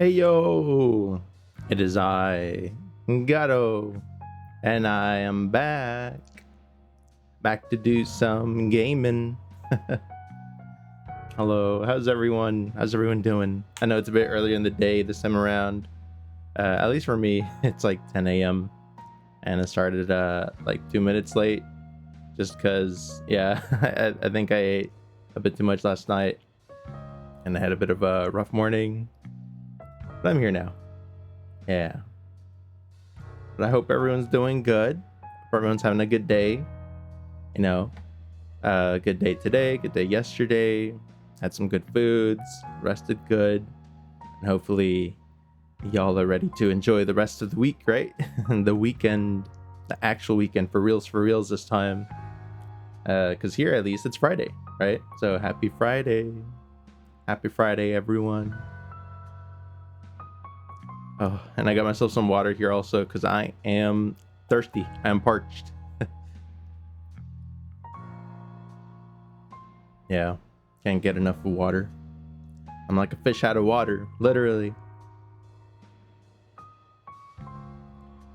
Heyo! It is I, Garo, and I am back. Back to do some gaming. Hello, how's everyone? How's everyone doing? I know it's a bit earlier in the day this time around. At least for me, it's like 10 a.m. and I started like 2 minutes late. Just because, yeah, I think I ate a bit too much last night. And I had a bit of a rough morning. But I'm here now. Yeah. But I hope everyone's doing good. Hope everyone's having a good day. You know, good day today, good day yesterday. Had some good foods, rested good. And hopefully y'all are ready to enjoy the rest of the week, right? The weekend, the actual weekend for reals this time. Because here at least it's Friday, right? So happy Friday. Happy Friday, everyone. Oh, and I got myself some water here also because I am thirsty. I am parched. Yeah, can't get enough of water. I'm like a fish out of water, literally.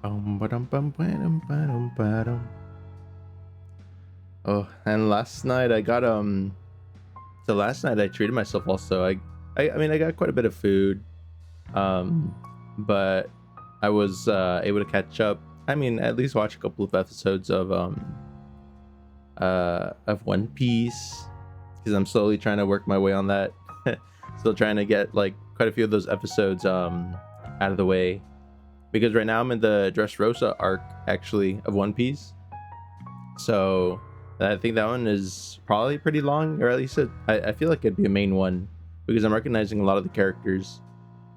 Oh, and last night I got so last night I treated myself also. I mean I got quite a bit of food. But I was able to catch up. I mean, at least watch a couple of episodes of One Piece, because I'm slowly trying to work my way on that. Still trying to get like quite a few of those episodes out of the way, because right now I'm in the Dressrosa arc actually of One Piece. So I think that one is probably pretty long, or at least I feel like it'd be a main one because I'm recognizing a lot of the characters.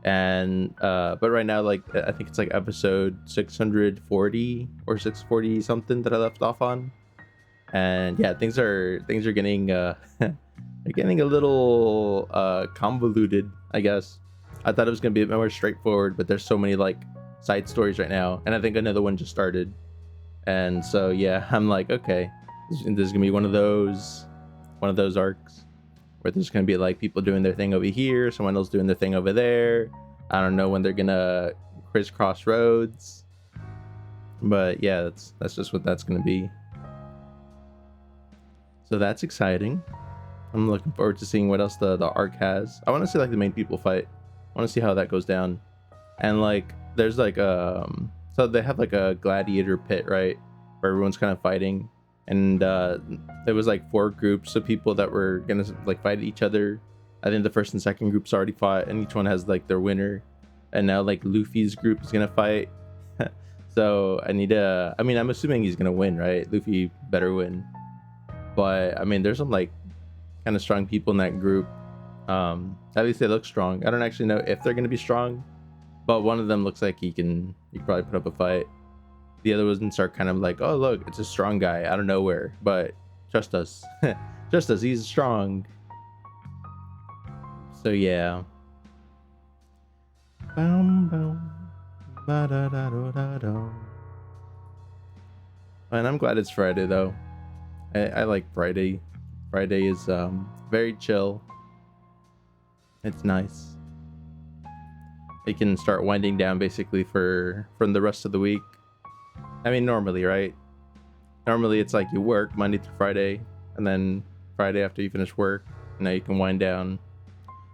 And but right now, like I think it's like episode 640 or 640 something that I left off on. And yeah, things are getting they're getting a little convoluted, I guess. I thought it was gonna be a bit more straightforward, but there's so many like side stories right now, and I think another one just started. And so yeah, I'm like, okay, this is gonna be one of those arcs where there's going to be like people doing their thing over here, someone else doing their thing over there. I don't know when they're going to crisscross roads. But yeah, that's just what that's going to be. So that's exciting. I'm looking forward to seeing what else the arc has. I want to see like the main people fight. I want to see how that goes down. And like there's like so they have like a gladiator pit, right? Where everyone's kind of fighting. And there was like 4 groups of people that were gonna like fight each other. I think the first and second groups already fought, and each one has like their winner. And now like Luffy's group is gonna fight. So I need to. I mean, I'm assuming he's gonna win, right? Luffy better win. But I mean, there's some like kind of strong people in that group. At least they look strong. I don't actually know if they're gonna be strong, but one of them looks like he can probably put up a fight. The other ones are kind of like, oh look, it's a strong guy out of nowhere, but trust us. Trust us, he's strong. So yeah. And I'm glad it's Friday though. I like Friday. Friday is very chill. It's nice. You can start winding down basically from the rest of the week. I mean, normally, right? Normally, it's like you work Monday through Friday, and then Friday after you finish work, now you can wind down.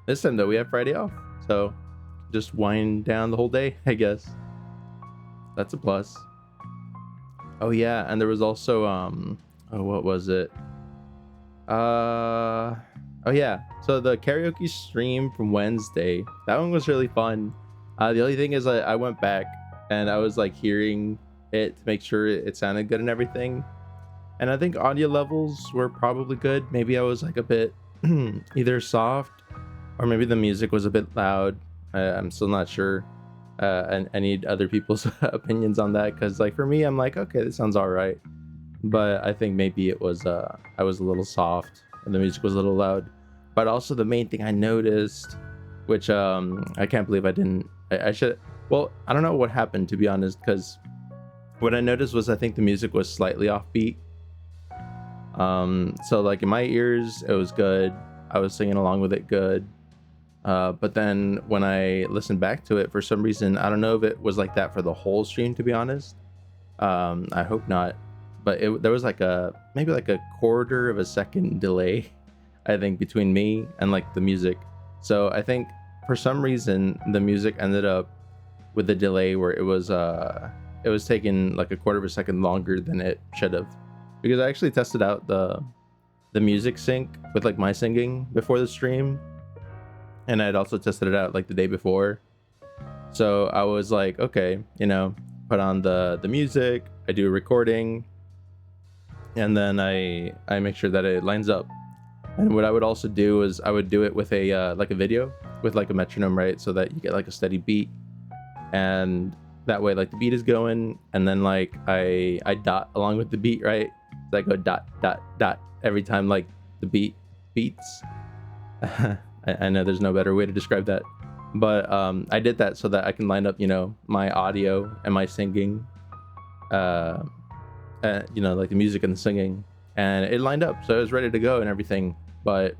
This time, though, we have Friday off, so just wind down the whole day, I guess. That's a plus. Oh yeah, and there was also oh, what was it? Oh yeah, so the karaoke stream from Wednesday, that one was really fun. The only thing is I went back and I was like hearing it to make sure it sounded good and everything, and I think audio levels were probably good. Maybe I was like a bit either soft, or maybe the music was a bit loud. I'm still not sure, and I need other people's opinions on that, because like for me, I'm like, okay, this sounds all right, but I think maybe it was I was a little soft and the music was a little loud. But also the main thing I noticed, which I can't believe I didn't, I should, well, I don't know what happened, to be honest, because what I noticed was I think the music was slightly offbeat. So like in my ears it was good, I was singing along with it good. But then when I listened back to it, for some reason, I don't know if it was like that for the whole stream, to be honest. I hope not, but there was like maybe like a quarter of a second delay, I think, between me and like the music. So I think for some reason the music ended up with a delay where it was taking like a quarter of a second longer than it should have, because I actually tested out the music sync with like my singing before the stream, and I'd also tested it out like the day before. So I was like, okay, put on the music, I do a recording, and then I make sure that it lines up. And what I would also do is I would do it with a like a video with like a metronome, right? So that you get like a steady beat, and that way like the beat is going, and then like I dot along with the beat, right? So I go dot dot dot every time like the beat beats. I know there's no better way to describe that, but I did that so that I can line up my audio and my singing, like the music and the singing, and it lined up, so it was ready to go and everything. But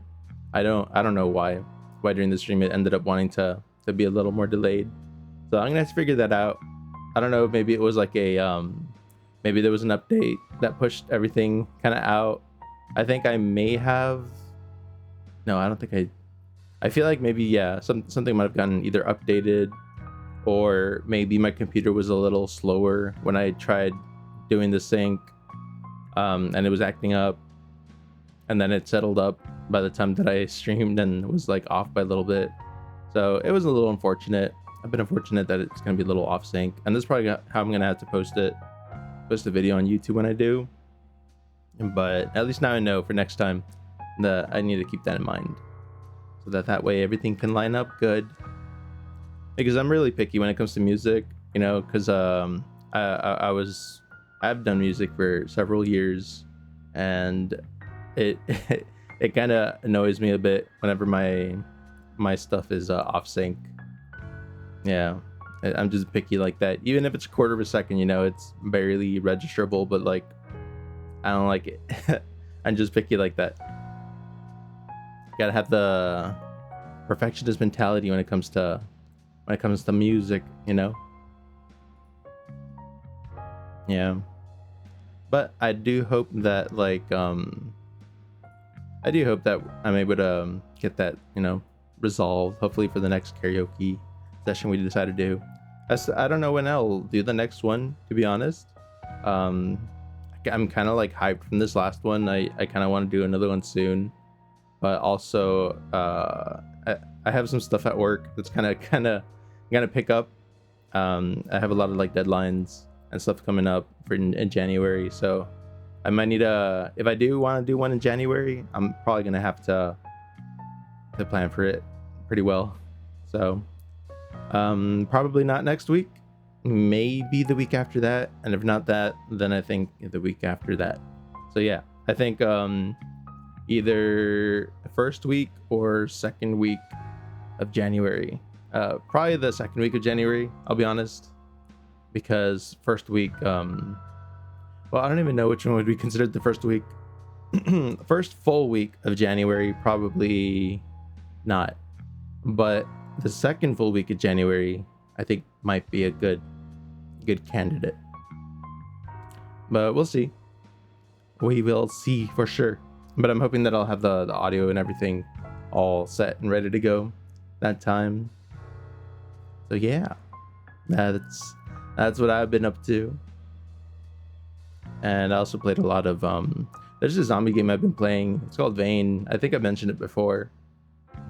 I don't know why during the stream it ended up wanting to be a little more delayed. So I'm gonna have to figure that out. I don't know, maybe it was like maybe there was an update that pushed everything kind of out. I think I may have, no, I don't think I feel like maybe, yeah, something might have gotten either updated, or maybe my computer was a little slower when I tried doing the sync, and it was acting up, and then it settled up by the time that I streamed and was like off by a little bit. So it was a little unfortunate. I've been unfortunate that it's going to be a little off sync, and this is probably how I'm going to have to post the video on YouTube when I do. But at least now I know for next time that I need to keep that in mind, so that way everything can line up good. Because I'm really picky when it comes to music, because I've done music for several years, and it it kind of annoys me a bit whenever my stuff is off sync. Yeah, I'm just picky like that. Even if it's a quarter of a second, it's barely registerable, but like I don't like it. I'm just picky like that. Gotta have the perfectionist mentality when it comes to music, Yeah, but I do hope that I'm able to get that resolved, hopefully for the next karaoke session we decide to do. I don't know when I'll do the next one, to be honest. I'm kind of like hyped from this last one. I kind of want to do another one soon, but also I have some stuff at work that's kind of gonna pick up. I have a lot of like deadlines and stuff coming up in January, so I might need if I do want to do one in January, I'm probably gonna have to plan for it pretty well. So probably not next week, maybe the week after that, and if not that, then I think the week after that. So yeah, I think either first week or second week of January. Probably the second week of January, I'll be honest, because first week, well, I don't even know which one would be considered the first week. First full week of January, probably not, but the second full week of January, I think, might be a good candidate. But we'll see. We will see for sure. But I'm hoping that I'll have the audio and everything all set and ready to go that time. So yeah, that's what I've been up to. And I also played a lot of there's a zombie game I've been playing. It's called Vane. I think I mentioned it before,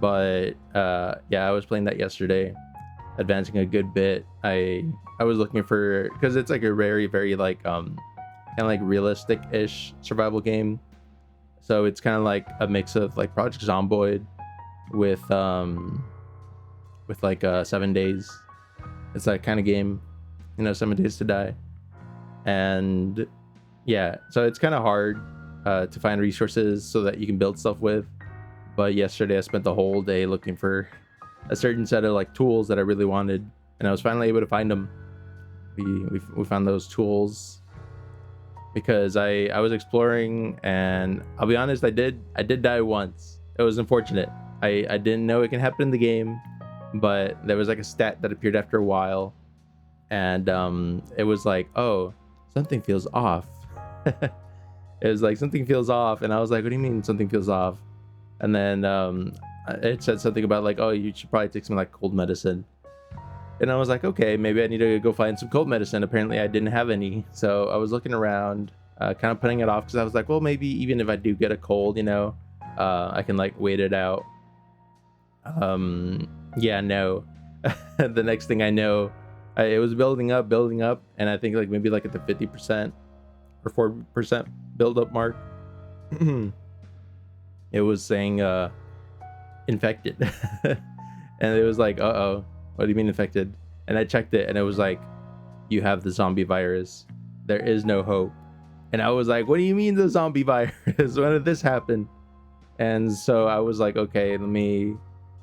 but yeah, I was playing that yesterday, advancing a good bit. I was looking for, because it's like a very like kind of like realistic-ish survival game. So it's kind of like a mix of like Project Zomboid with like 7 days. It's that kind of game, 7 days to die. And yeah, so it's kind of hard to find resources so that you can build stuff with. But yesterday I spent the whole day looking for a certain set of like tools that I really wanted, and I was finally able to find them. We found those tools because I was exploring, and I'll be honest, I did die once. It was unfortunate. I didn't know it can happen in the game, but there was like a stat that appeared after a while, and it was like, oh, something feels off. It was like something feels off, and I was like, what do you mean something feels off? And then it said something about like, oh, you should probably take some like cold medicine. And I was like, okay, maybe I need to go find some cold medicine. Apparently I didn't have any, so I was looking around, kind of putting it off, because I was like, well, maybe even if I do get a cold, you know, I can like wait it out. Yeah, no. The next thing I know, it was building up, and I think like maybe like at the 50% or 4% build up mark, it was saying infected. And it was like, uh-oh, what do you mean infected? And I checked it, and it was like, you have the zombie virus, there is no hope. And I was like, what do you mean the zombie virus? When did this happen? And so I was like, okay, let me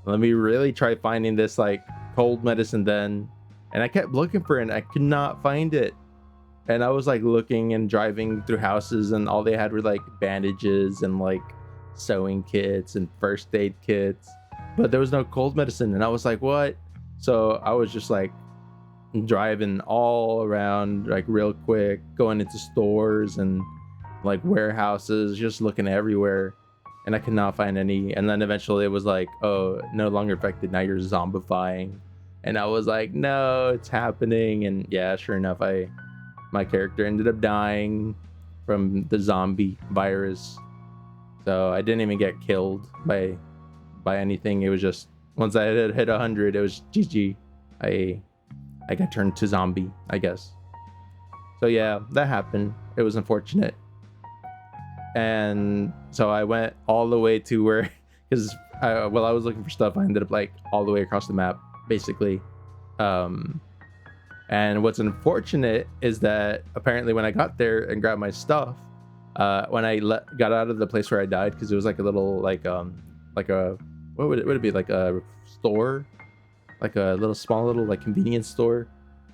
really try finding this like cold medicine then. And I kept looking for it, and I could not find it. And I was like looking and driving through houses, and all they had were like bandages and like sewing kits and first aid kits, but there was no cold medicine. And I was like, what? So I was just like driving all around like real quick, going into stores and like warehouses, just looking everywhere, and I could not find any. And then eventually it was like, oh, no longer affected, now you're zombifying. And I was like, no, it's happening. And yeah, sure enough, my character ended up dying from the zombie virus. So I didn't even get killed by anything. It was just, once I had hit 100, it was GG. I got turned to zombie, I guess. So yeah, that happened. It was unfortunate. And so I went all the way to where, because while I was looking for stuff, I ended up like all the way across the map, basically. And what's unfortunate is that apparently when I got there and grabbed my stuff, when I got out of the place where I died, because it was like a little like a, what would it be, like a store, like a little small little like convenience store.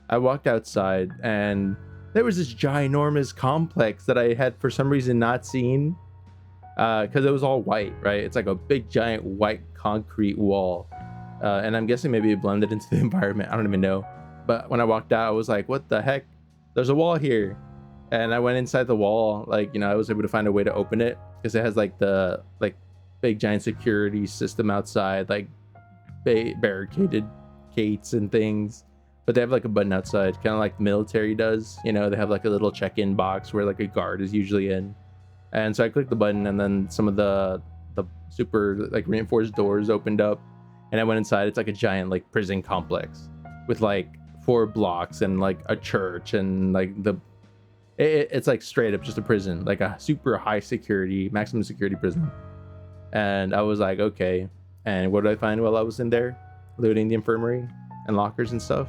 I walked outside, and there was this ginormous complex that I had for some reason not seen, because it was all white, right? It's like a big giant white concrete wall, and I'm guessing maybe it blended into the environment, I don't even know. But when I walked out, I was like, what the heck, there's a wall here. And I went inside the wall, like, you know, I was able to find a way to open it, because it has like the like big giant security system outside, like barricaded gates and things. But they have like a button outside, kind of like the military does, you know, they have like a little check-in box where like a guard is usually in. And so I clicked the button, and then some of the super like reinforced doors opened up, and I went inside. It's like a giant like prison complex with like 4 blocks and like a church, and like it's like straight up just a prison, like a super high security, maximum security prison. And I was like, okay. And what did I find while I was in there looting the infirmary and lockers and stuff?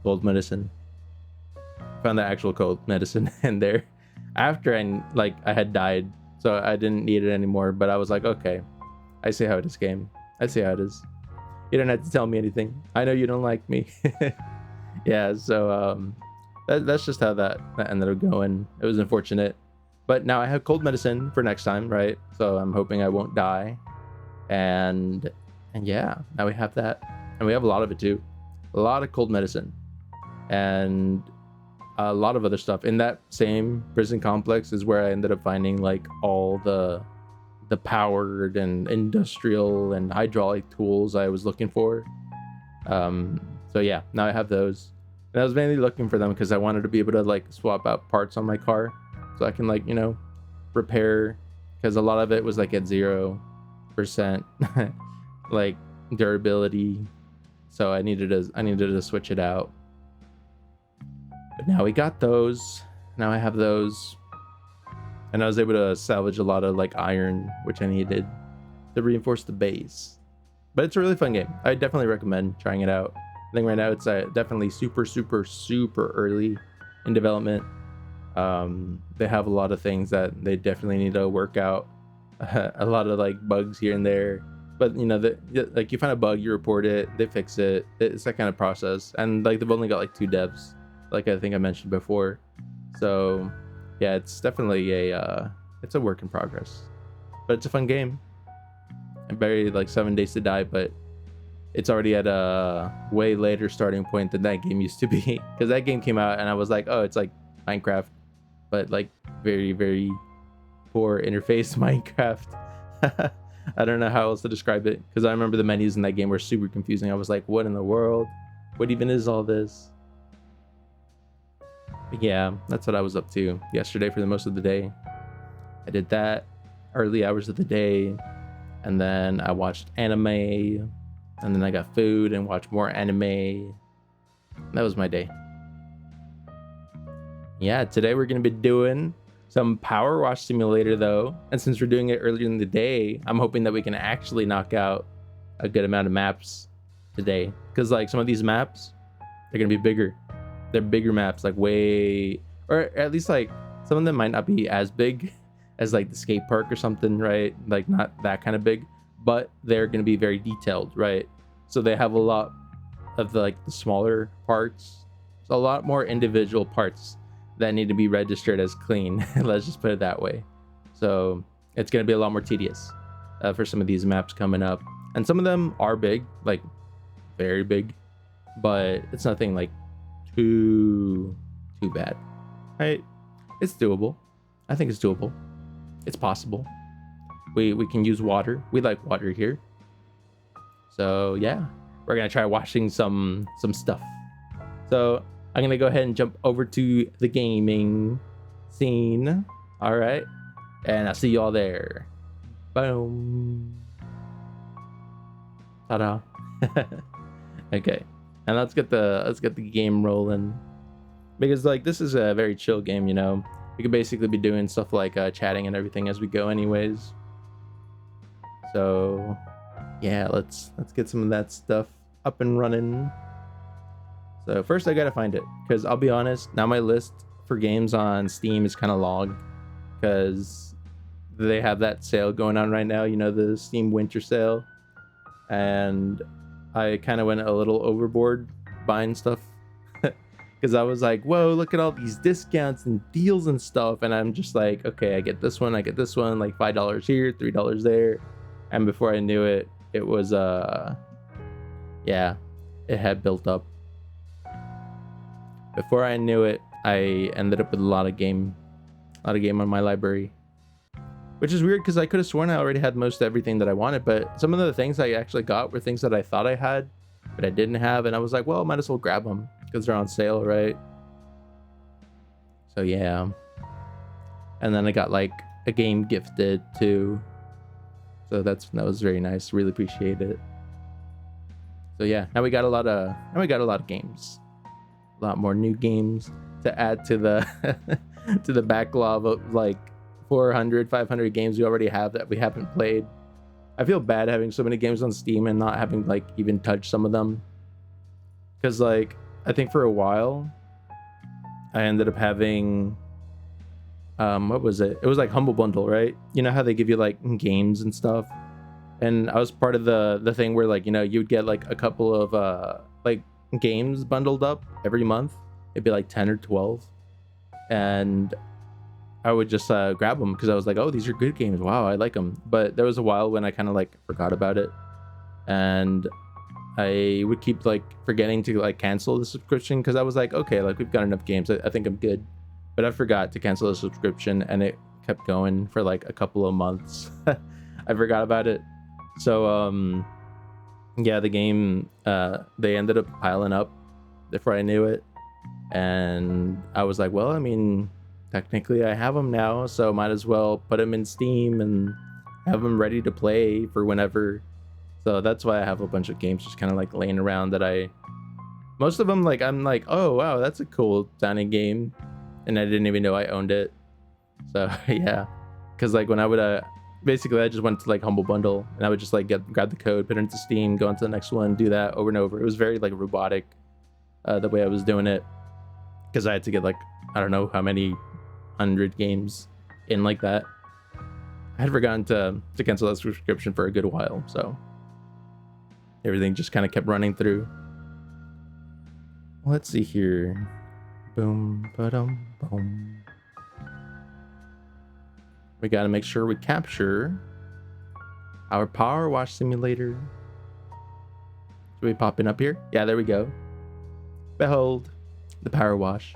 Cold medicine. Found the actual cold medicine in there after I had died, so I didn't need it anymore. But I was like, okay, I see how it is, game. I see how it is. You don't have to tell me anything. I know you don't like me. Yeah, so that's just how that ended up going. It was unfortunate, but now I have cold medicine for next time, right? So I'm hoping I won't die. And yeah, now we have that, and we have a lot of it too. A lot of cold medicine and a lot of other stuff. In that same prison complex is where I ended up finding like all the powered and industrial and hydraulic tools I was looking for. So yeah, now I have those. And I was mainly looking for them because I wanted to be able to like swap out parts on my car, so I can like, you know, repair, because a lot of it was like at 0% like durability. So I needed to switch it out. But now we got those. Now I have those. And I was able to salvage a lot of like iron, which I needed to reinforce the base. But it's a really fun game. I definitely recommend trying it out. I think right now it's definitely super early in development. They have a lot of things that they definitely need to work out. A lot of like bugs here and there. But you know, like you find a bug, you report it, they fix it. It's that kind of process. And like they've only got like 2 devs, like I think I mentioned before. So yeah, it's definitely it's a work in progress, but it's a fun game. and very like 7 Days to Die, but it's already at a way later starting point than that game used to be. Because that game came out and I was like, oh, it's like Minecraft, but like very, very poor interface Minecraft. I don't know how else to describe it, because I remember the menus in that game were super confusing. I was like, what in the world? What even is all this? But yeah, that's what I was up to yesterday for the most of the day. I did that early hours of the day, and then I watched anime, and then I got food and watched more anime. That was my day. Yeah, today we're gonna be doing some PowerWash Simulator though, and since we're doing it earlier in the day, I'm hoping that we can actually knock out a good amount of maps today, because like some of these maps, they're gonna be bigger. They're bigger maps, like way, or at least like some of them might not be as big as like the skate park or something, right? Like not that kind of big, but they're gonna be very detailed, right? So they have a lot of the smaller parts, so a lot more individual parts that need to be registered as clean. Let's just put it that way. So it's going to be a lot more tedious for some of these maps coming up, and some of them are big, like very big, but it's nothing like too bad, right? It's doable. I think it's doable. It's possible. We can use water. We like water here, so yeah, we're gonna try washing some stuff. So I'm gonna go ahead and jump over to the gaming scene. All right, and I'll see you all there. Boom. Ta-da. Okay, and let's get the game rolling, because like this is a very chill game. You know, we could basically be doing stuff like chatting and everything as we go, anyways. So yeah, let's get some of that stuff up and running. So first I gotta find it, because I'll be honest, now my list for games on Steam is kind of logged, because they have that sale going on right now, you know, the Steam winter sale, and I kind of went a little overboard buying stuff, because I was like, whoa, look at all these discounts and deals and stuff, and I'm just like, okay, I get this one, like $5 here, $3 there, and before I knew it, it was yeah, it had built up. Before I knew it, I ended up with a lot of game on my library, which is weird because I could have sworn I already had most everything that I wanted, but some of the things I actually got were things that I thought I had, but I didn't have, and I was like, well, might as well grab them because they're on sale, right? So yeah, and then I got like a game gifted too, so that was very nice. Really appreciate it. So yeah, now we got a lot of games. A lot more new games to add to the to the backlog of like 400-500 games we already have that we haven't played. I feel bad having so many games on Steam and not having like even touched some of them, because like I think for a while I ended up having what was it? It was like Humble Bundle, right? You know how they give you like games and stuff, and I was part of the thing where like, you know, you'd get like a couple of like games bundled up every month. It'd be like 10 or 12, and I would just grab them because I was like, oh, these are good games, wow, I like them. But there was a while when I kind of like forgot about it, and I would keep like forgetting to like cancel the subscription, because I was like, okay, like we've got enough games, I think I'm good. But I forgot to cancel the subscription, and it kept going for like a couple of months. I forgot about it. So yeah, the game, they ended up piling up before I knew it, and I was like, well, I mean, technically I have them now, so might as well put them in Steam and have them ready to play for whenever. So that's why I have a bunch of games just kind of like laying around that most of them, like I'm like, oh wow, that's a cool sounding game, and I didn't even know I owned it. So yeah, because like when I would basically I just went to like Humble Bundle, and I would just like grab the code, put it into Steam, go on to the next one, do that over and over. It was very like robotic, the way I was doing it, because I had to get like, I don't know how many 100 games in like that. I had forgotten to cancel that subscription for a good while, so everything just kind of kept running through. Let's see here. Boom, ba-dum, boom. We got to make sure we capture Our power wash simulator. Should we pop in up here? Yeah, there we go. Behold, the power wash.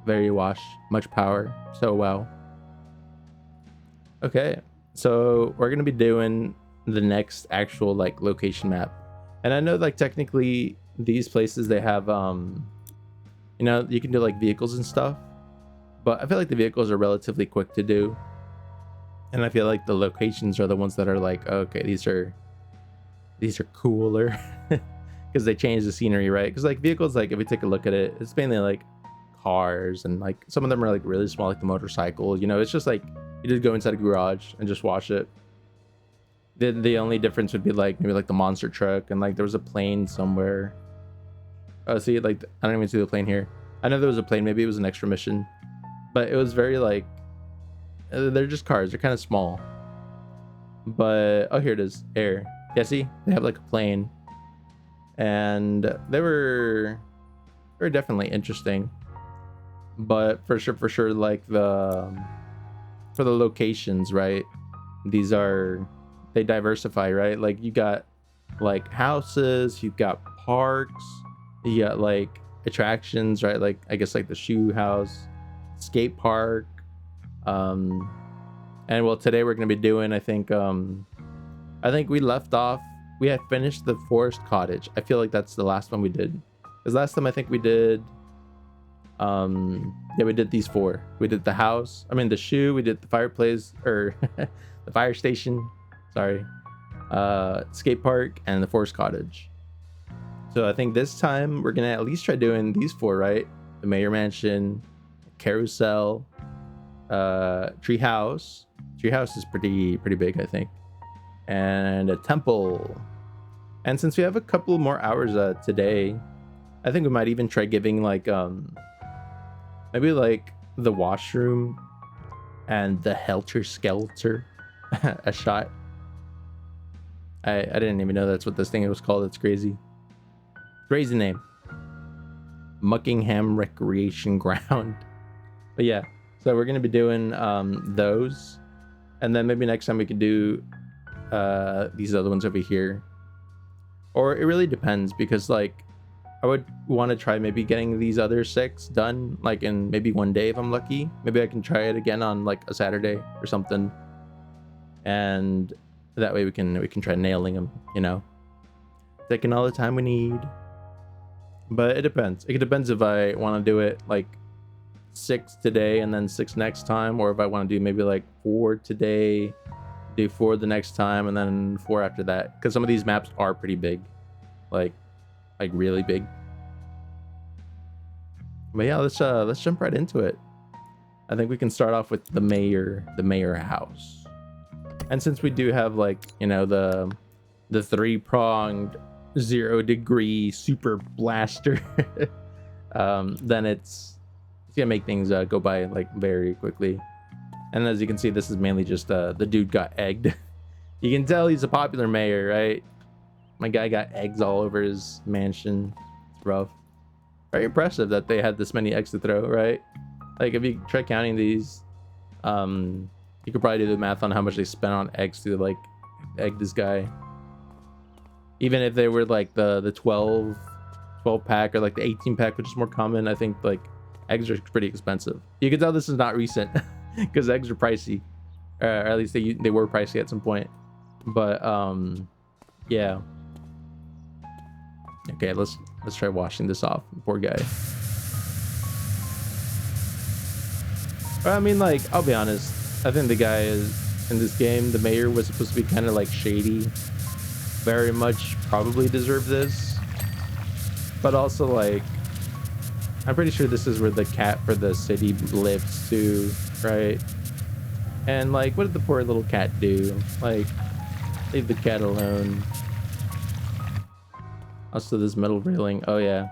Very wash, much power, so well. Okay, so we're gonna be doing the next actual like location map. And I know like technically these places they have you know, you can do like vehicles and stuff, but I feel like the vehicles are relatively quick to do. And I feel like the locations are the ones that are like, okay, these are cooler because they change the scenery, right? Because like vehicles, like if we take a look at it, it's mainly like cars, and like some of them are like really small, like the motorcycle, you know. It's just like you just go inside a garage and just wash it. The only difference would be like maybe like the monster truck, and like there was a plane somewhere. Oh, see, like I don't even see the plane here. I know there was a plane, maybe it was an extra mission, but it was very like they're just cars, they're kind of small. But oh, here it is, air. Yeah, see, they have like a plane, and they were definitely interesting. But for sure, like for the locations, right? These are, they diversify, right? Like you got like houses, you got parks, you got like attractions, right? Like I guess like the shoe house, skate park, and well, today we're gonna be doing, I think we left off, we had finished the forest cottage. I feel like that's the last one we did, because last time I think we did yeah, we did these four. We did the house, I mean the shoe, we did the fireplace, or the fire station, sorry, skate park, and the forest cottage. So I think this time we're gonna at least try doing these four, right? The mayor mansion, carousel, treehouse is pretty big, I think, and a temple. And since we have a couple more hours today, I think we might even try giving like maybe like the washroom and the helter skelter a shot. I didn't even know that's what this thing was called. It's crazy. Crazy name. Muckingham Recreation Ground. But yeah, so we're gonna be doing those, and then maybe next time we could do these other ones over here. Or it really depends, because like I would want to try maybe getting these other 6 done like in maybe one day if I'm lucky. Maybe I can try it again on like a Saturday or something, and that way we can try nailing them, you know, taking all the time we need. But it depends. It depends if I want to do it like 6 today and then 6 next time, or if I want to do maybe like 4 today, do 4 the next time, and then 4 after that, because some of these maps are pretty big, like really big. But yeah, let's jump right into it. I think we can start off with the mayor house. And since we do have like, you know, the 3-pronged 0-degree super blaster, then it's gonna make things go by like very quickly. And as you can see, this is mainly just the dude got egged. You can tell he's a popular mayor, right? My guy got eggs all over his mansion. It's rough. Very impressive that they had this many eggs to throw, right? Like if you try counting these, you could probably do the math on how much they spent on eggs to like egg this guy. Even if they were like the 12 pack or like the 18 pack, which is more common, I think like eggs are pretty expensive. You can tell this is not recent because eggs are pricey, or at least they were pricey at some point. But yeah. Okay, let's try washing this off. Poor guy. I mean, like, I'll be honest, I think the guy is in this game, the mayor was supposed to be kind of like shady. Very much probably deserved this, but also like I'm pretty sure this is where the cat for the city lives too, right? And like, what did the poor little cat do? Like, leave the cat alone. Also, this metal railing. Oh yeah.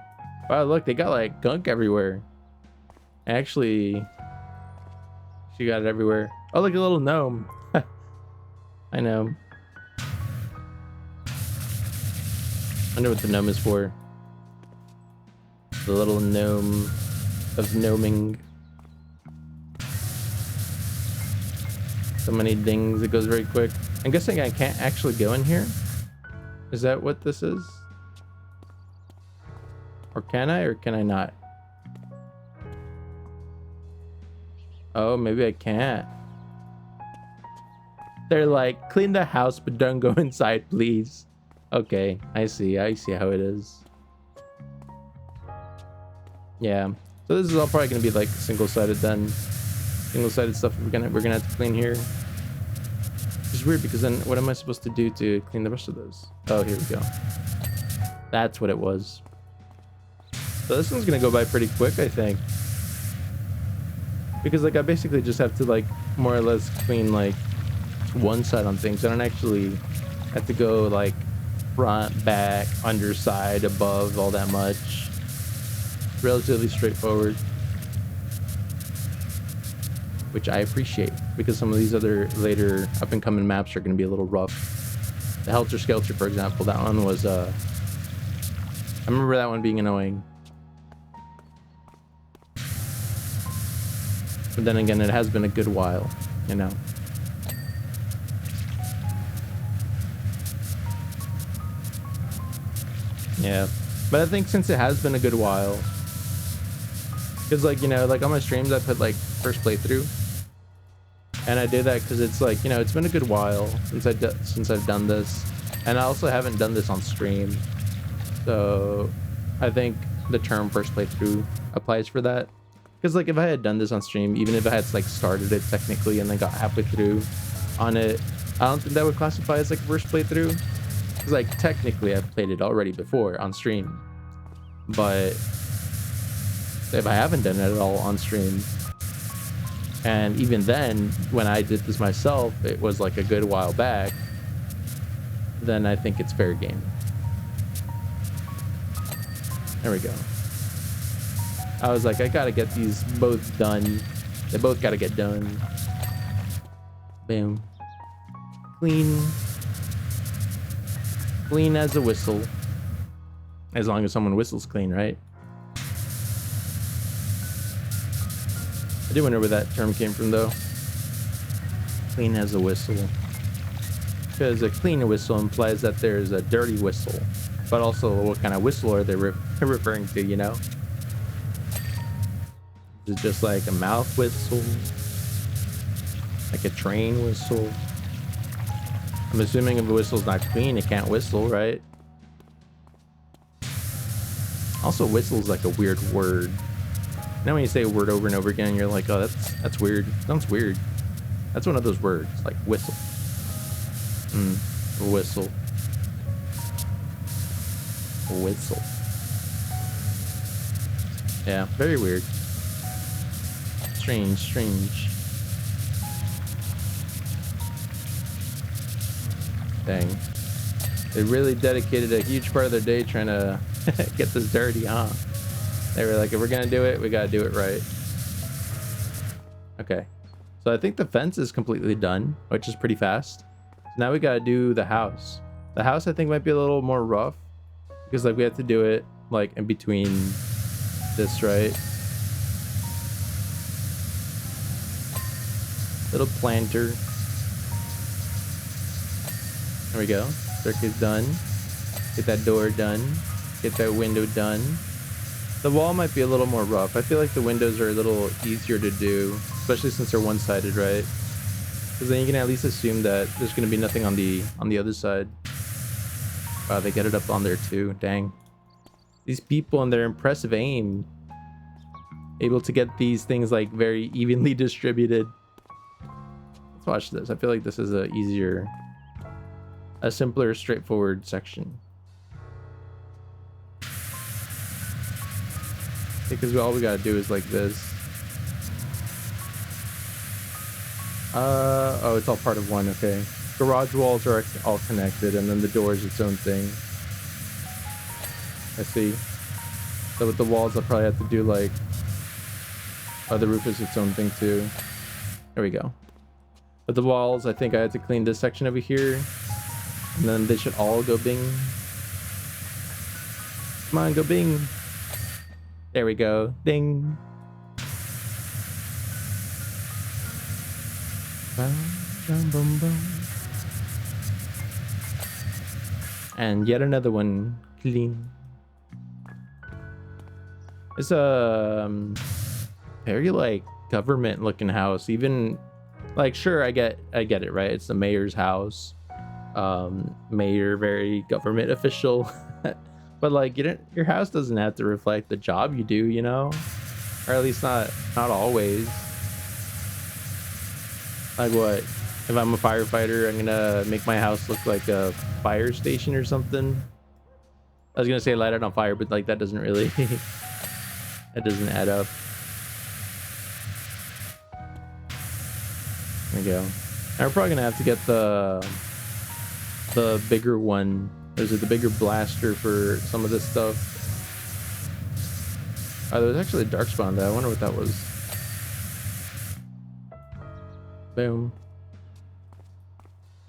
Wow, look, they got like gunk everywhere. Actually, she got it everywhere. Oh, look, a little gnome. I know. I wonder what the gnome is for. The little gnome of gnoming. So many dings, it goes very quick. I'm guessing I can't actually go in here. Is that what this is? Or can I not? Oh, maybe I can't. They're like, clean the house, but don't go inside, please. Okay, I see how it is. Yeah. So this is all probably gonna be like single-sided then. Single-sided stuff we're gonna have to clean here. Which is weird because then what am I supposed to do to clean the rest of those? Oh, here we go. That's what it was. So this one's gonna go by pretty quick, I think. Because like I basically just have to like more or less clean like one side on things. I don't actually have to go like front, back, underside, above all that much. Relatively straightforward, which I appreciate because some of these other later up and coming maps are going to be a little rough. The Helter Skelter, for example, that one was I remember that one being annoying. But then again, it has been a good while, you know. Yeah, but I think since it has been a good while, because like, you know, like on my streams I put like first playthrough, and I did that because it's like, you know, it's been a good while since I've done this, and I also haven't done this on stream, so I think the term first playthrough applies for that. Because like if I had done this on stream, even if I had like started it technically and then got halfway through on it, I don't think that would classify as like first playthrough. Because like technically I've played it already before on stream, but if I haven't done it at all on stream, and even then when I did this myself, it was like a good while back, then I think it's fair game. There we go. I was like, I gotta get these both done. They both gotta get done. Boom. Clean. Clean as a whistle. As long as someone whistles clean, right? I do wonder where that term came from, though. Clean as a whistle. Because a clean whistle implies that there's a dirty whistle. But also, what kind of whistle are they referring to, you know? Is it just like a mouth whistle? Like a train whistle? I'm assuming if a whistle's not clean, it can't whistle, right? Also, whistle's like a weird word. You know when you say a word over and over again, you're like, oh, that's weird. Sounds weird. That's one of those words, like whistle. Whistle. Whistle. Yeah, very weird. Strange. Dang. They really dedicated a huge part of their day trying to get this dirty, huh? They were like, if we're gonna do it, we gotta do it right. Okay. So I think the fence is completely done, which is pretty fast. So now we gotta do the house. The house I think might be a little more rough because like we have to do it like in between this, right? Little planter. There we go. Circuit's done. Get that door done. Get that window done. The wall might be a little more rough. I feel like the windows are a little easier to do, especially since they're one-sided, right? Because then you can at least assume that there's going to be nothing on the other side. Wow, they get it up on there too. Dang. These people and their impressive aim. Able to get these things like very evenly distributed. Let's watch this. I feel like this is a simpler, straightforward section. Because all we gotta do is like this. Oh, it's all part of one. Okay. Garage walls are all connected, and then the door is its own thing. I see. So with the walls, I'll probably have to do like. Oh, the roof is its own thing too. There we go. But the walls, I think I had to clean this section over here. And then they should all go bing. Come on, go bing. There we go. Ding. Boom, boom, boom. And yet another one clean. It's a very like government looking house. Even like, sure, I get it, right? It's the mayor's house. Mayor, very government official. But like, your house doesn't have to reflect the job you do, you know, or at least not always. Like, what if I'm a firefighter? I'm gonna make my house look like a fire station or something. I was gonna say light it on fire, but like that doesn't really that doesn't add up. There we go. Now we're probably gonna have to get the bigger one. Or is it the bigger blaster for some of this stuff? Oh, there was actually a dark spawn there. I wonder what that was. Boom.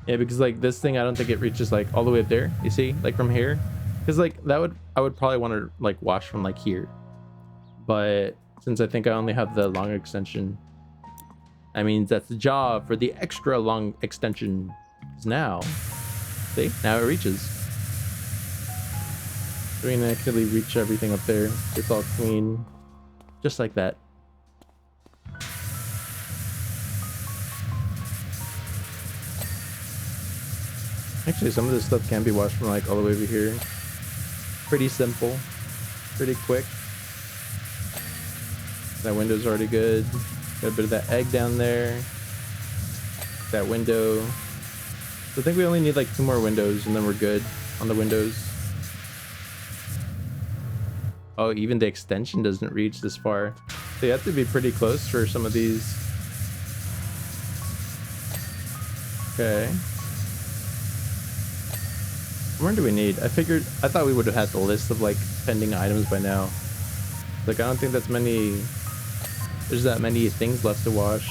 Yeah, because like this thing, I don't think it reaches like all the way up there. You see, like from here, because like I would probably want to like wash from like here, but since I think I only have the long extension, I mean that's the job for the extra long extension. Is now, see, now it reaches. So we can actually reach everything up there. It's all clean, just like that. Actually, some of this stuff can be washed from like all the way over here. Pretty simple, pretty quick. That window's already good. Got a bit of that egg down there. That window. So I think we only need like 2 more windows and then we're good on the windows. Oh, even the extension doesn't reach this far. So you have to be pretty close for some of these. Okay. What do we need? I thought we would have had the list of like pending items by now. Like I don't think there's that many things left to wash.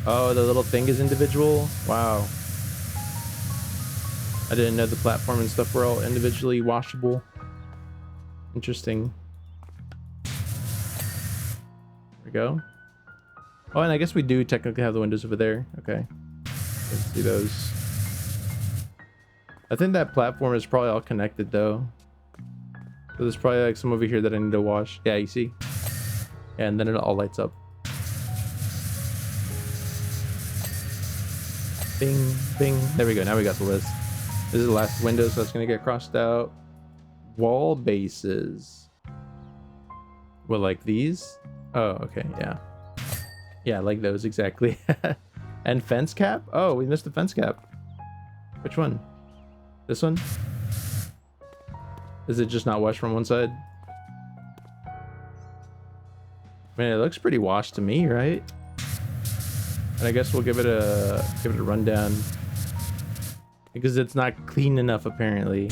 Oh, the little thing is individual? Wow. I didn't know the platform and stuff were all individually washable. Interesting. There we go. Oh, and I guess we do technically have the windows over there. Okay. Let's see those. I think that platform is probably all connected though. So there's probably like some over here that I need to wash. Yeah, you see? Yeah, and then it all lights up. Bing, bing. There we go. Now we got the list. This is the last window, so that's going to get crossed out. Wall bases. Well, like these? Oh, okay. Yeah. Yeah, like those exactly. And fence cap? Oh, we missed the fence cap. Which one? This one? Is it just not washed from one side? I mean, it looks pretty washed to me, right? And I guess we'll give it a rundown because it's not clean enough apparently.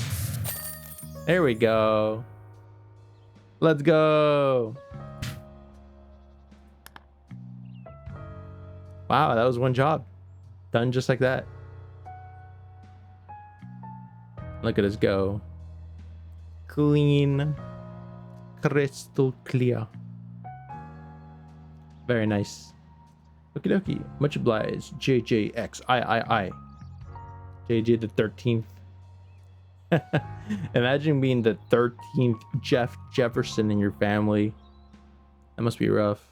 There we go. Let's go. Wow, that was one job done just like that. Look at us go. Clean, crystal clear. Very nice. Okie dokie. Much obliged. JJXIII. JJ the 13th. Imagine being the 13th Jeff Jefferson in your family. That must be rough.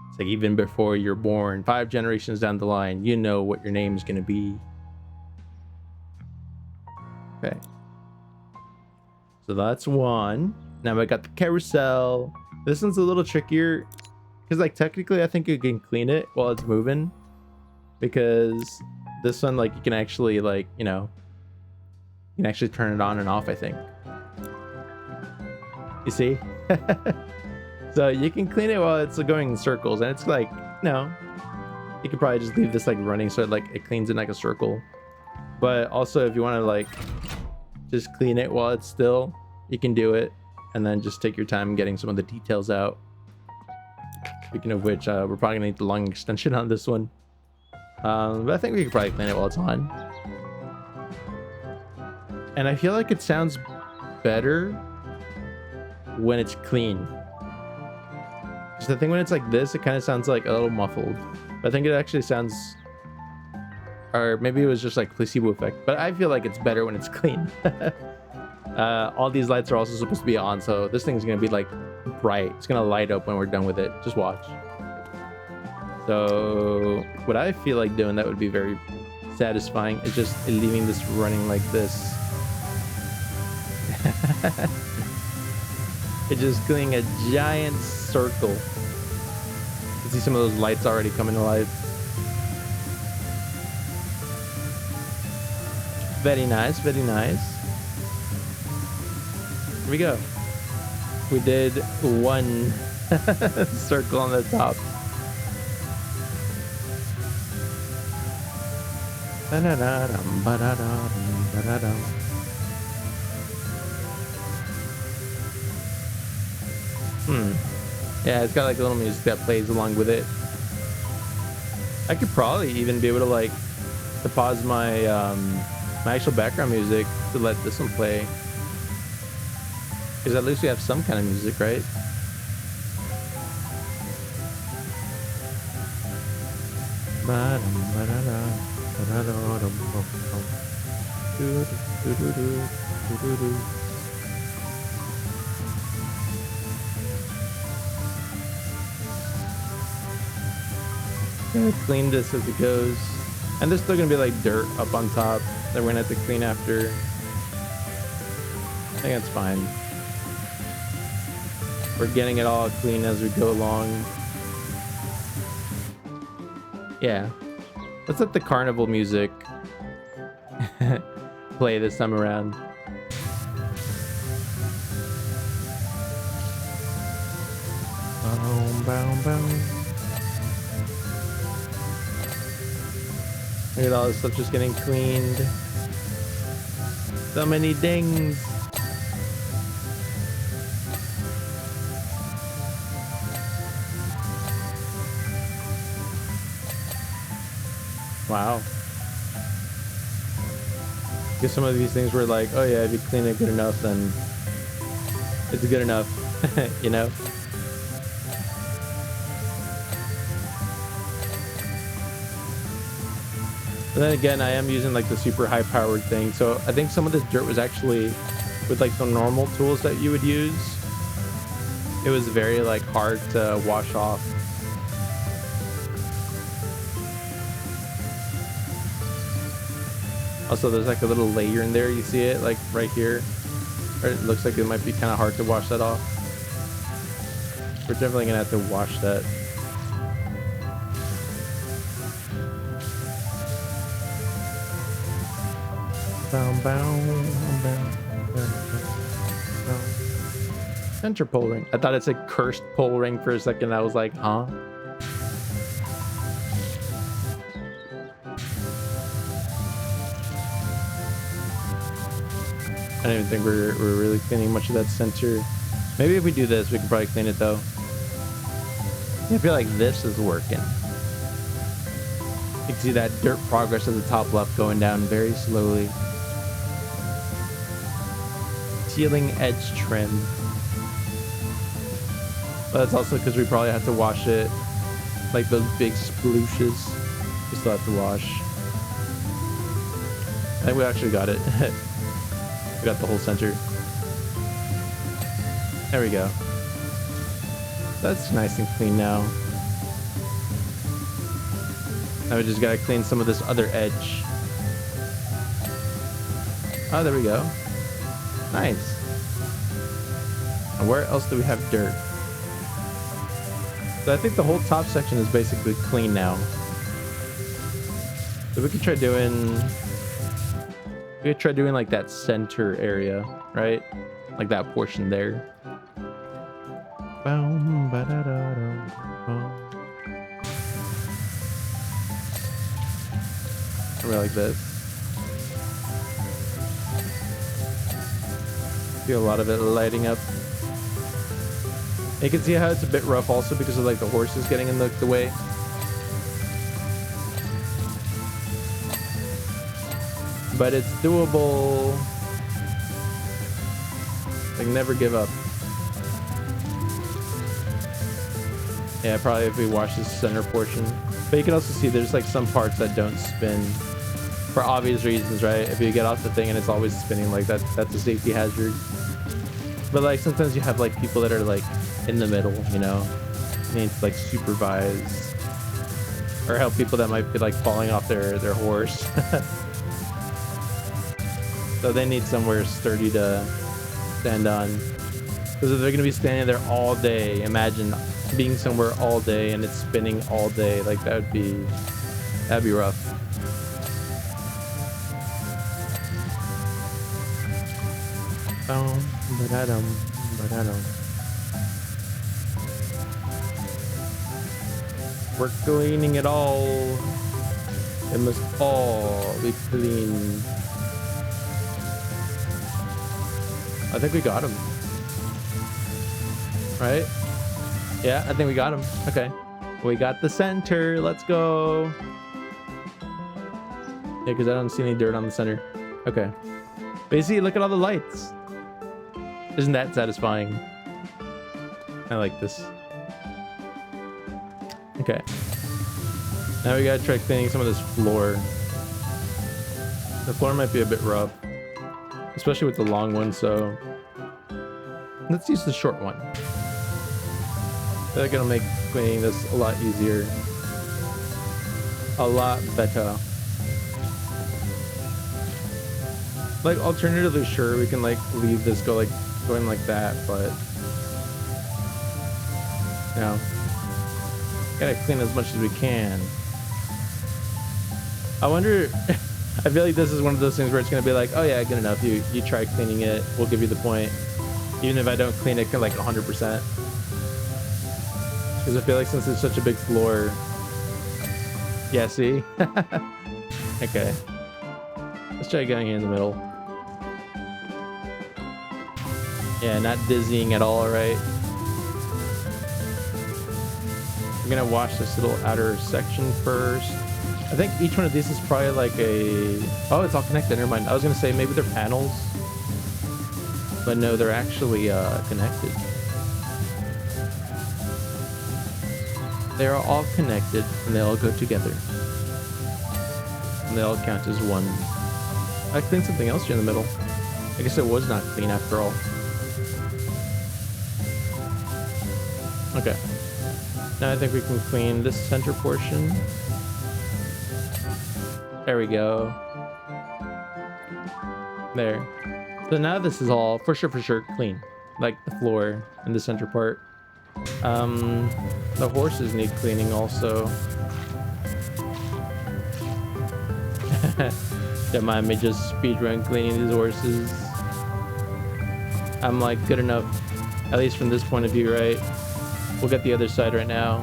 It's like even before you're born, 5 generations down the line, you know what your name is going to be. Okay. So that's one. Now I got the carousel. This one's a little trickier because like technically I think you can clean it while it's moving, because this one like you can actually like, you know, you can actually turn it on and off, I think. You see? So you can clean it while it's going in circles, and it's like, no, you could probably just leave this like running so like it cleans in like a circle. But also if you want to like just clean it while it's still, you can do it, and then just take your time getting some of the details out. Speaking of which, we're probably gonna need the long extension on this one, but I think we could probably clean it while it's on. And I feel like it sounds better when it's clean. Just the thing when it's like this, it kind of sounds like a little muffled. But I think it actually sounds, or maybe it was just like placebo effect. But I feel like it's better when it's clean. All these lights are also supposed to be on, so this thing's gonna be like bright. It's gonna light up when we're done with it. Just watch. So what I feel like doing that would be very satisfying is just leaving this running like this. It's just doing a giant circle. You can see some of those lights already coming to life. Very nice, very nice. Here we go. We did one circle on the top. Yeah, it's got like a little music that plays along with it. I could probably even be able to like to pause my my actual background music to let this one play, because at least we have some kind of music, right? Gonna clean this as it goes, and there's still gonna be like dirt up on top that we're gonna have to clean after. I think that's fine. We're getting it all clean as we go along. Yeah, let's let the carnival music play this time around. Boom, boom, boom. Look at all this stuff just getting cleaned. So many dings. Wow. Because some of these things were like, oh yeah, if you clean it good enough, then it's good enough, you know? But then again, I am using like the super high powered thing. So I think some of this dirt was actually with like the normal tools that you would use. It was very like hard to wash off. Also, there's like a little layer in there. You see it like right here. Or it looks like it might be kind of hard to wash that off. We're definitely gonna have to wash that. Center pole ring. I thought it said cursed pole ring for a second. I was like, huh? I don't even think we're really cleaning much of that center. Maybe if we do this, we can probably clean it though. I feel like this is working. You can see that dirt progress at the top left going down very slowly. Sealing edge trim. But that's also because we probably have to wash it. Like those big splooshes. We still have to wash. I think we actually got it. We got the whole center. There we go. That's nice and clean now. Now we just gotta clean some of this other edge. Oh, there we go. Nice. And where else do we have dirt? So I think the whole top section is basically clean now. So we could try doing... We could try doing like that center area, right? Like that portion there. Boom, ba-da-da-dum, boom. Somewhere like this. See a lot of it lighting up. You can see how it's a bit rough also because of like the horses getting in the way. But it's doable. Like, never give up. Yeah, probably if we wash this center portion. But you can also see there's like some parts that don't spin for obvious reasons, right? If you get off the thing and it's always spinning like that, that's a safety hazard. But like sometimes you have like people that are like in the middle, you know, need to like supervise or help people that might be like falling off their horse. So they need somewhere sturdy to stand on. Because if they're gonna be standing there all day, imagine being somewhere all day and it's spinning all day. Like that'd be rough. We're cleaning it all. It must all be clean. I think we got him. Right? Yeah, I think we got him. Okay. We got the center. Let's go. Yeah, because I don't see any dirt on the center. Okay. Basically, look at all the lights. Isn't that satisfying? I like this. Okay. Now we gotta try cleaning some of this floor. The floor might be a bit rough, especially with the long one, so let's use the short one. That's gonna make cleaning this a lot easier. A lot better. Like, alternatively, sure, we can like leave this going like that, but you know, gotta clean as much as we can. I wonder I feel like this is one of those things where it's gonna be like, oh yeah, good enough, you try cleaning it, we'll give you the point, even if I don't clean it like 100%. Because I feel like since it's such a big floor, yeah, see. Okay, let's try going here in the middle. Yeah, not dizzying at all, right? I'm gonna wash this little outer section first. I think each one of these is probably like a... Oh, it's all connected. Never mind. I was gonna say maybe they're panels, but no, they're actually connected. They are all connected, and they all go together, and they all count as one. I cleaned something else here in the middle. I guess it was not clean after all. Okay. Now I think we can clean this center portion. There we go. There. So now this is all for sure clean. Like the floor and the center part. The horses need cleaning also. Don't mind me just speedrun cleaning these horses. I'm like good enough, at least from this point of view, right? We'll get the other side right now.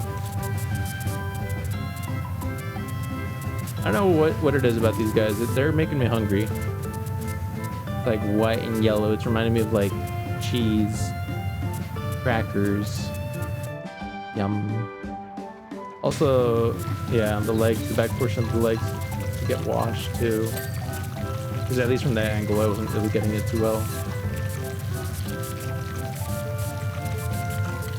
I don't know what it is about these guys. They're making me hungry. Like white and yellow. It's reminding me of like cheese, crackers. Yum. Also, yeah, the legs, the back portion of the legs to get washed too. Because at least from that angle, I wasn't really getting it too well.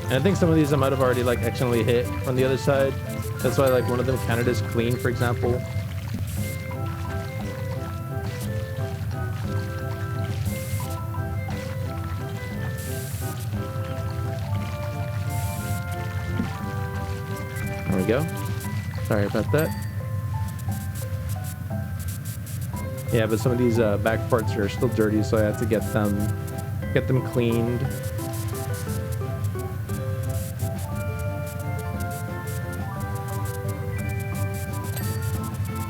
And I think some of these I might have already like accidentally hit from the other side. That's why like one of them counted as clean, for example. There we go. Sorry about that. Yeah, but some of these back parts are still dirty, so I have to get them cleaned.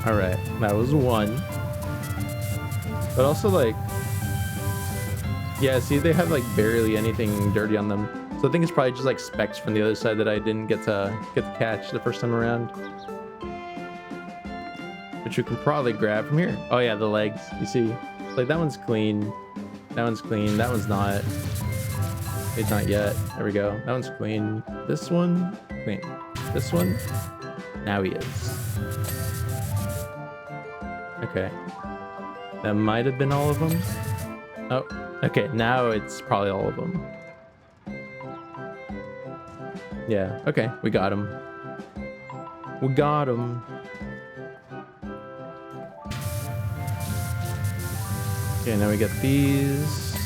All right, that was one. But also like, yeah, see, they have like barely anything dirty on them. So I think it's probably just like specks from the other side that I didn't get to catch the first time around. Which you can probably grab from here. Oh yeah, the legs, you see, like that one's clean. That one's clean, that one's not. It's not yet. There we go. That one's clean. This one, clean. This one, now he is. Okay. That might have been all of them. Oh, okay. Now it's probably all of them. Yeah, okay, we got him. We got him. Okay, now we get these.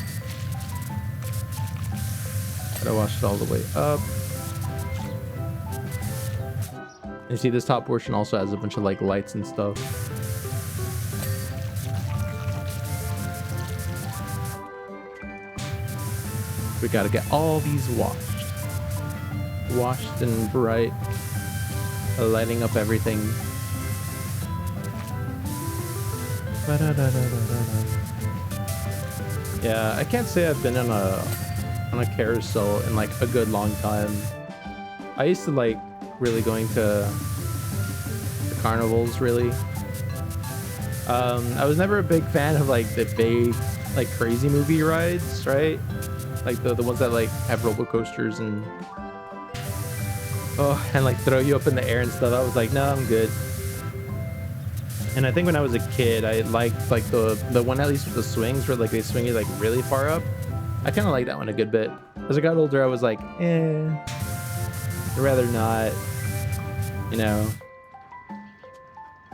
Gotta wash it all the way up. You see this top portion also has a bunch of like lights and stuff. We gotta get all these washed. Washed and bright. Lighting up everything. Yeah, I can't say I've been on a carousel in like a good long time. I used to like really going to the carnivals really. I was never a big fan of like the big like crazy movie rides, right? Like the ones that like have roller coasters and and like throw you up in the air and stuff. I was like, no, I'm good. And I think when I was a kid, I liked like the one at least with the swings where like they swing you like really far up. I kind of like that one a good bit. As I got older, I was like, I'd rather not, you know.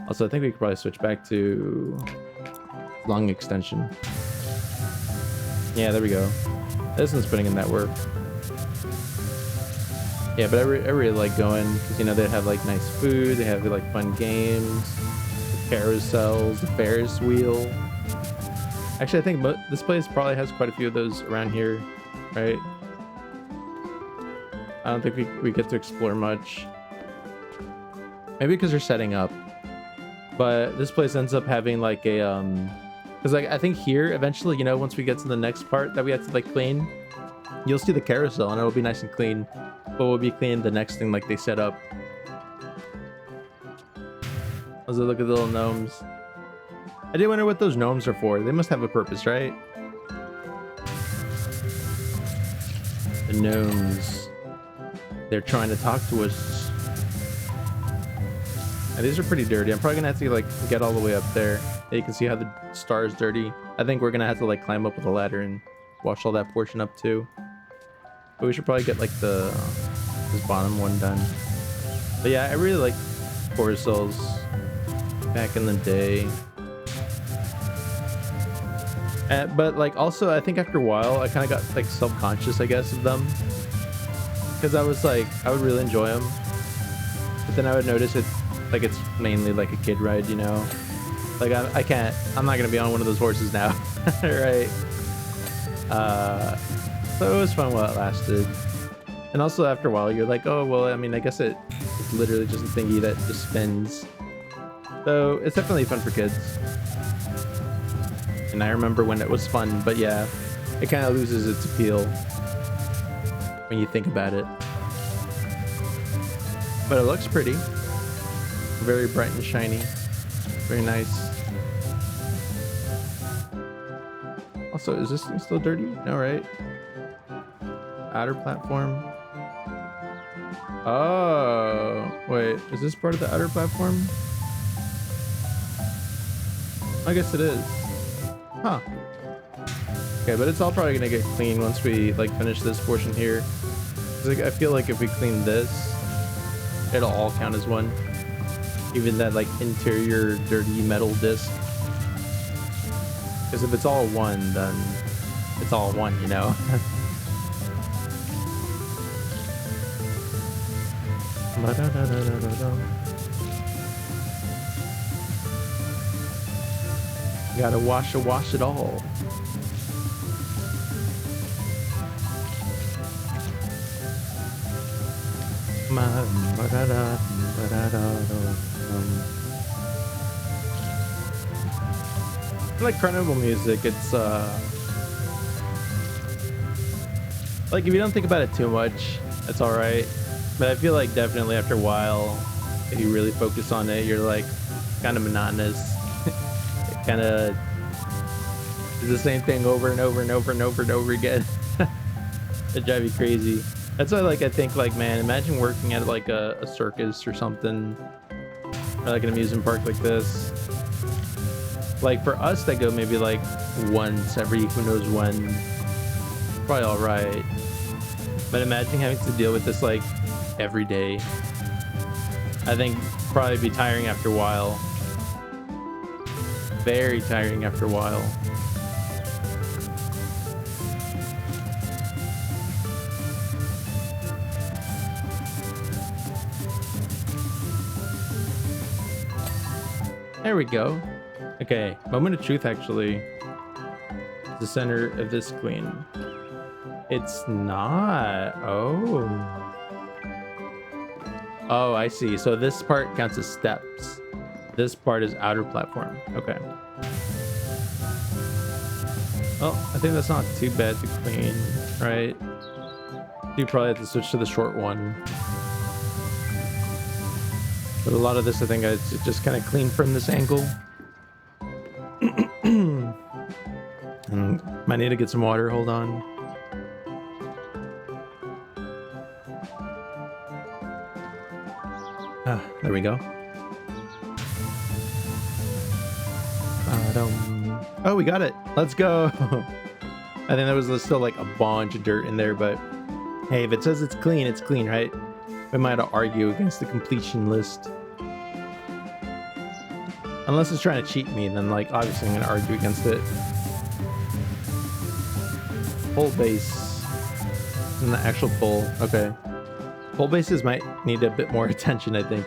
Also, I think we could probably switch back to long extension. Yeah, there we go. This one's putting in that work. Yeah, but I really like going because, you know, they have like nice food, they have like fun games, the carousels, the Ferris wheel. Actually, I think this place probably has quite a few of those around here, right? I don't think we get to explore much. Maybe because they're setting up. But this place ends up having like a because like I think here eventually, you know, once we get to the next part that we have to like clean, you'll see the carousel and it'll be nice and clean. But we'll be cleaning the next thing like they set up. Let's look at the little gnomes. I did wonder what those gnomes are for. They must have a purpose, right? The gnomes. They're trying to talk to us. And these are pretty dirty. I'm probably gonna have to like get all the way up there. Yeah, you can see how the star is dirty. I think we're gonna have to like climb up with a ladder and wash all that portion up too. But we should probably get like this bottom one done. But yeah, I really like carousels back in the day. But like also I think after a while I kind of got like self-conscious, I guess, of them. Because I was like, I would really enjoy them. But then I would notice it like it's mainly like a kid ride, you know? Like I'm not gonna be on one of those horses now, right? So it was fun while it lasted. And also after a while you're like, oh well, I mean, I guess it's literally just a thingy that just spins. So it's definitely fun for kids. And I remember when it was fun, but yeah, it kind of loses its appeal when you think about it. But it looks pretty. Very bright and shiny. Very nice. Also, is this thing still dirty? No, right? Outer platform. Oh, wait. Is this part of the outer platform? I guess it is. Huh. Okay, but it's all probably gonna get clean once we like finish this portion here. Like, I feel like if we clean this, it'll all count as one. Even that like interior dirty metal disc. Because if it's all one, then it's all one, you know? Gotta wash it all. I like carnival music. It's like if you don't think about it too much, it's all right. But I feel like definitely after a while, if you really focus on it, you're like kind of monotonous. It kind of is the same thing over and over and over and over and over again. It drives you crazy. That's why, like, I think, like, man, imagine working at like a circus or something, or like an amusement park like this. Like for us that go maybe like once every who knows when, probably all right. But imagine having to deal with this like every day. I think probably be tiring after a while. Very tiring after a while. There we go. Okay, moment of truth actually. The center of this queen. It's not. Oh. Oh, I see. So this part counts as steps. This part is outer platform. Okay. Well, I think that's not too bad to clean, right? You probably have to switch to the short one. But a lot of this, I think I just kind of clean from this angle. And might need to get some water. Hold on. Ah, there we go. Oh, we got it. Let's go. I think there was still like a bunch of dirt in there, but hey, if it says it's clean, right? We might have to argue against the completion list. Unless it's trying to cheat me, then like obviously I'm gonna argue against it. Pull base. And the actual pull. Okay. Pull bases might need a bit more attention, I think.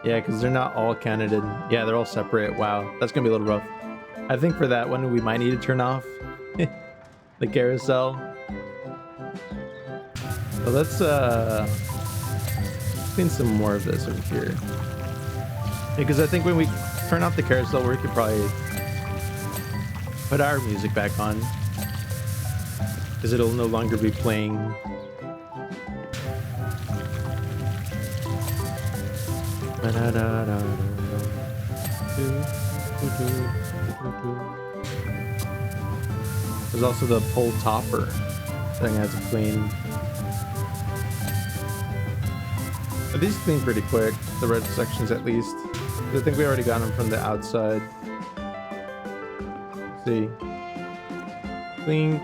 Yeah, because they're not all counted in. Yeah, they're all separate. Wow, that's gonna be a little rough. I think for that one we might need to turn off the carousel. So let's clean some more of this over here. Because I think when we turn off the carousel, we could probably put our music back on. Because it'll no longer be playing. There's also the pull topper thing I have to clean. But these clean pretty quick, the red sections at least. I think we already got them from the outside. Let's see. Clean.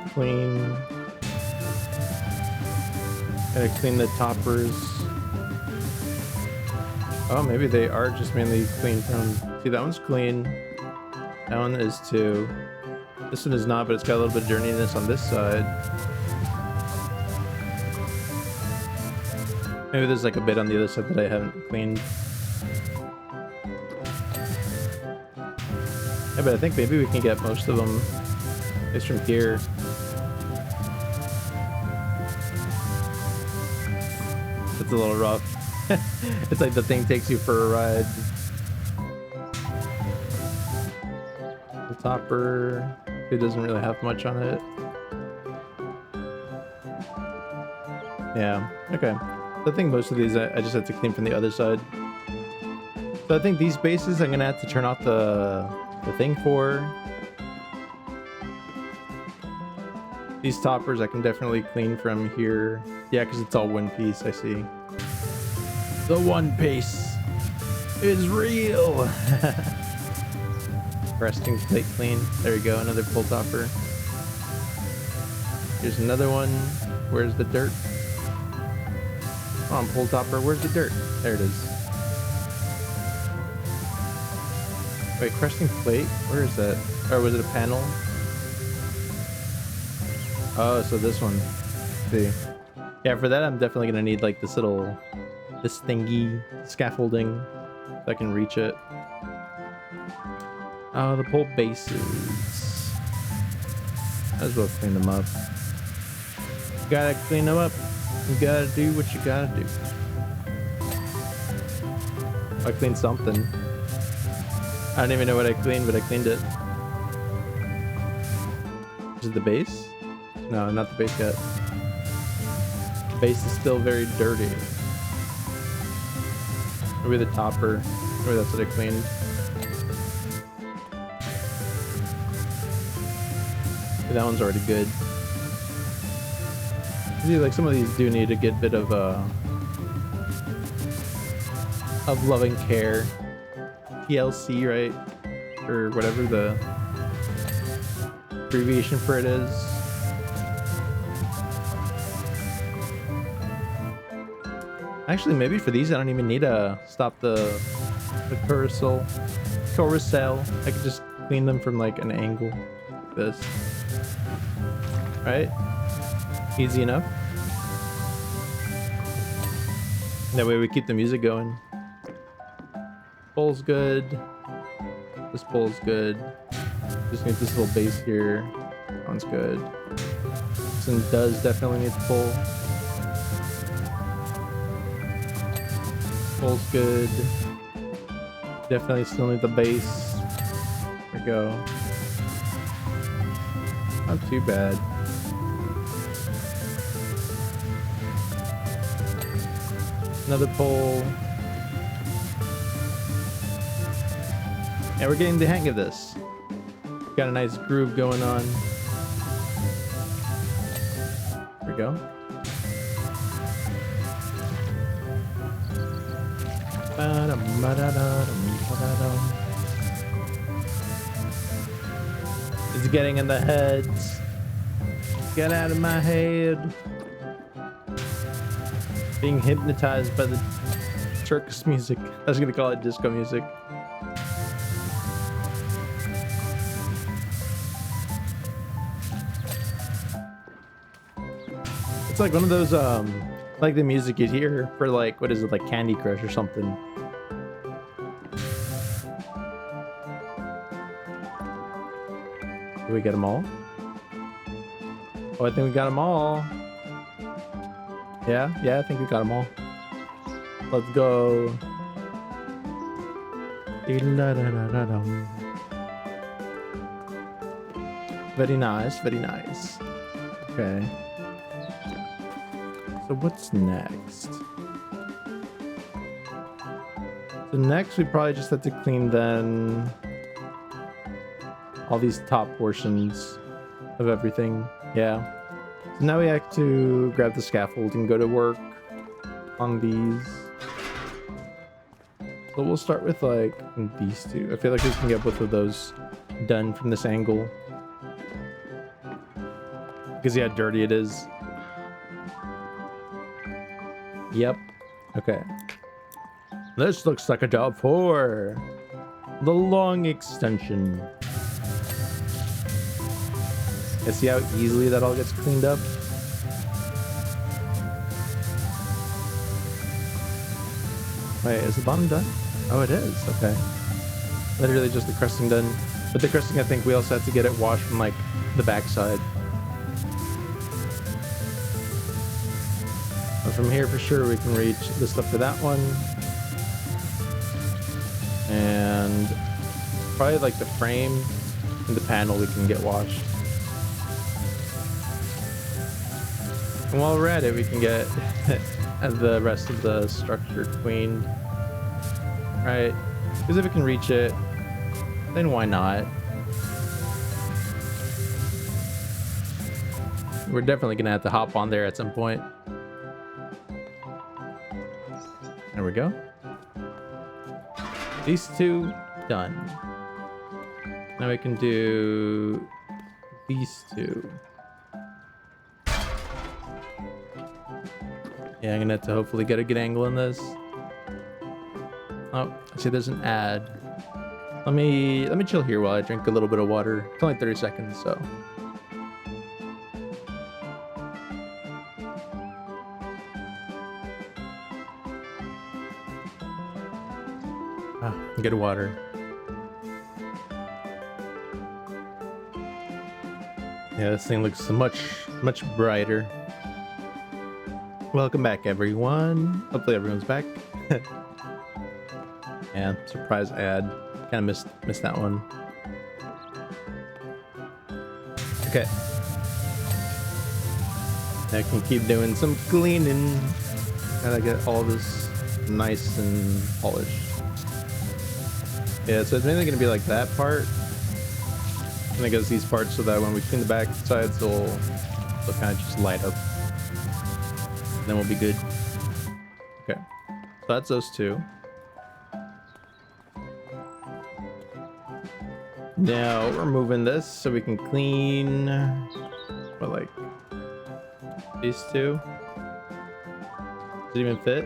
Gotta clean the toppers. Oh, maybe they are just mainly clean from... See, that one's clean. That one is too. This one is not, but it's got a little bit of dirtiness on this side. Maybe there's like a bit on the other side that I haven't cleaned. Yeah, but I think maybe we can get most of them just from here. It's a little rough. It's like the thing takes you for a ride. The topper, it doesn't really have much on it. Yeah, okay. I think most of these I just have to clean from the other side. So I think these bases I'm gonna have to turn off the thing for. These toppers I can definitely clean from here. Yeah, because it's all one piece, I see. The one piece is real. Resting plate clean. There you go, another pull topper. Here's another one. Where's the dirt? Come on, pull topper, where's the dirt? There it is. Wait, cresting plate? Where is that? Or was it a panel? Oh, so this one. Let's see. Yeah, for that I'm definitely gonna need like this thingy scaffolding so I can reach it. Oh, the pull bases. Might as well clean them up. You gotta clean them up. You gotta do what you gotta do. I cleaned something. I don't even know what I cleaned, but I cleaned it. Is it the base? No, not the base yet. The base is still very dirty. Maybe the topper. Maybe that's what I cleaned. Okay, that one's already good. See, like some of these do need to get a bit of loving care. TLC, right? Or whatever the abbreviation for it is. Actually, maybe for these I don't even need to stop the carousel. I could just clean them from like an angle like this. Right? Easy enough. That way we keep the music going. Pole's good. This pole's good. Just need this little base here. That one's good. This one does definitely need the pole. Pole's good. Definitely still need the base. There we go. Not too bad. Another pole. Yeah, we're getting the hang of this. Got a nice groove going on. There we go. It's getting in the heads. Get out of my head. Being hypnotized by the circus music. I was gonna call it disco music. It's like one of those like the music you'd hear for like, what is it, like Candy Crush or something. Do we get them all? Oh, I think we got them all. Yeah, I think we got them all. Let's go. Very nice, very nice. Okay. So what's next? So next we probably just have to clean then all these top portions of everything. Yeah. So now we have to grab the scaffold and go to work on these. So we'll start with like these two. I feel like we can get both of those done from this angle. Because see how dirty it is. Yep. Okay. This looks like a job for the long extension. You see how easily that all gets cleaned up? Wait, is the bottom done? Oh, it is. Okay. Literally just the crusting done. But the crusting, I think we also have to get it washed from like the backside. But from here for sure we can reach the stuff for that one. And probably like the frame and the panel we can get washed. And while we're at it, we can get the rest of the structure cleaned. Right? Because if we can reach it, then why not? We're definitely gonna have to hop on there at some point. There we go. These two done. Now we can do these two. Yeah, I'm gonna have to hopefully get a good angle in this. Oh, I see there's an ad. Let me chill here while I drink a little bit of water. It's only 30 seconds, so. Good water. Yeah, this thing looks much brighter. Welcome back, everyone. Hopefully everyone's back. Yeah, surprise ad. Kind of missed that one. Okay. I can keep doing some cleaning. Gotta get all this nice and polished. Yeah, so it's mainly gonna be like that part. And it goes these parts so that when we clean the back sides, they'll kind of just light up. And then we'll be good. Okay, so that's those two. Now we're moving this so we can clean, what, like these two? Does it even fit?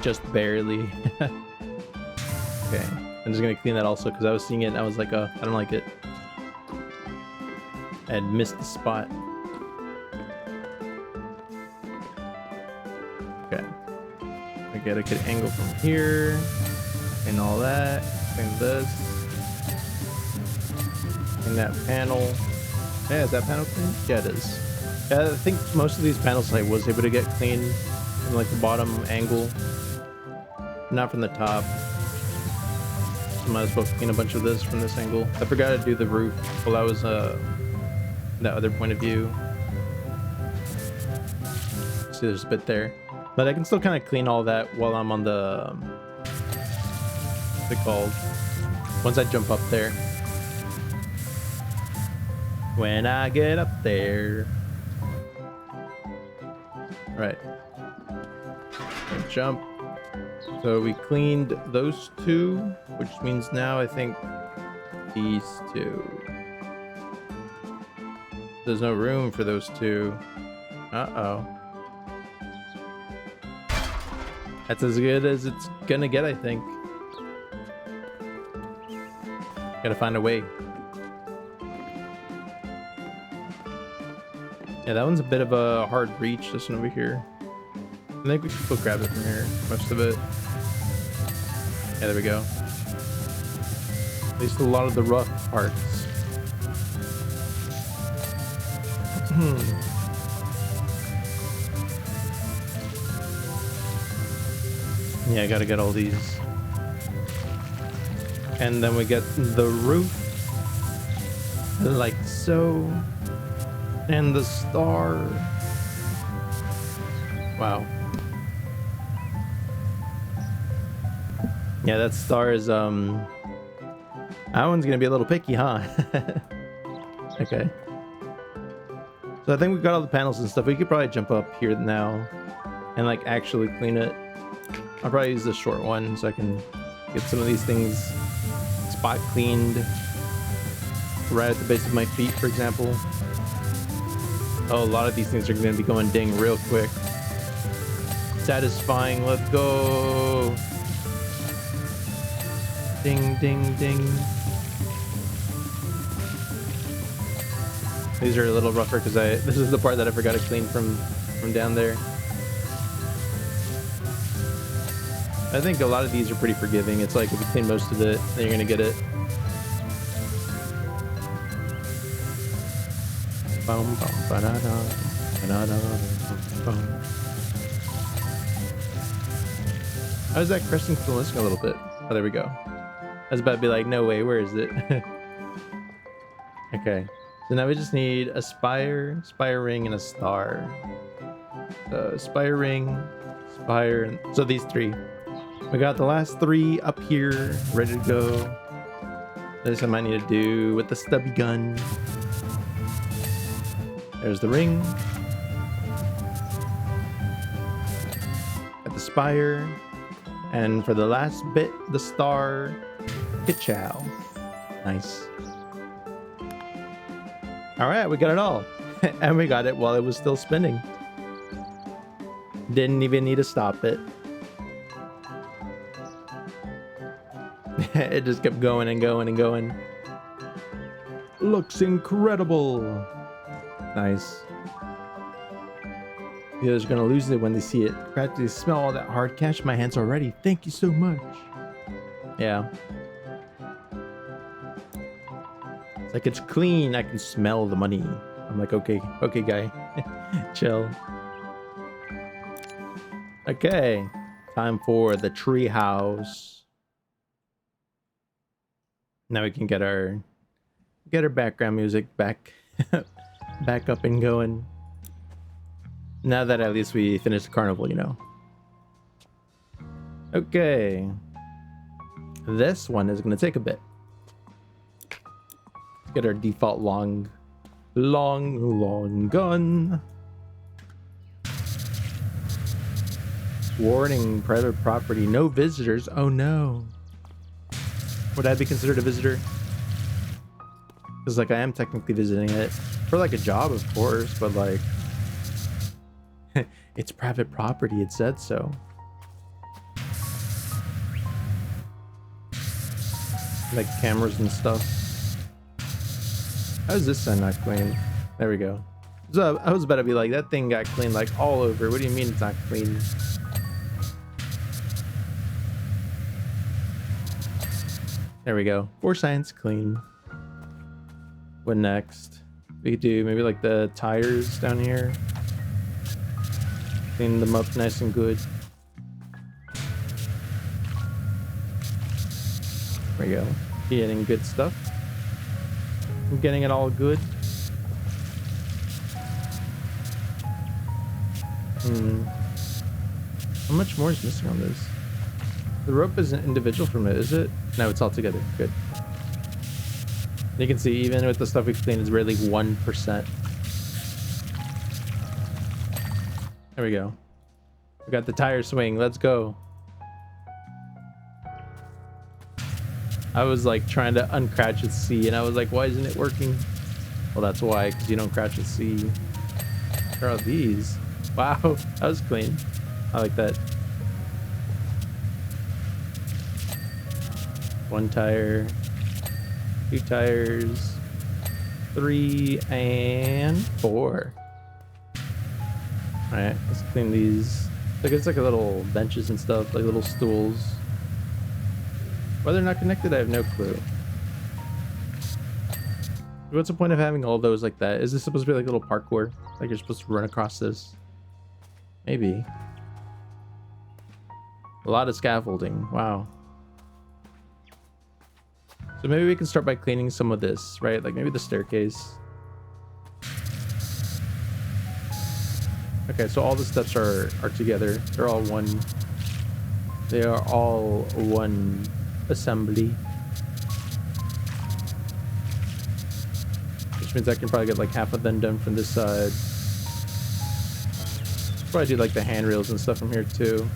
just barely. Okay, I'm just gonna clean that also because I was seeing it and I was like, I don't like it. I had missed the spot. Okay. I get a good angle from here. And all that. Clean this. Clean that panel. Yeah, is that panel clean? Yeah, it is. Yeah, I think most of these panels I was able to get clean from like the bottom angle. Not from the top. Might as well clean a bunch of this from this angle. I forgot to do the roof. Well, that was that other point of view. See, there's a bit there, but I can still kind of clean all that while I'm on the what's it called? Once I jump up there. When I get up there. Right. And jump. So we cleaned those two, which means now I think these two. There's no room for those two. Uh-oh. That's as good as it's gonna get, I think. Gotta find a way. Yeah, that one's a bit of a hard reach, this one over here. I think we should still grab it from here, most of it. Yeah, there we go. At least a lot of the rough parts. Yeah, I gotta get all these. And then we get the roof. Like so. And the star. Wow. Yeah, that star is, that one's gonna be a little picky, huh? Okay. So I think we've got all the panels and stuff. We could probably jump up here now and like actually clean it. I'll probably use the short one so I can get some of these things spot cleaned right at the base of my feet, for example. Oh, a lot of these things are gonna be going ding real quick. Satisfying, let's go. Ding, ding, ding. These are a little rougher because this is the part that I forgot to clean from down there. I think a lot of these are pretty forgiving. It's like if you clean most of it, then you're gonna get it. Boom, boom, ba-da-da, ba-da-da, boom. How is that crescent still missing a little bit? Oh, there we go. I was about to be like, no way, where is it? Okay, so now we just need a spire ring, and a star. Spire ring, spire, and so these three. We got the last three up here, ready to go. This I might need to do with the stubby gun. There's the ring. Got the spire. And for the last bit, the star. Ka-chow. Nice. Alright, we got it all. And we got it while it was still spinning. Didn't even need to stop it. It just kept going and going and going. Looks incredible. Nice. The others are gonna lose it when they see it. Practically smell all that hard cash in my hands already. Thank you so much. Yeah. It's like it's clean. I can smell the money. I'm like, okay, guy. Chill. Okay. Time for the tree house. Now we can get our background music back up and going. Now that at least we finished the carnival, you know. Okay. This one is gonna take a bit. Let's get our default long gun. Warning, private property, no visitors. Oh no. Would I be considered a visitor? Because like I am technically visiting it for like a job, of course, but like it's private property. It said so. like cameras and stuff. How is this side not clean? There we go. So I was about to be like, that thing got clean like all over. What do you mean it's not clean? There we go. 4 signs clean. What next? We could do maybe like the tires down here. Clean them up nice and good. There we go. Getting good stuff. I'm getting it all good. How much more is missing on this? The rope isn't individual from it, is it? No, it's all together. Good. You can see even with the stuff we cleaned, it's really 1%. There we go. We got the tire swing. Let's go. I was like trying to uncratch at C, and I was like, why isn't it working? Well, that's why, because you don't crouch at C. What are these? Wow, that was clean. I like that. 1 tire, 2 tires, 3 and 4. All right, let's clean these. Like it's like a little benches and stuff, like little stools. Why they're not connected, I have no clue. What's the point of having all those like that? Is this supposed to be like a little parkour? Like you're supposed to run across this? Maybe. A lot of scaffolding. Wow. So maybe we can start by cleaning some of this, right? Like maybe the staircase. Okay, so all the steps are together. They're all one. They are all one assembly. Which means I can probably get like half of them done from this side. Probably do like the handrails and stuff from here too.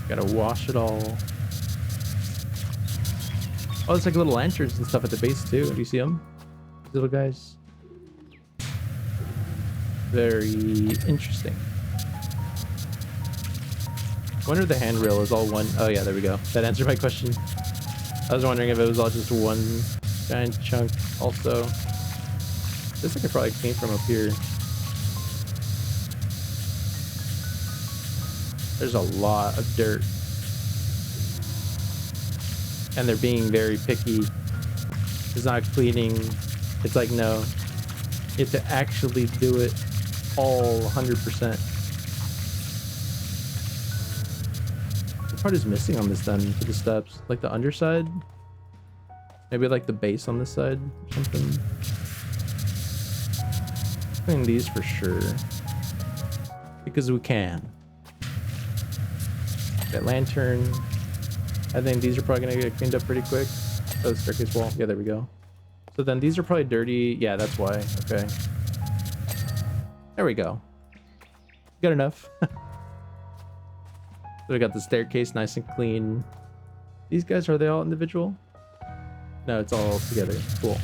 Gotta wash it all. Oh, it's like little lanterns and stuff at the base too. Do you see them? These little guys. Very interesting. Wonder if the handrail is all one. Oh yeah, there we go. That answered my question. I was wondering if it was all just one giant chunk also. This I could probably clean from up here. There's a lot of dirt. And they're being very picky. It's not cleaning. It's like, no. You have to actually do it all 100%. What part is missing on this then for the steps? Like the underside? Maybe like the base on this side or something? Clean these for sure. Because we can. That lantern. I think these are probably gonna get cleaned up pretty quick. Oh, the staircase wall. Yeah, there we go. So then these are probably dirty. Yeah, that's why. Okay. There we go. Good enough. So we got the staircase nice and clean. These guys, are they all individual? No, it's all together. Cool.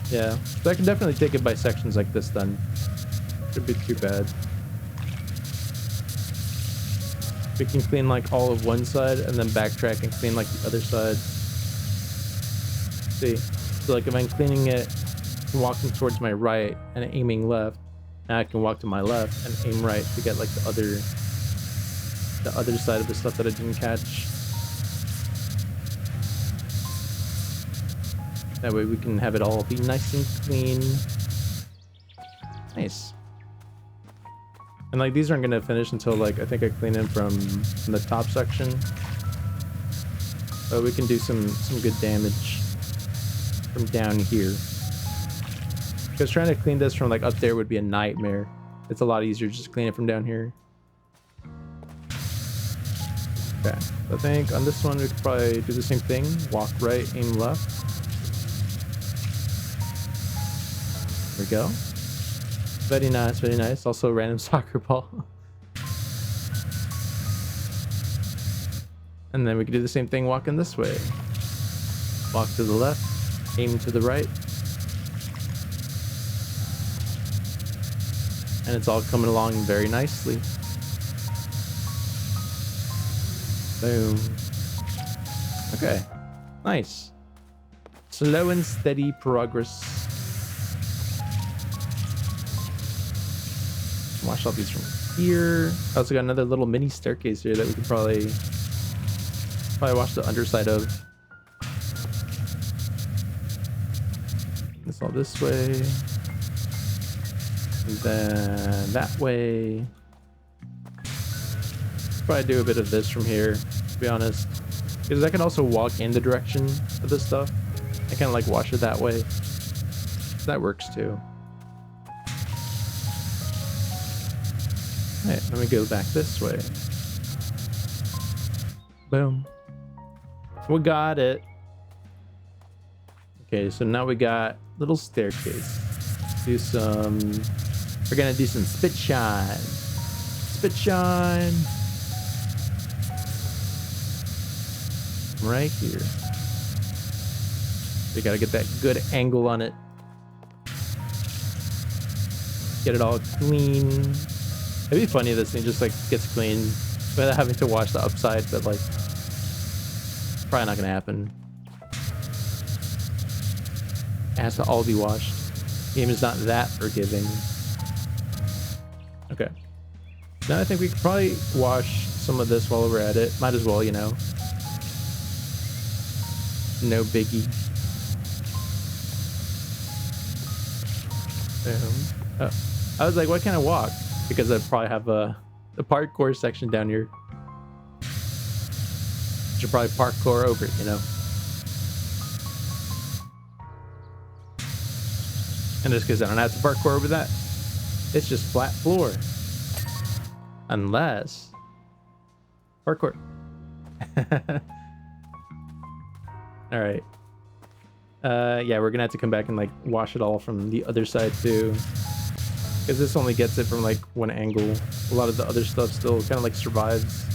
Yeah, so I can definitely take it by sections like this then. Shouldn't be too bad. We can clean like all of one side and then backtrack and clean like the other side. See, so like if I'm cleaning it, walking towards my right and aiming left, now I can walk to my left and aim right to get like the other side of the stuff that I didn't catch. That way we can have it all be nice and clean. Nice. And like these aren't gonna finish until like I think I clean them from the top section. So we can do some good damage from down here. Because trying to clean this from like up there would be a nightmare. It's a lot easier just to clean it from down here. Okay, so I think on this one we could probably do the same thing. Walk right, aim left. There we go. Very nice, very nice. Also a random soccer ball. And then we can do the same thing walking this way. Walk to the left, aim to the right. And it's all coming along very nicely. Boom. Okay. Nice. Slow and steady progress. Wash all these from here. I also got another little mini staircase here that we can probably wash the underside of. This all this way. And then that way. Probably do a bit of this from here, to be honest. Because I can also walk in the direction of this stuff. I kind of like wash it that way. That works too. Alright, let me go back this way. Boom. We got it. Okay, so now we got little staircase. We're gonna do some spit shine. Spit shine. Right here. We gotta get that good angle on it. Get it all clean. It'd be funny if this thing just like gets clean without having to wash the upside, but like probably not gonna happen. It has to all be washed. The game is not that forgiving. Okay. Now I think we could probably wash some of this while we're at it. Might as well, you know. No biggie. Oh. I was like, what can I walk? Because I'd probably have the parkour section down here. Should probably parkour over it, you know. And just because I don't have to parkour over that, it's just flat floor. Unless parkour. All right. Yeah, we're gonna have to come back and like wash it all from the other side too, because this only gets it from like one angle. A lot of the other stuff still kind of like survives.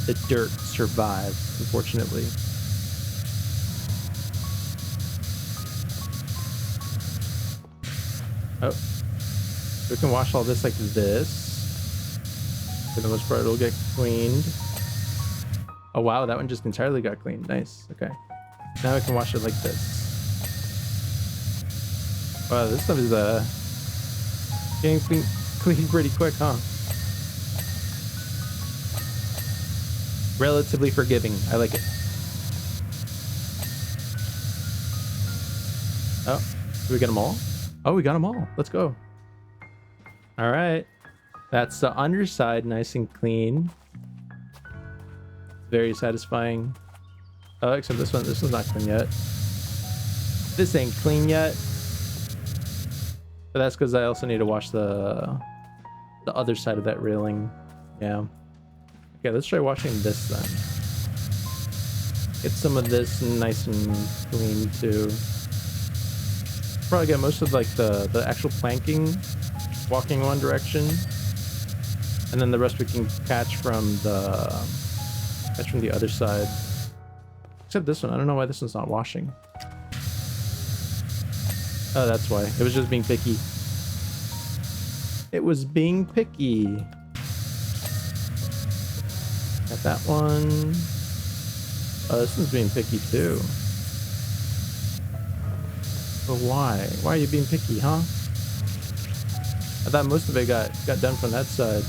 The dirt survives, unfortunately. Oh, we can wash all this like this. For the most part, it'll get cleaned. Oh wow, that one just entirely got cleaned. Nice. Okay. Now I can wash it like this. Wow, this stuff is getting clean pretty quick, huh? Relatively forgiving. I like it. Oh, did we get them all? Oh, we got them all. Let's go. All right. That's the underside, nice and clean. Very satisfying. Oh, except this one's not clean yet. This ain't clean yet. But that's because I also need to wash the other side of that railing. Yeah. Okay, let's try washing this then. Get some of this nice and clean too. Probably get most of like the actual planking walking one direction. And then the rest we can catch from the other side. Except this one. I don't know why this one's not washing. Oh, that's why. It was just being picky. It was being picky. Got that one. Oh, this one's being picky too. But why? Why are you being picky, huh? I thought most of it got done from that side.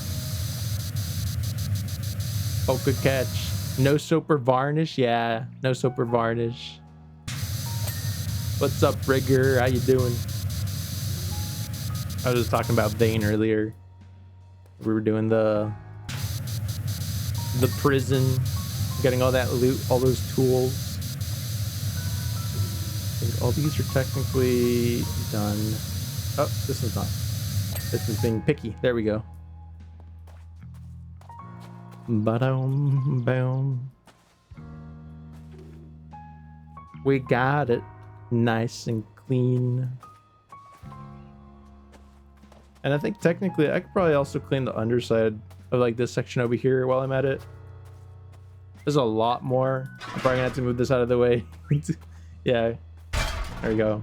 Oh, good catch. No soap or varnish? Yeah, no soap or varnish. What's up, Rigger? How you doing? I was just talking about Vane earlier. We were doing the prison, getting all that loot, all those tools. I think all these are technically done. Oh, this one's not. This is being picky. There we go. Ba-dum, boom. We got it. Nice and clean. And I think technically I could probably also clean the underside of like this section over here while I'm at it. There's a lot more. I'm probably gonna have to move this out of the way. Yeah. There we go.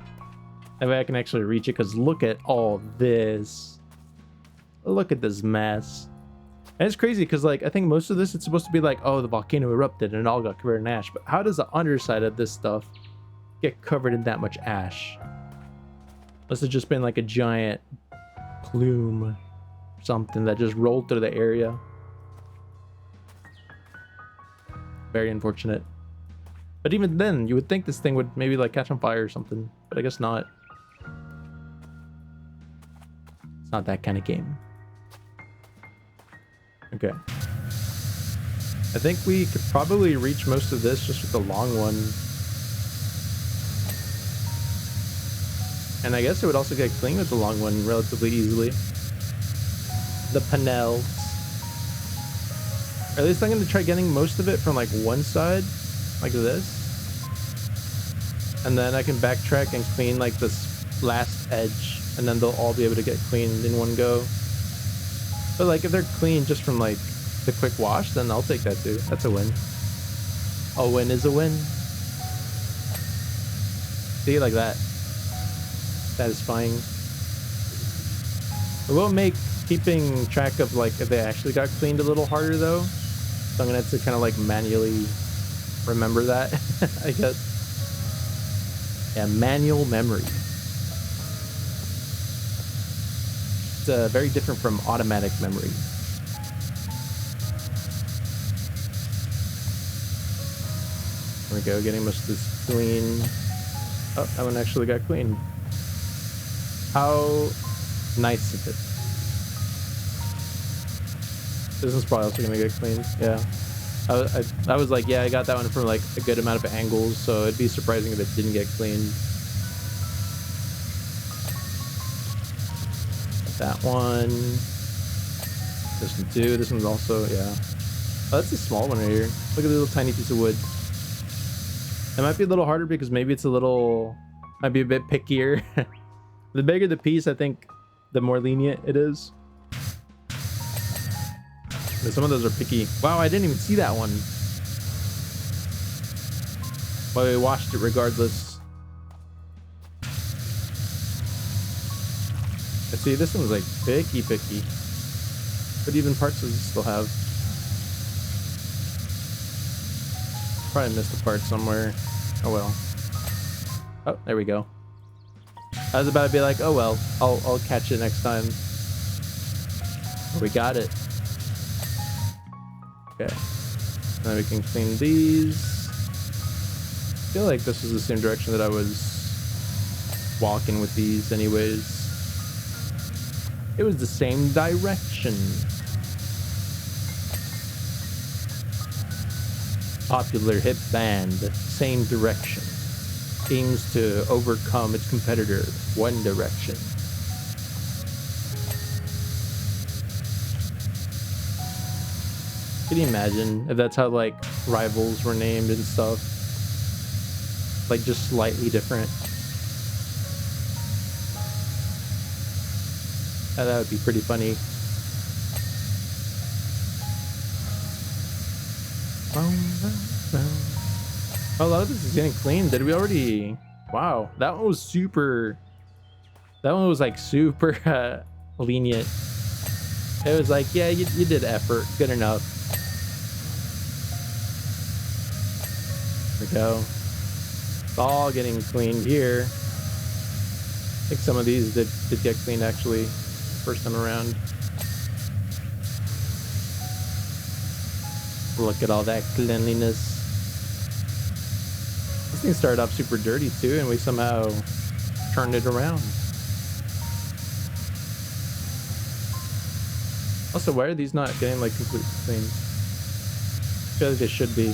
That way I can actually reach it, because look at all this. Look at this mess. And it's crazy because, like, I think most of this, it's supposed to be like, oh, the volcano erupted and it all got covered in ash. But how does the underside of this stuff get covered in that much ash? Must have just been like a giant plume or something that just rolled through the area. Very unfortunate. But even then, you would think this thing would maybe like catch on fire or something. But I guess not. It's not that kind of game. Okay. I think we could probably reach most of this just with the long one. And I guess it would also get clean with the long one relatively easily. The panels. Or at least I'm going to try getting most of it from like one side, like this. And then I can backtrack and clean like this last edge. And then they'll all be able to get cleaned in one go. But like if they're clean just from like the quick wash, then I'll take that too. That's a win. A win is a win. See, like that. Satisfying. It will make keeping track of like if they actually got cleaned a little harder though. So I'm gonna have to kind of like manually remember that, I guess. Yeah, manual memory. It's very different from automatic memory. There we go, getting most of this clean. Oh, that one actually got clean. How nice of it. This one's probably also gonna get cleaned. Yeah. I was like, yeah, I got that one from like a good amount of angles, so it'd be surprising if it didn't get cleaned. That one. This one too. This one's also, yeah. Oh, that's a small one right here. Look at the little tiny piece of wood. It might be a little harder because maybe it's a little, might be a bit pickier. The bigger the piece, I think, the more lenient it is. But some of those are picky. Wow, I didn't even see that one. But we washed it regardless. I see this one's like picky. What even parts does it still have? Probably missed a part somewhere. Oh well. Oh, there we go. I was about to be like, oh well, I'll catch it next time. We got it. Okay. Now we can clean these. I feel like this was the same direction that I was walking with these anyways. It was the same direction. Popular hip band, same direction. Aims to overcome its competitor, One Direction. Can you imagine if that's how like rivals were named and stuff? Like just slightly different. That would be pretty funny. Oh, a lot of this is getting clean. Did we already? Wow, that one was super. That one was like super lenient. It was like, yeah, you did effort. Good enough. There we go. It's all getting cleaned here. I think some of these did get cleaned actually first time around. Look at all that cleanliness. This thing started off super dirty too, and we somehow turned it around. Also, why are these not getting like completely clean? I feel like they should be.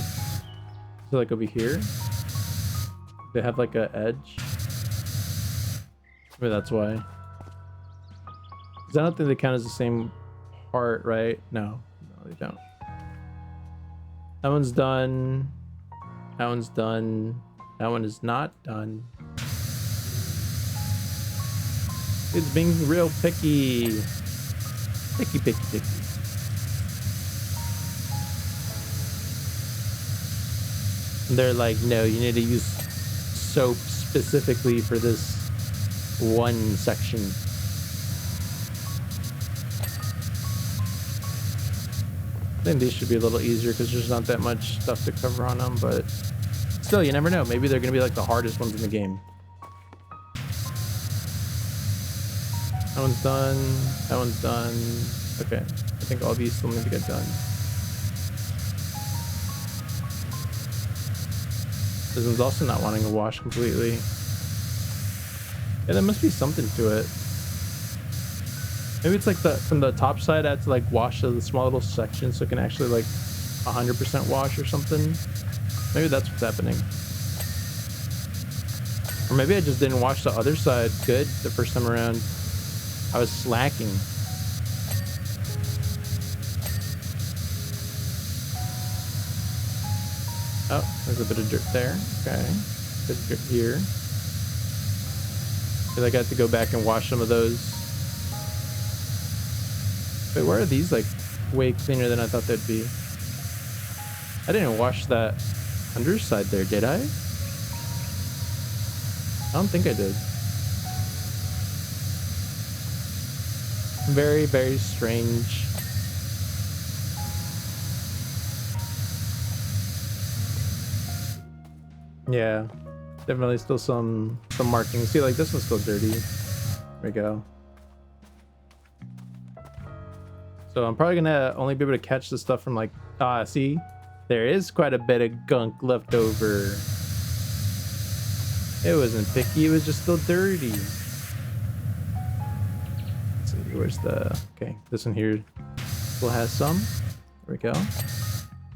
So like over here, they have like a edge. Maybe that's why. 'Cause I don't think they count as the same part, right? No, they don't. That one's done. That one's done. That one is not done. It's being real picky. Picky. And they're like, no, you need to use soap specifically for this one section. I think these should be a little easier because there's not that much stuff to cover on them, but still, you never know. Maybe they're going to be like the hardest ones in the game. That one's done. That one's done. Okay. I think all these still need to get done. This one's also not wanting to wash completely. Yeah, there must be something to it. Maybe it's like from the top side, I have to like wash the small little section so it can actually like 100% wash or something. Maybe that's what's happening. Or maybe I just didn't wash the other side good the first time around. I was slacking. Oh, there's a bit of dirt there. Okay. Bit of dirt here. I feel like I have to go back and wash some of those. Wait, why are these like way cleaner than I thought they'd be? I didn't wash that underside there, did I? I don't think I did. Very, very strange. Yeah, definitely still some markings. See, like this one's still dirty. There we go. So I'm probably gonna only be able to catch the stuff from like, see, there is quite a bit of gunk left over. It wasn't picky, it was just still dirty. Let's see, where's the, okay, this one here still has some. There we go.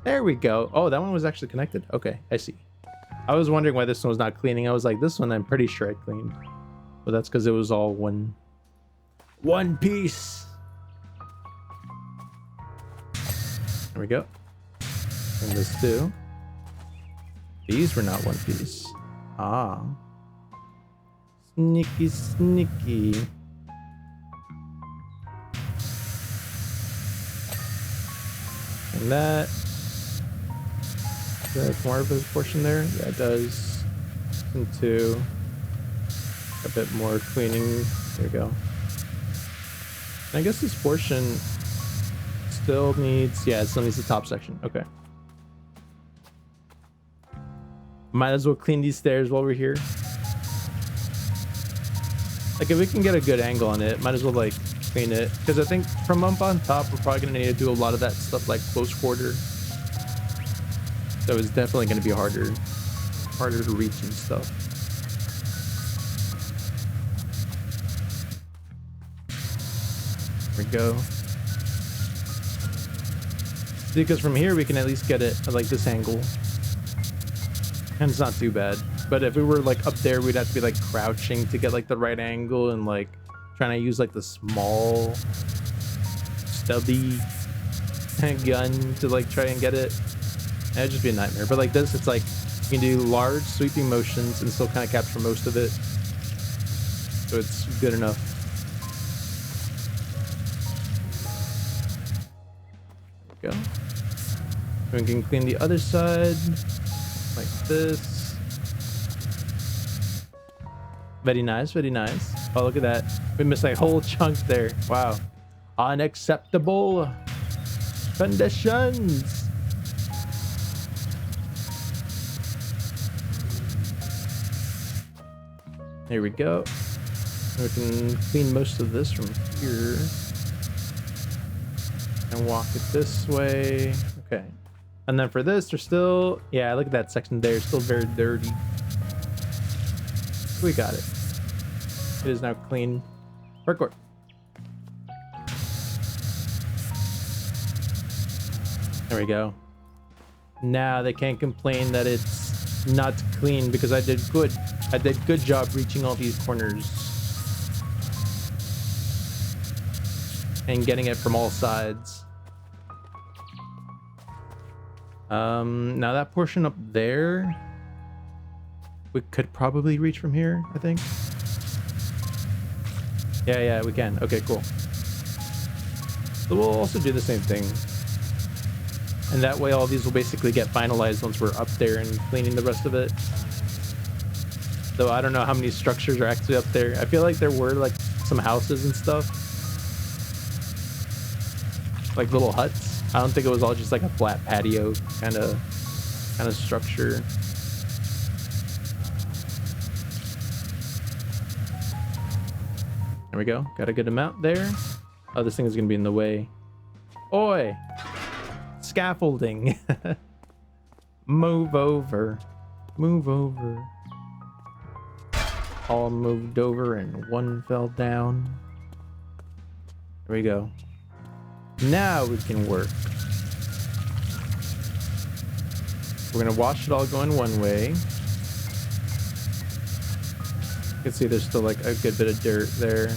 There we go. Oh, that one was actually connected. Okay, I see. I was wondering why this one was not cleaning. I was like, this one I'm pretty sure I cleaned. But that's because it was all one piece. There we go. And this too. These were not one piece. Ah. Sneaky, sneaky. And that. Does that have more of a portion there? Yeah, it does. And two. A bit more cleaning. There we go. And I guess this portion still needs, yeah, it still needs the top section. Okay. Might as well clean these stairs while we're here. Like if we can get a good angle on it, might as well like clean it. Because I think from up on top, we're probably gonna need to do a lot of that stuff like close quarter. So it's definitely gonna be harder to reach and stuff. There we go. Because from here we can at least get it at like this angle. And it's not too bad. But if we were like up there, we'd have to be like crouching to get like the right angle and like trying to use like the small stubby gun to like try and get it. It'd just be a nightmare. But like this, it's like you can do large sweeping motions and still kind of capture most of it. So it's good enough. There we go. We can clean the other side like this. Very nice, very nice. Oh, look at that. We missed a whole chunk there. Wow. Unacceptable conditions. There we go. We can clean most of this from here. And walk it this way. Okay. And then for this, there's still, yeah, look at that section there. Still very dirty. We got it. It is now clean. Parkour. There we go. Now they can't complain that it's not clean because I did good. I did good job reaching all these corners. And getting it from all sides. Now that portion up there, we could probably reach from here, I think. Yeah, we can. Okay, cool. So we'll also do the same thing. And that way all these will basically get finalized once we're up there and cleaning the rest of it. Though I don't know how many structures are actually up there. I feel like there were like some houses and stuff. Like little huts. I don't think it was all just like a flat patio kind of structure. There we go. Got a good amount there. Oh, this thing is gonna be in the way. Oi! Scaffolding. Move over. Move over. All moved over and one fell down. There we go. Now we can work. We're gonna watch it all going one way. You can see there's still like a good bit of dirt there.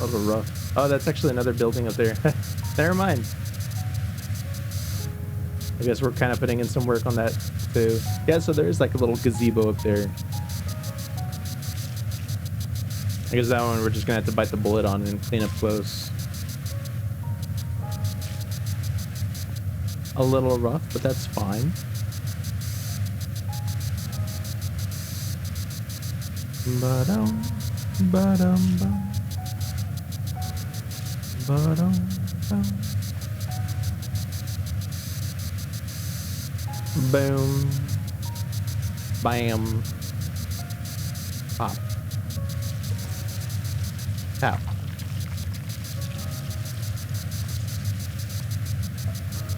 A little rough. Oh, that's actually another building up there. Never mind. I guess we're kind of putting in some work on that too. Yeah, so there's like a little gazebo up there. I guess that one we're just gonna have to bite the bullet on and clean up close. A little rough, but that's fine. Ba-dum, ba-dum, bum. Ba-dum, bum. Boom. Bam. Pop. Pow.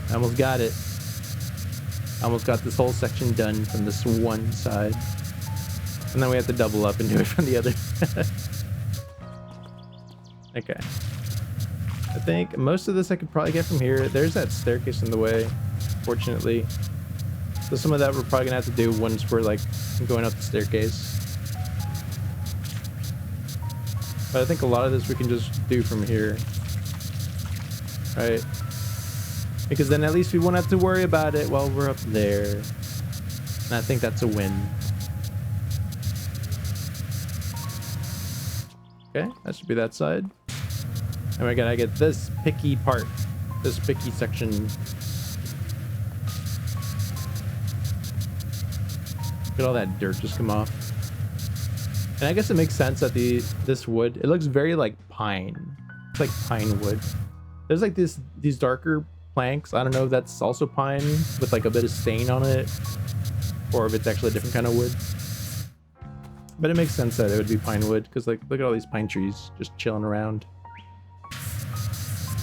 I almost got it. I almost got this whole section done from this one side. And then we have to double up and do it from the other. Okay. I think most of this I could probably get from here. There's that staircase in the way, fortunately. So some of that we're probably gonna have to do once we're like going up the staircase. But I think a lot of this we can just do from here. Right? Because then at least we won't have to worry about it while we're up there. And I think that's a win. Okay, that should be that side. And we gotta get this picky part. This picky section. Look at all that dirt just come off. And I guess it makes sense that this wood, it looks very like pine. It's like pine wood. There's like these darker planks. I don't know if that's also pine with like a bit of stain on it, or if it's actually a different kind of wood. But it makes sense that it would be pine wood, because like look at all these pine trees just chilling around.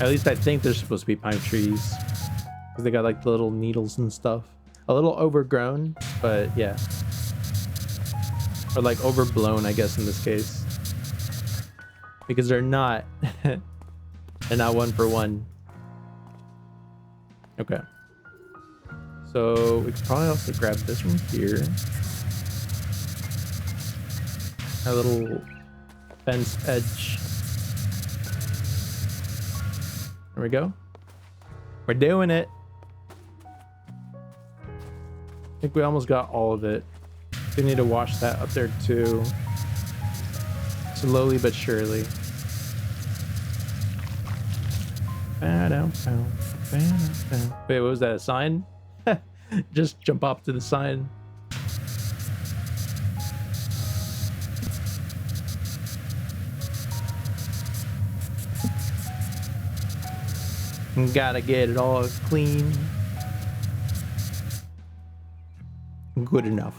At least I think they're supposed to be pine trees, because they got like the little needles and stuff. A little overgrown, but yeah. Or like overblown, I guess, in this case. Because they're not. They're not one for one. Okay. So we could probably also grab this from here. A little fence edge. There we go. We're doing it. I think we almost got all of it. We need to wash that up there too. Slowly but surely. Wait, what was that? A sign? Just jump up to the sign. Gotta get it all clean. Good enough.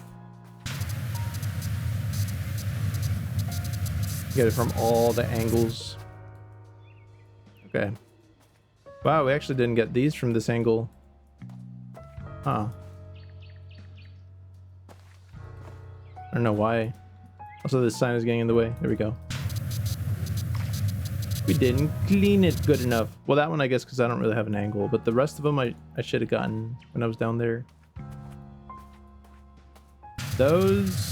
Get it from all the angles. Okay. Wow, we actually didn't get these from this angle. Huh. I don't know why. Also, this sign is getting in the way. There we go. We didn't clean it good enough. Well, that one, I guess, because I don't really have an angle. But the rest of them, I should have gotten when I was down there. Those...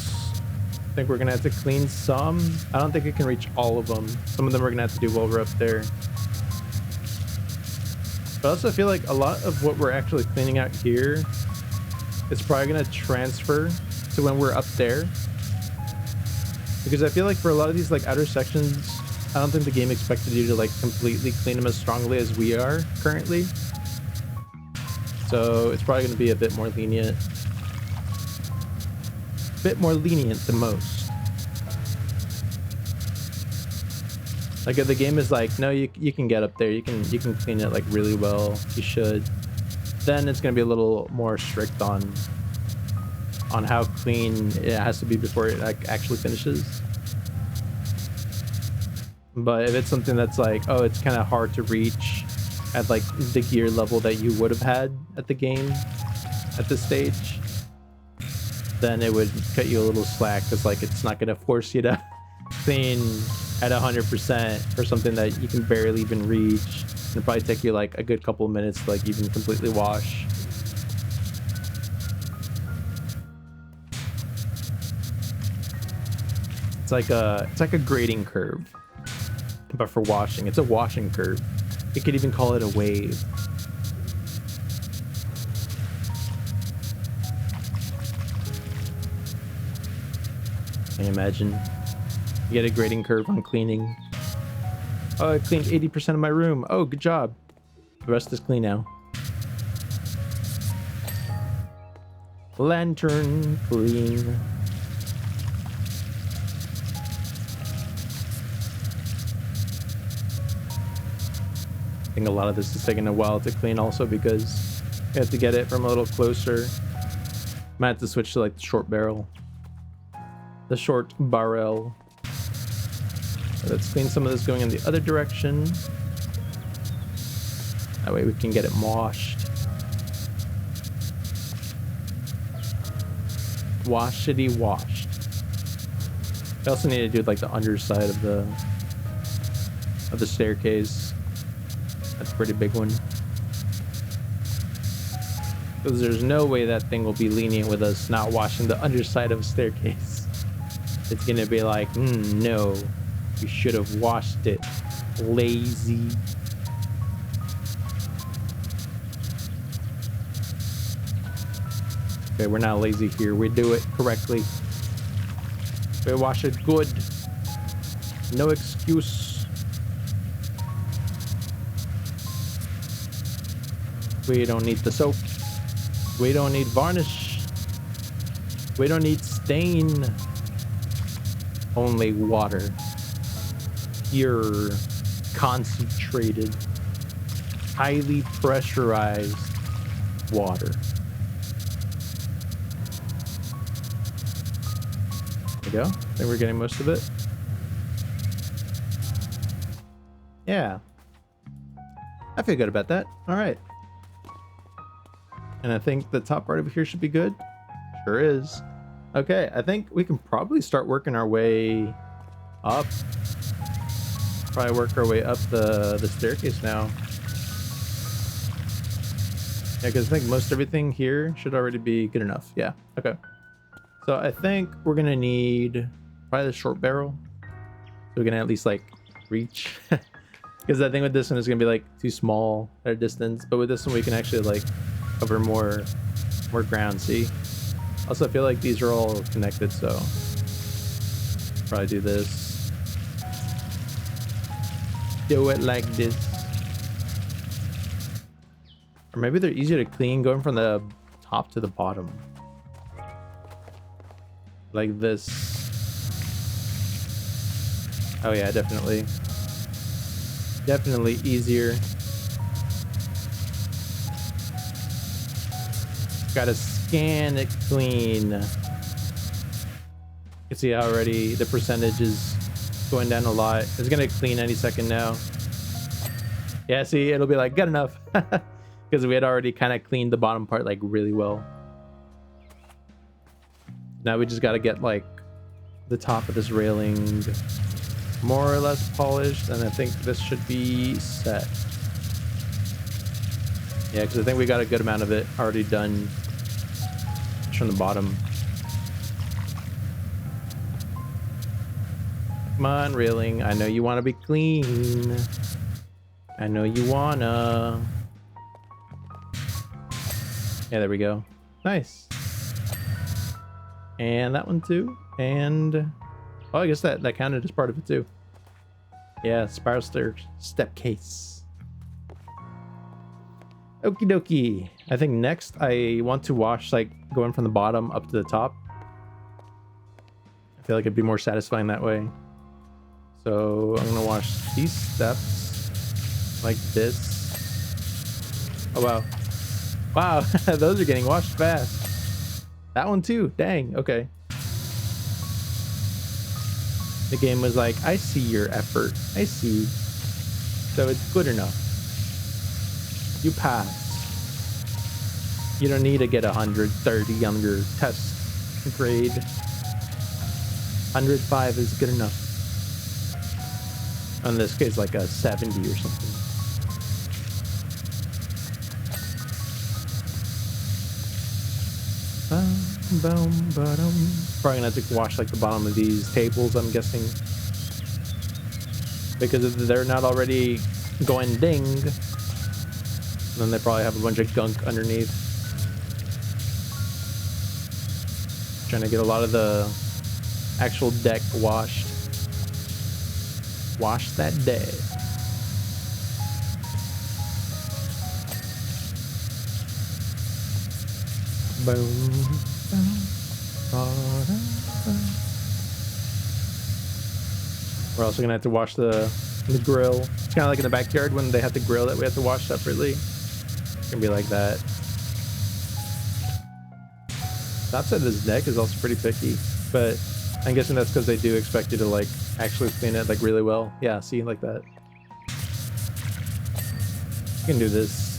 I think we're gonna have to clean some. I don't think it can reach all of them. Some of them we're gonna have to do while we're up there. But I also feel like a lot of what we're actually cleaning out here is probably gonna transfer to when we're up there. Because I feel like for a lot of these like outer sections, I don't think the game expected you to like completely clean them as strongly as we are currently. So it's probably gonna be a bit more lenient. Bit more lenient than most. Like if the game is like, no, you can get up there, you can clean it like really well, you should, then it's gonna be a little more strict on how clean it has to be before it like actually finishes. But if it's something that's like, oh, it's kind of hard to reach at like the gear level that you would have had at the game at this stage, then it would cut you a little slack, because like it's not gonna force you to clean at 100% for something that you can barely even reach. It'll probably take you like a good couple of minutes to like even completely wash. It's like a grading curve, but for washing. It's a washing curve. You could even call it a wave. Can you imagine? You get a grading curve on cleaning. Oh, I cleaned 80% of my room. Oh, good job. The rest is clean now. Lantern clean. I think a lot of this is taking a while to clean also, because you have to get it from a little closer. Might have to switch to like the short barrel. The short barrel. Let's clean some of this going in the other direction. That way we can get it washed. Washity washed. We also need to do like the underside of the staircase. That's a pretty big one. Because there's no way that thing will be lenient with us not washing the underside of a staircase. It's gonna be like, no, you should have washed it. Lazy. Okay, we're not lazy here. We do it correctly. We wash it good. No excuse. We don't need the soap. We don't need varnish. We don't need stain. Only water. Pure, concentrated, highly pressurized water. There we go. I think we're getting most of it. Yeah. I feel good about that. All right. And I think the top part of here should be good. Sure is. Okay, I think we can probably start working our way up. Probably work our way up the staircase now. Yeah, because I think most everything here should already be good enough. Yeah, okay. So I think we're gonna need probably the short barrel. So we can at least like reach. Because I think with this one it's gonna be like too small at a distance. But with this one we can actually like cover more ground, see? Also I feel like these are all connected, so probably do this. Do it like this. Or maybe they're easier to clean going from the top to the bottom. Like this. Oh yeah, definitely. Definitely easier. Gotta scan it clean. You can see how already the percentage is going down a lot. It's gonna clean any second now. Yeah, see, it'll be like good enough. Because we had already kind of cleaned the bottom part like really well. Now we just got to get like the top of this railing more or less polished, and I think this should be set. Yeah, because I think we got a good amount of it already done just from the bottom. Come on, railing. I know you want to be clean. I know you wanna. Yeah, there we go. Nice. And that one too. And oh, I guess that counted as part of it too. Yeah, spiral step case. Okie dokie. I think next I want to wash like going from the bottom up to the top. I feel like it'd be more satisfying that way. So I'm gonna wash these steps like this. Oh wow. Wow, those are getting washed fast. That one too, dang, okay. The game was like, I see your effort, I see. So it's good enough. You pass. You don't need to get 130 on your test grade. 105 is good enough. In this case, like a 70 or something. Probably gonna have to wash like the bottom of these tables, I'm guessing. Because if they're not already going ding, then they probably have a bunch of gunk underneath. Trying to get a lot of the actual deck washed. Wash that deck. Boom. We're also gonna have to wash the grill. It's kind of like in the backyard when they have the grill that we have to wash separately. It's gonna be like that. Top side of this deck is also pretty picky, but I'm guessing that's because they do expect you to like actually clean it like really well. Yeah, see, like that. You can do this.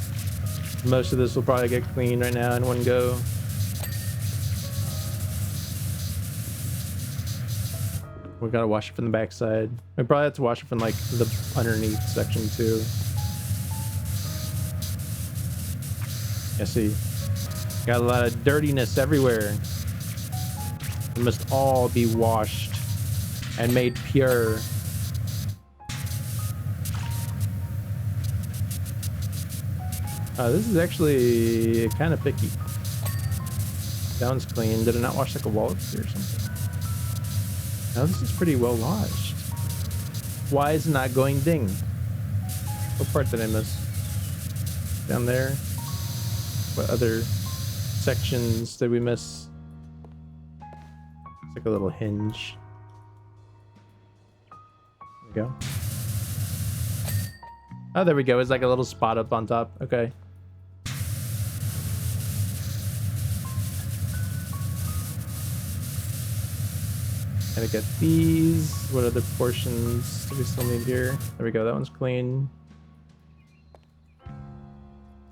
Most of this will probably get clean right now in one go. We gotta wash it from the backside. We probably have to wash it from like the underneath section too. Yeah, see, got a lot of dirtiness everywhere. It must all be washed and made pure. This is actually kind of picky. That one's clean. Did it not wash like a wall up here or something? No, this is pretty well washed. Why is it not going ding? What part did I miss? Down there? What other sections did we miss? It's like a little hinge. There we go. Oh, there we go. It's like a little spot up on top. Okay. Gotta get these. What other portions do we still need here? There we go. That one's clean.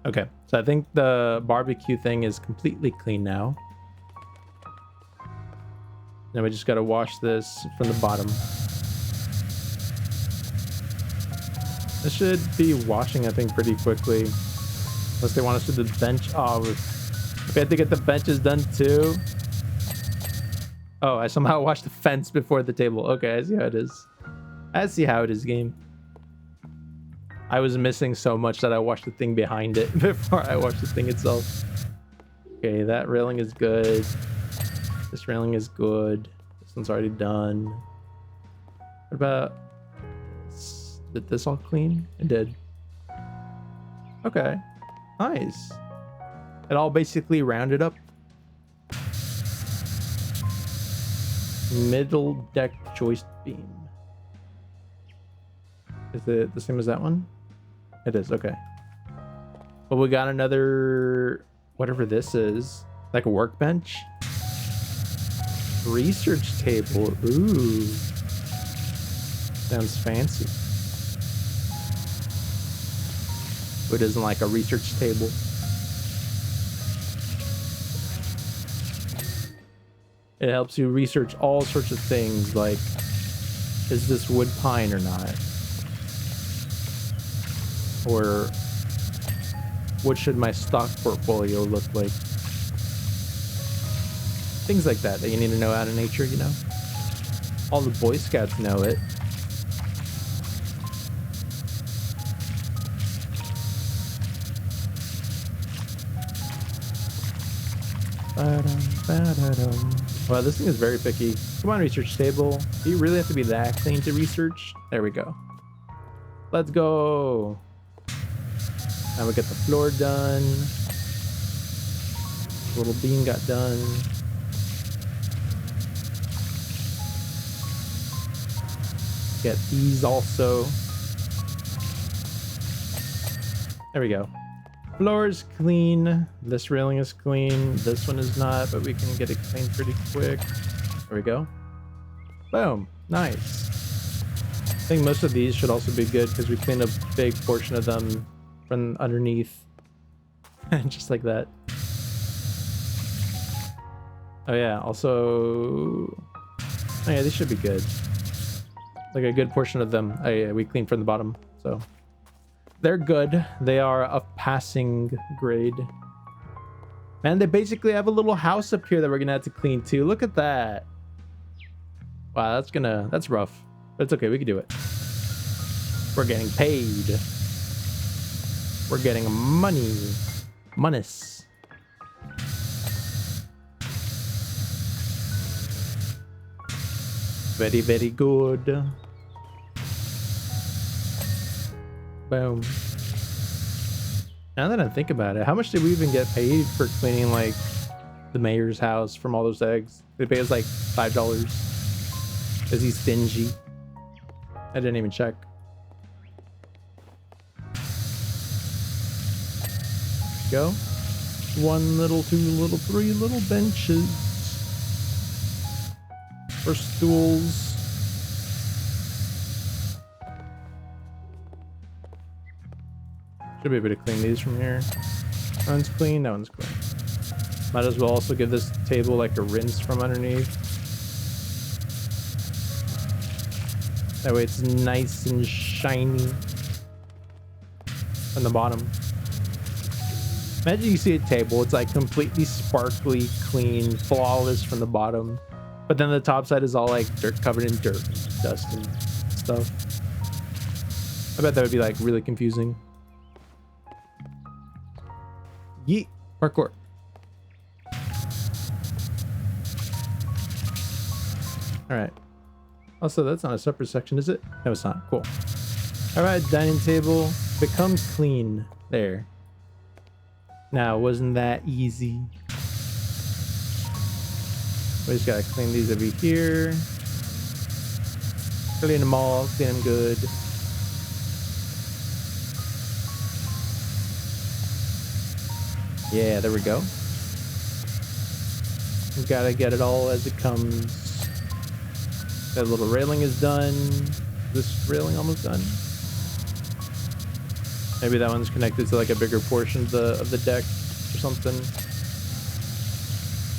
Okay. So I think the barbecue thing is completely clean now. Now we just gotta wash this from the bottom. This should be washing, I think, pretty quickly. Unless they want us to do the bench. Oh, we have to get the benches done too. Oh, I somehow washed the fence before the table. Okay, I see how it is. I see how it is, game. I was missing so much that I washed the thing behind it before I washed the thing itself. Okay, that railing is good. This railing is good. This one's already done. What about... Did this all clean? It did. Okay. Nice. It all basically rounded up. Middle deck joist beam. Is it the same as that one? It is, okay. But we got another, whatever this is, like a workbench. Research table, ooh. Sounds fancy. Who doesn't like a research table? It helps you research all sorts of things like, is this wood pine or not? Or what should my stock portfolio look like? Things like that you need to know out of nature, you know? All the Boy Scouts know it. Wow, this thing is very picky. Come on, research table. Do you really have to be that clean to research? There we go. Let's go. Now we got the floor done. Little beam got done. Get these also. There we go. Floor is clean. This railing is clean. This one is not, but we can get it cleaned pretty quick. There we go. Boom. Nice. I think most of these should also be good because we cleaned a big portion of them from underneath. Just like that. Oh yeah, also... Oh yeah, these should be good. Like a good portion of them we cleaned from the bottom, so... They're good. They are of passing grade. Man, they basically have a little house up here that we're gonna have to clean too. Look at that. Wow, that's rough. But it's okay, we can do it. We're getting paid. We're getting money. Moneys. Very, very good. Boom. Now that I think about it, how much did we even get paid for cleaning like the mayor's house from all those eggs? They pay us like $5. Is he stingy? I didn't even check. Go. 1 little, 2 little, 3 little benches. Or stools. Should be able to clean these from here. That one's clean, that one's clean. Might as well also give this table like a rinse from underneath. That way it's nice and shiny on the bottom. Imagine you see a table, it's like completely sparkly, clean, flawless from the bottom. But then the top side is all like dirt, covered in dirt, dust and stuff. I bet that would be like really confusing. Yeet. Parkour. Alright. Also, that's not a separate section, is it? No, it's not. Cool. Alright, dining table. Become clean. There. Now, wasn't that easy? We just gotta clean these over here. Clean them all. Clean them good. Yeah, there we go. We gotta get it all as it comes. That little railing is done. This railing almost done. Maybe that one's connected to like a bigger portion of the deck or something.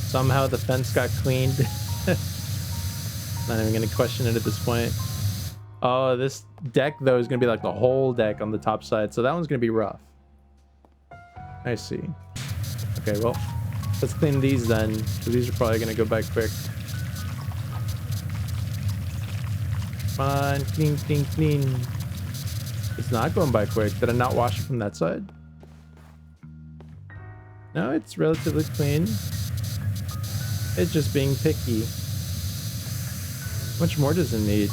Somehow the fence got cleaned. Not even gonna question it at this point. Oh, this deck though is gonna be like the whole deck on the top side, so that one's gonna be rough. I see. Okay, well, let's clean these then, because these are probably gonna go by quick. Come on, clean, clean, clean. It's not going by quick. Did I not wash it from that side? No, it's relatively clean. It's just being picky. How much more does it need?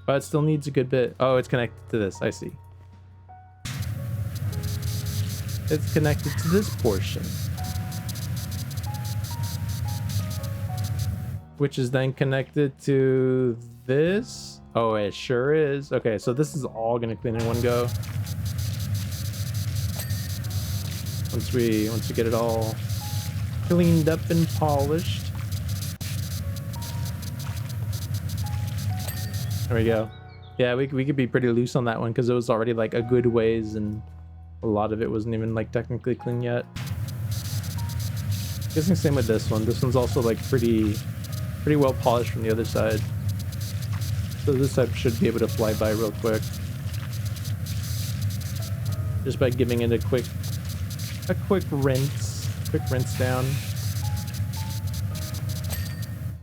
Oh, it still needs a good bit. Oh, it's connected to this. I see. It's connected to this portion. Which is then connected to this. Oh, it sure is. Okay, so this is all gonna clean in one go. Once we get it all cleaned up and polished. There we go. Yeah, we could be pretty loose on that one because it was already like a good ways and a lot of it wasn't even like technically clean yet. Guessing same with this one. This one's also like pretty well polished from the other side. So this side should be able to fly by real quick. Just by giving it a quick rinse. Quick rinse down.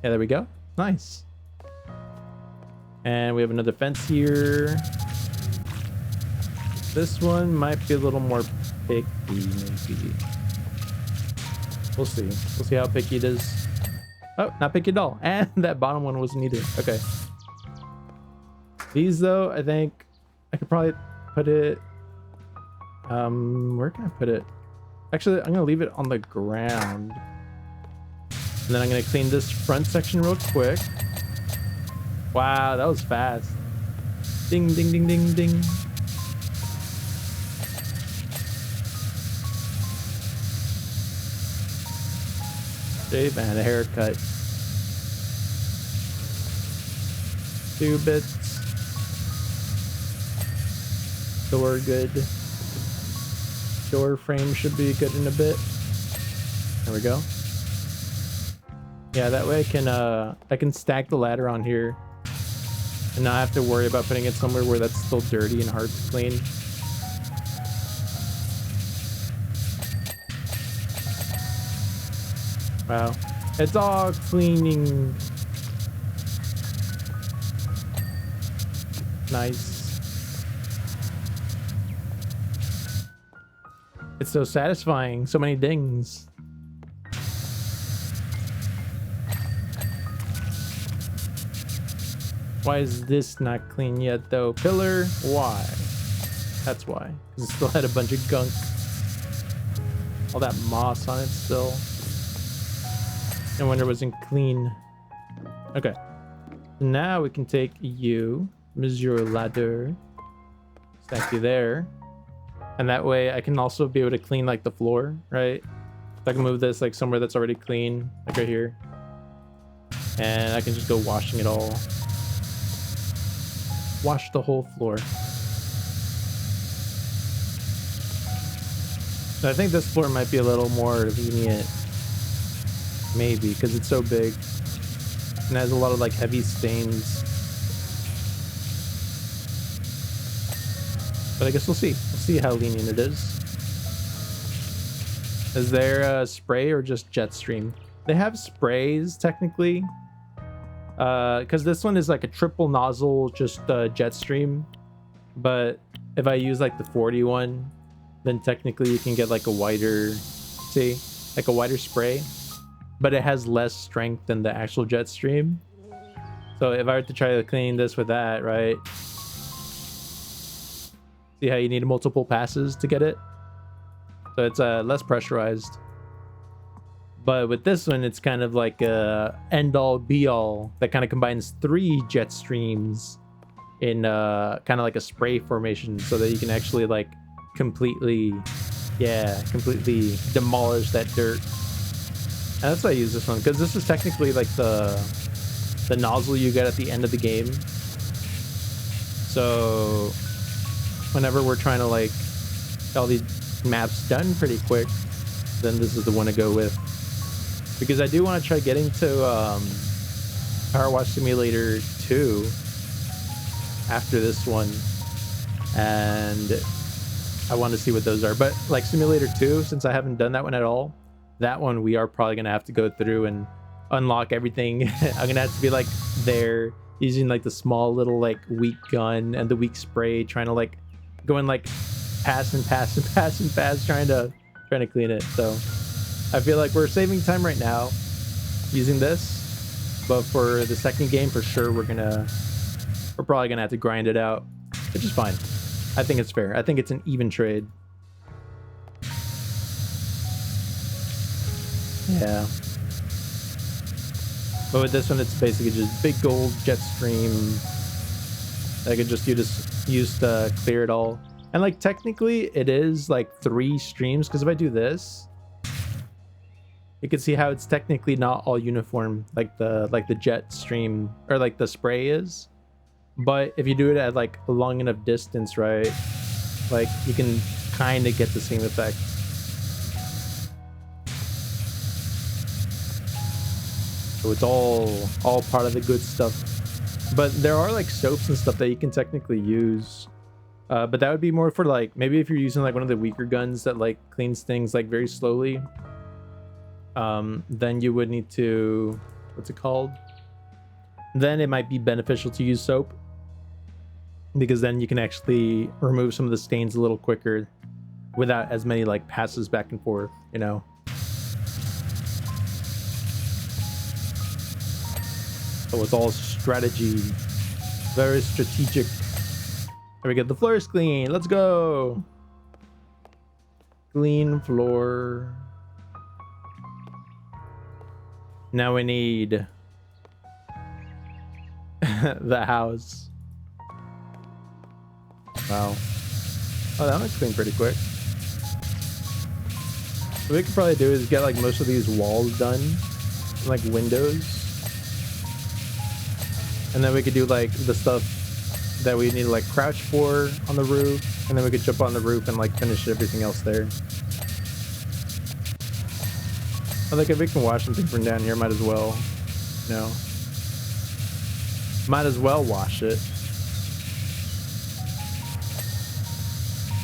Yeah, there we go. Nice. And we have another fence here. This one might be a little more picky, maybe. We'll see. We'll see how picky it is. Oh, not picky at all. And that bottom one was needed. Okay. These, though, I think I could probably put it... where can I put it? Actually, I'm going to leave it on the ground. And then I'm going to clean this front section real quick. Wow, that was fast. Ding, ding, ding, ding, ding. Shave and a haircut. 2 bits. Door good. Door frame should be good in a bit. There we go. Yeah, that way I can stack the ladder on here and not have to worry about putting it somewhere where that's still dirty and hard to clean. Wow. It's all cleaning. Nice. It's so satisfying. So many dings. Why is this not clean yet though? Pillar? Why? That's why. Because it still had a bunch of gunk. All that moss on it still. No wonder it wasn't clean. Okay. Now we can take you, measure ladder, stack you there. And that way I can also be able to clean like the floor, right? So I can move this like somewhere that's already clean, like right here. And I can just go washing it all. Wash the whole floor. So I think this floor might be a little more lenient. Maybe, because it's so big. And has a lot of like heavy stains. But I guess we'll see. We'll see how lenient it is. Is there a spray or just jet stream? They have sprays technically. Because this one is like a triple nozzle, just jet stream. But if I use like the 40 one, then technically you can get like a wider, see, like a wider spray. But it has less strength than the actual jet stream. So if I were to try to clean this with that, right? See how you need multiple passes to get it? So it's less pressurized. But with this one, it's kind of like a end-all be-all that kind of combines 3 jet streams in kind of like a spray formation so that you can actually like completely demolish that dirt. And that's why I use this one, because this is technically like the nozzle you get at the end of the game. So whenever we're trying to like get all these maps done pretty quick, then this is the one to go with. Because I do want to try getting to PowerWash Simulator 2 after this one, and I want to see what those are. But like Simulator 2, since I haven't done that one at all, that one we are probably gonna have to go through and unlock everything. I'm gonna have to be like there using like the small little like weak gun and the weak spray, trying to like go and like pass and pass and pass and pass, trying to clean it. So I feel like we're saving time right now using this, but for the second game for sure we're probably gonna have to grind it out, which is fine. I think it's fair. I think it's an even trade. Yeah. But with this one, it's basically just big gold jet stream that I could just use to clear it all. And like technically it is like 3 streams, because if I do this, you can see how it's technically not all uniform like the jet stream or like the spray is. But if you do it at like a long enough distance, right, like you can kind of get the same effect. So it's all part of the good stuff. But there are like soaps and stuff that you can technically use. But that would be more for like, maybe if you're using like one of the weaker guns that like cleans things like very slowly. Then you would need to, what's it called? Then it might be beneficial to use soap, because then you can actually remove some of the stains a little quicker without as many like passes back and forth, you know? So it's all strategy, very strategic. There we go. The floor is clean. Let's go. Clean floor. Now we need the house. Wow. Oh, that looks clean pretty quick. What we could probably do is get like most of these walls done, like windows, and then we could do like the stuff that we need to like crouch for on the roof, and then we could jump on the roof and like finish everything else there. I think if we can watch something from down here, might as well. No. Might as well wash it.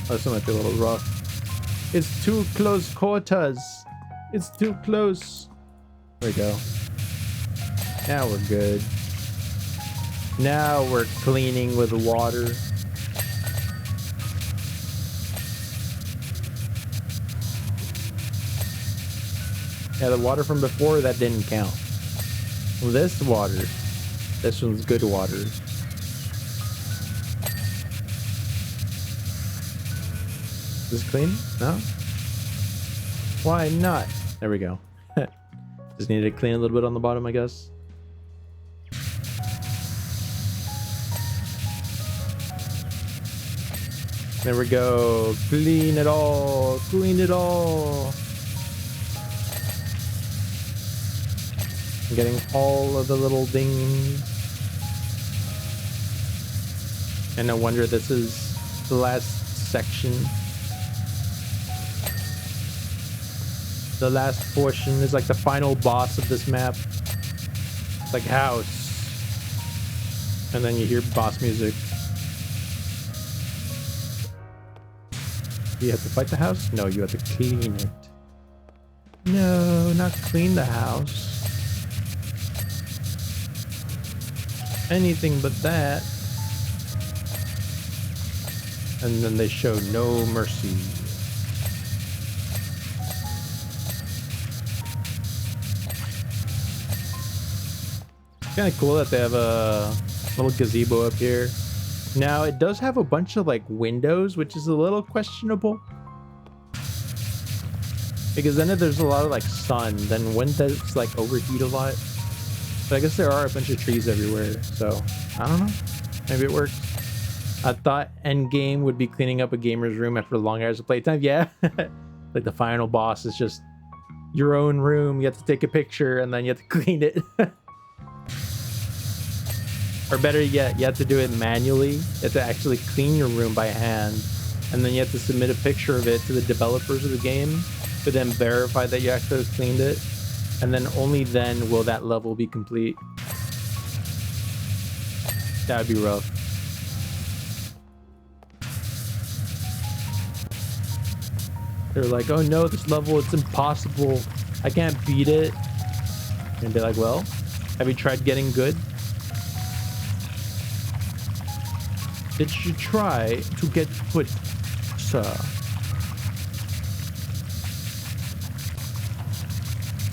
Oh, this might be a little rough. It's too close quarters. It's too close. There we go. Now we're good. Now we're cleaning with water. Yeah, the water from before, that didn't count. Well, this water, this one's good water. Is this clean? No? Why not? There we go. Just needed to clean a little bit on the bottom, I guess. There we go. Clean it all. Clean it all. I'm getting all of the little dings. And no wonder this is the last section. The last portion is like the final boss of this map. It's like house. And then you hear boss music. Do you have to fight the house? No, you have to clean it. No, not clean the house. Anything but that. And then they show no mercy. Kind of cool that they have a little gazebo up here. Now it does have a bunch of like windows, which is a little questionable, because then if there's a lot of like sun, then wouldn't that like overheat a lot? But I guess there are a bunch of trees everywhere, so I don't know. Maybe it works. I thought end game would be cleaning up a gamer's room after long hours of playtime. Yeah, like the final boss is just your own room. You have to take a picture and then you have to clean it. Or better yet, you have to do it manually. You have to actually clean your room by hand. And then you have to submit a picture of it to the developers of the game to then verify that you actually cleaned it. And then only then will that level be complete. That would be rough. They're like, oh no, this level, it's impossible. I can't beat it. And be like, well, have you tried getting good? Did you try to get good, sir?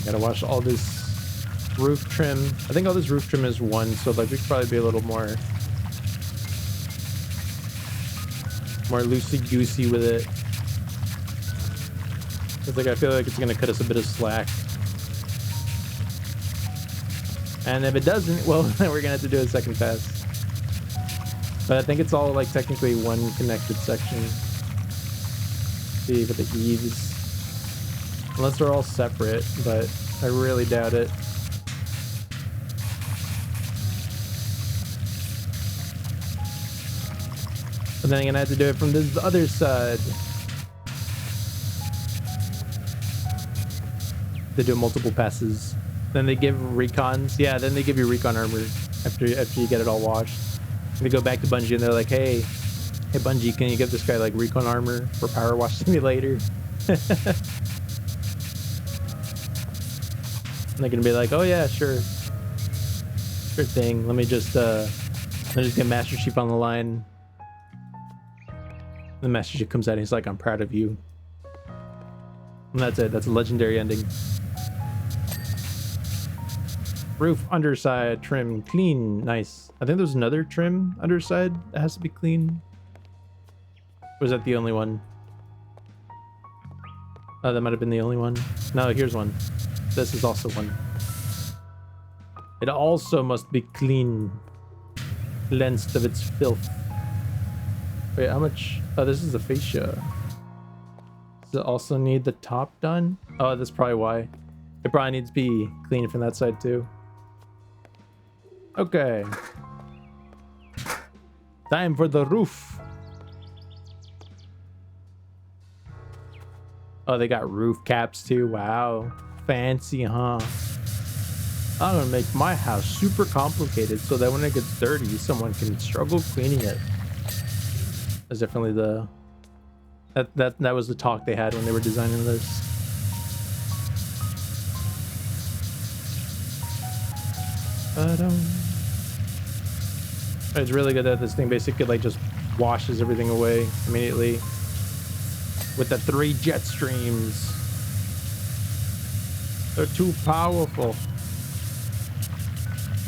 Gotta wash all this roof trim. I think all this roof trim is one, so like we could probably be a little more loosey-goosey with it. It's like I feel like it's gonna cut us a bit of slack. And if it doesn't, well, then we're gonna have to do a second pass. But I think it's all like technically one connected section. See, with the eaves. Unless they're all separate, but I really doubt it. And then I'm gonna have to do it from this other side. They do multiple passes. Then they give recons. Yeah, then they give you recon armor after you get it all washed. They go back to Bungie and they're like, hey Bungie, can you give this guy like recon armor for PowerWash Simulator? And they're gonna be like, oh yeah, sure thing. Let me just get Master Chief on the line. The Master Chief comes out and he's like, I'm proud of you. And that's it. That's a legendary ending. Roof underside trim clean. Nice. I think there's another trim underside that has to be clean. Or was that the only one? Oh, that might have been the only one. No, here's one. This is also one. It also must be clean. Cleansed of its filth. Wait, how much? Oh, this is the fascia. Does it also need the top done? Oh, that's probably why. It probably needs to be cleaned from that side too. Okay. Time for the roof. Oh, they got roof caps too. Wow. Fancy, huh? I'm gonna make my house super complicated so that when it gets dirty, someone can struggle cleaning it. That's definitely the... That was the talk they had when they were designing this. It's really good that this thing basically like just washes everything away immediately with the 3 jet streams. They're too powerful.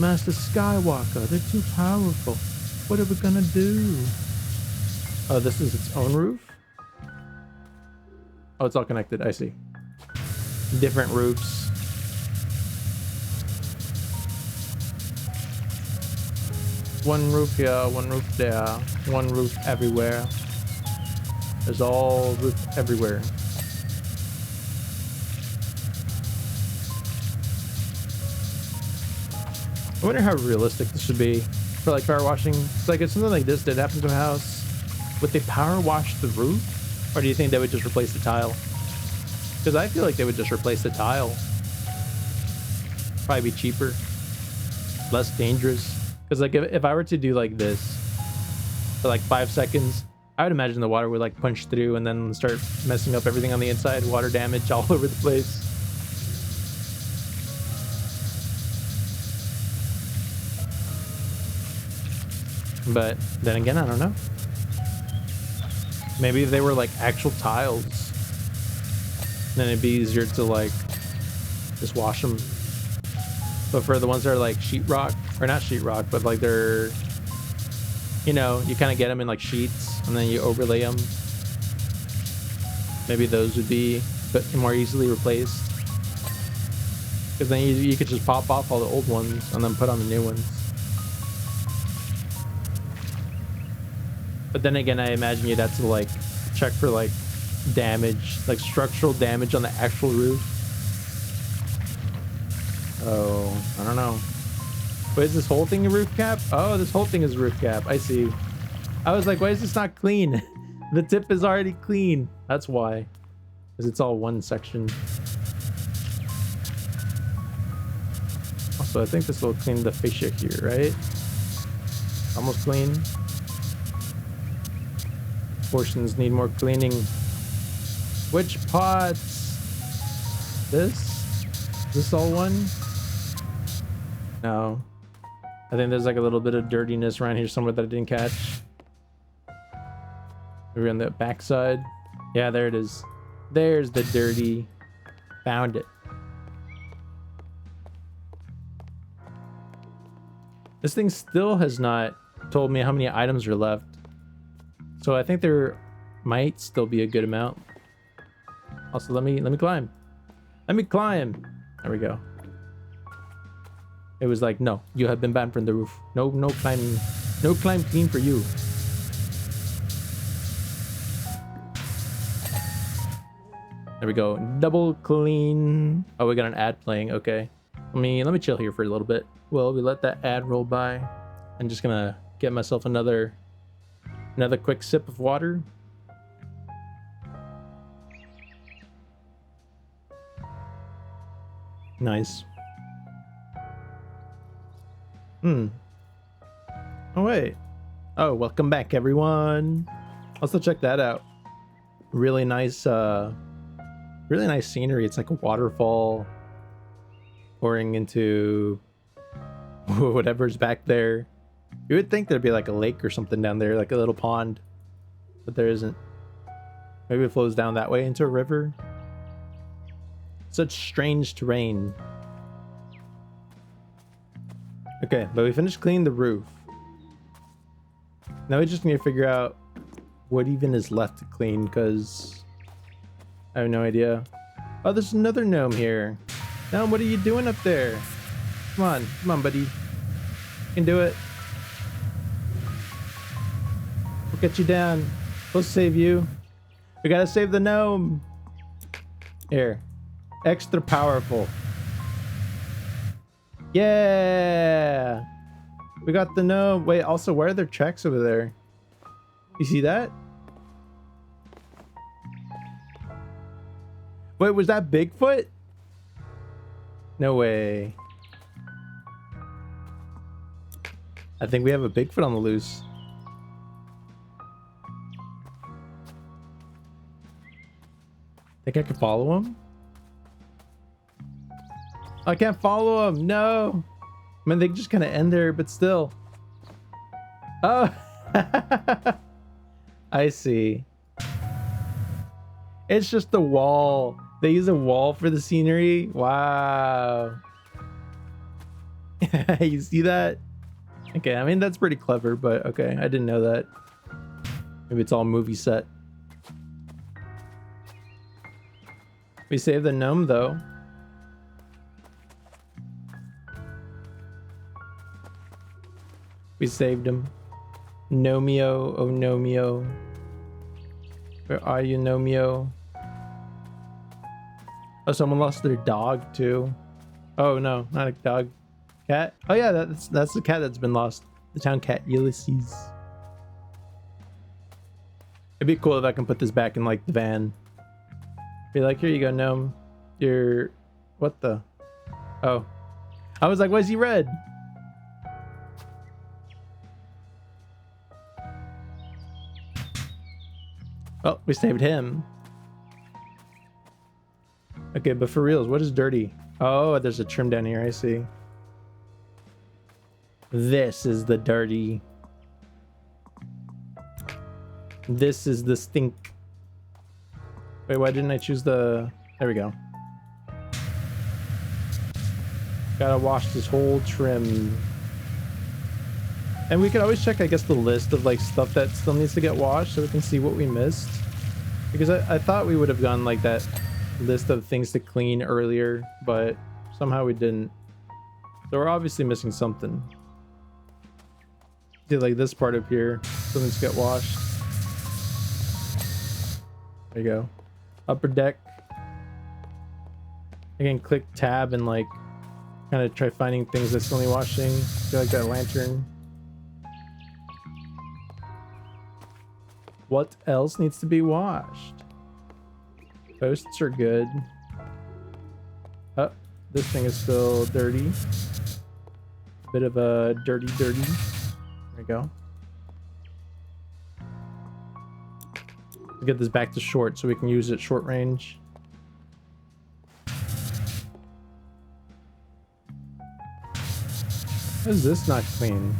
Master Skywalker, they're too powerful. What are we gonna do? Oh, this is its own roof? Oh, it's all connected. I see. Different roofs. One roof here, one roof there, one roof everywhere. There's all roof everywhere. I wonder how realistic this should be for like power washing. It's like if something like this did happen to a house, would they power wash the roof? Or do you think they would just replace the tile? Because I feel like they would just replace the tile. Probably be cheaper. Less dangerous. Because like if I were to do like this for like 5 seconds, I would imagine the water would like punch through and then start messing up everything on the inside. Water damage all over the place. But then again, I don't know. Maybe if they were like actual tiles, then it'd be easier to like just wash them. But for the ones that are like sheetrock, or not sheetrock, but like they're, you know, you kind of get them in like sheets and then you overlay them. Maybe those would be more easily replaced. Because then you could just pop off all the old ones and then put on the new ones. But then again, I imagine you'd have to like check for like damage, like structural damage on the actual roof. Oh, I don't know. Wait, is this whole thing a roof cap? Oh, this whole thing is a roof cap. I see. I was like, why is this not clean? The tip is already clean. That's why. Because it's all one section. Also, I think this will clean the fascia here, right? Almost clean. Portions need more cleaning. Which pots? This? Is this all one? No. I think there's like a little bit of dirtiness around here somewhere that I didn't catch. Maybe on the back side. Yeah, there it is. There's the dirty. Found it. This thing still has not told me how many items are left. So I think there might still be a good amount. Also, let me climb. Let me climb. There we go. It was like, no, you have been banned from the roof. No climbing. No climb clean for you. There we go. Double clean. Oh, we got an ad playing. Okay. Let me chill here for a little bit. Well, we let that ad roll by. I'm just gonna get myself another quick sip of water. Nice. Oh wait. Oh, welcome back everyone. Also check that out. Really nice scenery. It's like a waterfall pouring into whatever's back there. You would think there'd be like a lake or something down there, like a little pond, but there isn't. Maybe it flows down that way into a river. Such strange terrain. Okay, but we finished cleaning the roof. Now we just need to figure out what even is left to clean, because I have no idea. Oh, there's another gnome here. Gnome, what are you doing up there? Come on, buddy. You can do it. Get you down. We'll save you. We gotta save the gnome. Here. Extra powerful. Yeah. We got the gnome. Wait, also, where are their checks over there? You see that? Wait, was that Bigfoot? No way. I think we have a Bigfoot on the loose. Think I can follow him? I can't follow him. No. I mean, they just kind of end there, but still. Oh. I see. It's just the wall. They use a wall for the scenery. Wow. You see that? Okay, I mean, that's pretty clever, but okay, I didn't know that. Maybe it's all movie set. We saved the gnome, though. We saved him. Nomeo, oh Nomeo. Where are you, Nomeo? Oh, someone lost their dog, too. Oh, no, not a dog. Cat? Oh, yeah, that's the cat that's been lost. The town cat, Ulysses. It'd be cool if I can put this back in, like, the van. Be like, here you go, gnome. You're... What the... Oh. I was like, why is he red? Oh, we saved him. Okay, but for reals, what is dirty? Oh, there's a trim down here, I see. This is the dirty. This is the stink. Wait, why didn't I choose the... There we go. Gotta wash this whole trim. And we could always check, I guess, the list of like stuff that still needs to get washed so we can see what we missed. Because I thought we would have gone like that list of things to clean earlier, but somehow we didn't. So we're obviously missing something. See, like this part up here still needs to get washed. There you go. Upper deck. I can click tab and like kind of try finding things that still need washing. See, like that lantern. What else needs to be washed? Posts are good. Oh, this thing is still dirty. Bit of a dirty. There we go. We'll get this back to short so we can use it short range. Why is this not clean?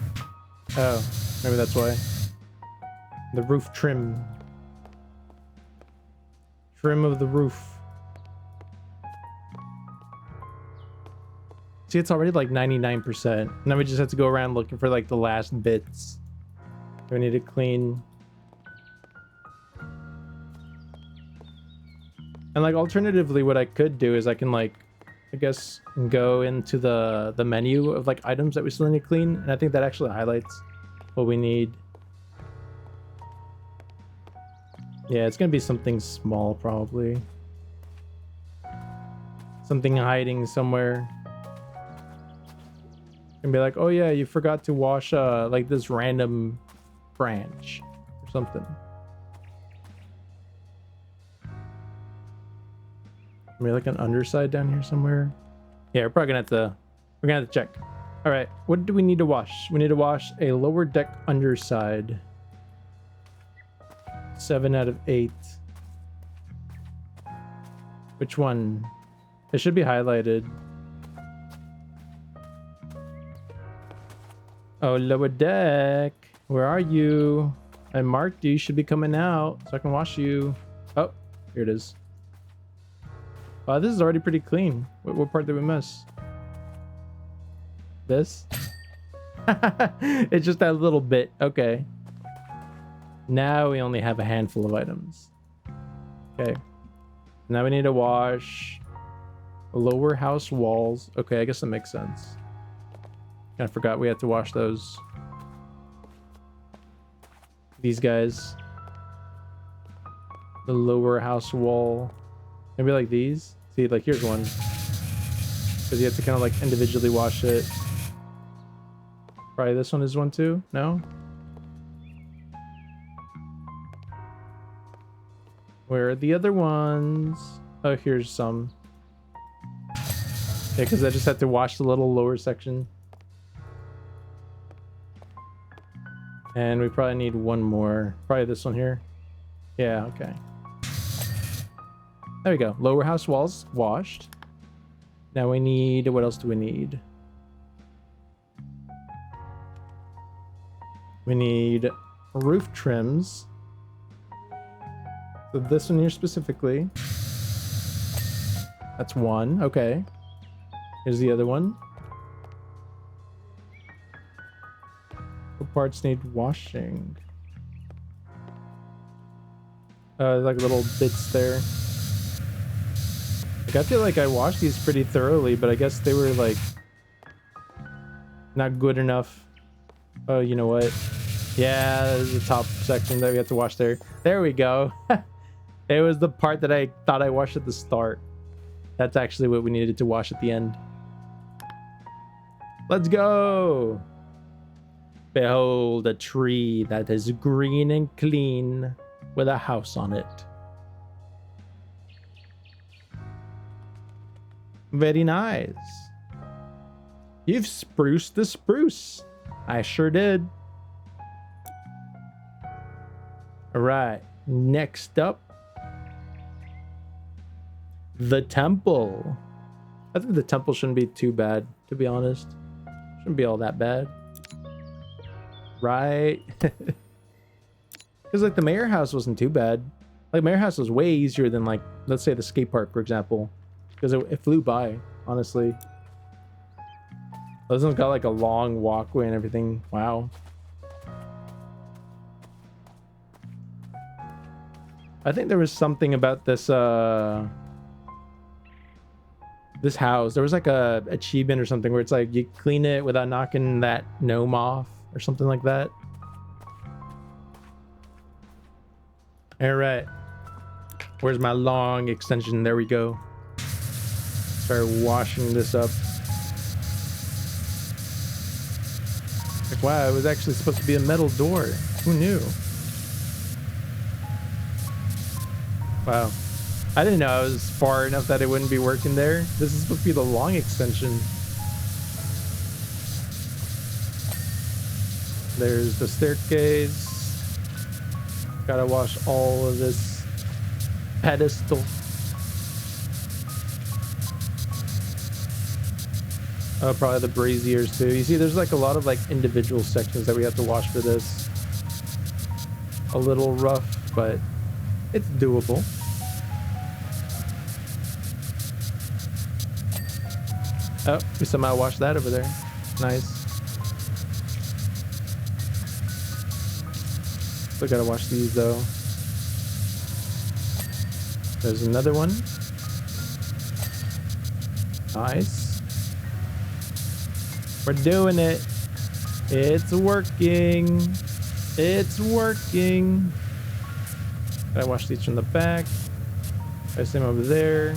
Oh, maybe that's why. The roof trim. Trim of the roof. See, it's already like 99%. Now we just have to go around looking for like the last bits. We need to clean. And like alternatively, what I could do is I can like, I guess, go into the menu of like items that we still need to clean. And I think that actually highlights what we need. Yeah, it's gonna be something small probably. Something hiding somewhere. And be like, oh yeah, you forgot to wash like this random branch or something. Maybe like an underside down here somewhere. Yeah, we're probably gonna have to check. All right, what do we need to wash? We need to wash a lower deck underside. 7 out of 8. Which one? It should be highlighted. Oh, lower deck. Where are you? I marked you. You should be coming out so I can wash you. Oh, here it is. This is already pretty clean. What part did we miss? This? It's just that little bit. Okay. Now we only have a handful of items. Okay. Now we need to wash lower house walls. Okay, I guess that makes sense. I forgot we had to wash those. these guys. The lower house wall. Maybe like these. See, like here's one. Because you have to kind of like individually wash it. Probably this one is one too. No? Where are the other ones? Oh, here's some. Yeah, because I just had to wash the little lower section. And we probably need one more. Probably this one here. Yeah, okay. There we go. Lower house walls washed. Now we need... What else do we need? We need roof trims. So this one here specifically. That's one. Okay. Here's the other one. What parts need washing? Like little bits there. Like I feel like I washed these pretty thoroughly, but I guess they were like not good enough. Oh, you know what? Yeah, there's the top section that we have to wash there. There we go. It was the part that I thought I washed at the start. That's actually what we needed to wash at the end. Let's go. Behold a tree that is green and clean with a house on it. Very nice. You've spruced the spruce. I sure did. All right. Next up, the temple. I think the temple shouldn't be too bad, to be honest. Shouldn't be all that bad. Right? Because like the mayor house wasn't too bad. Like mayor house was way easier than like, let's say the skate park, for example. Because it flew by, honestly. This one's got like a long walkway and everything. Wow. I think there was something about this this house. There was like a achievement or something where it's like you clean it without knocking that gnome off or something like that. All right. Where's my long extension? There we go. Start washing this up. Like, wow, it was actually supposed to be a metal door. Who knew? Wow. I didn't know I was far enough that it wouldn't be working there. This is supposed to be the long extension. There's the staircase. Gotta wash all of this pedestal. Oh, probably the braziers too. You see, there's like a lot of like individual sections that we have to wash for this. A little rough, but it's doable. Oh, we somehow washed that over there. Nice. Still gotta wash these though. There's another one. Nice. We're doing it. It's working. It's working. Gotta wash these from the back. I see them over there.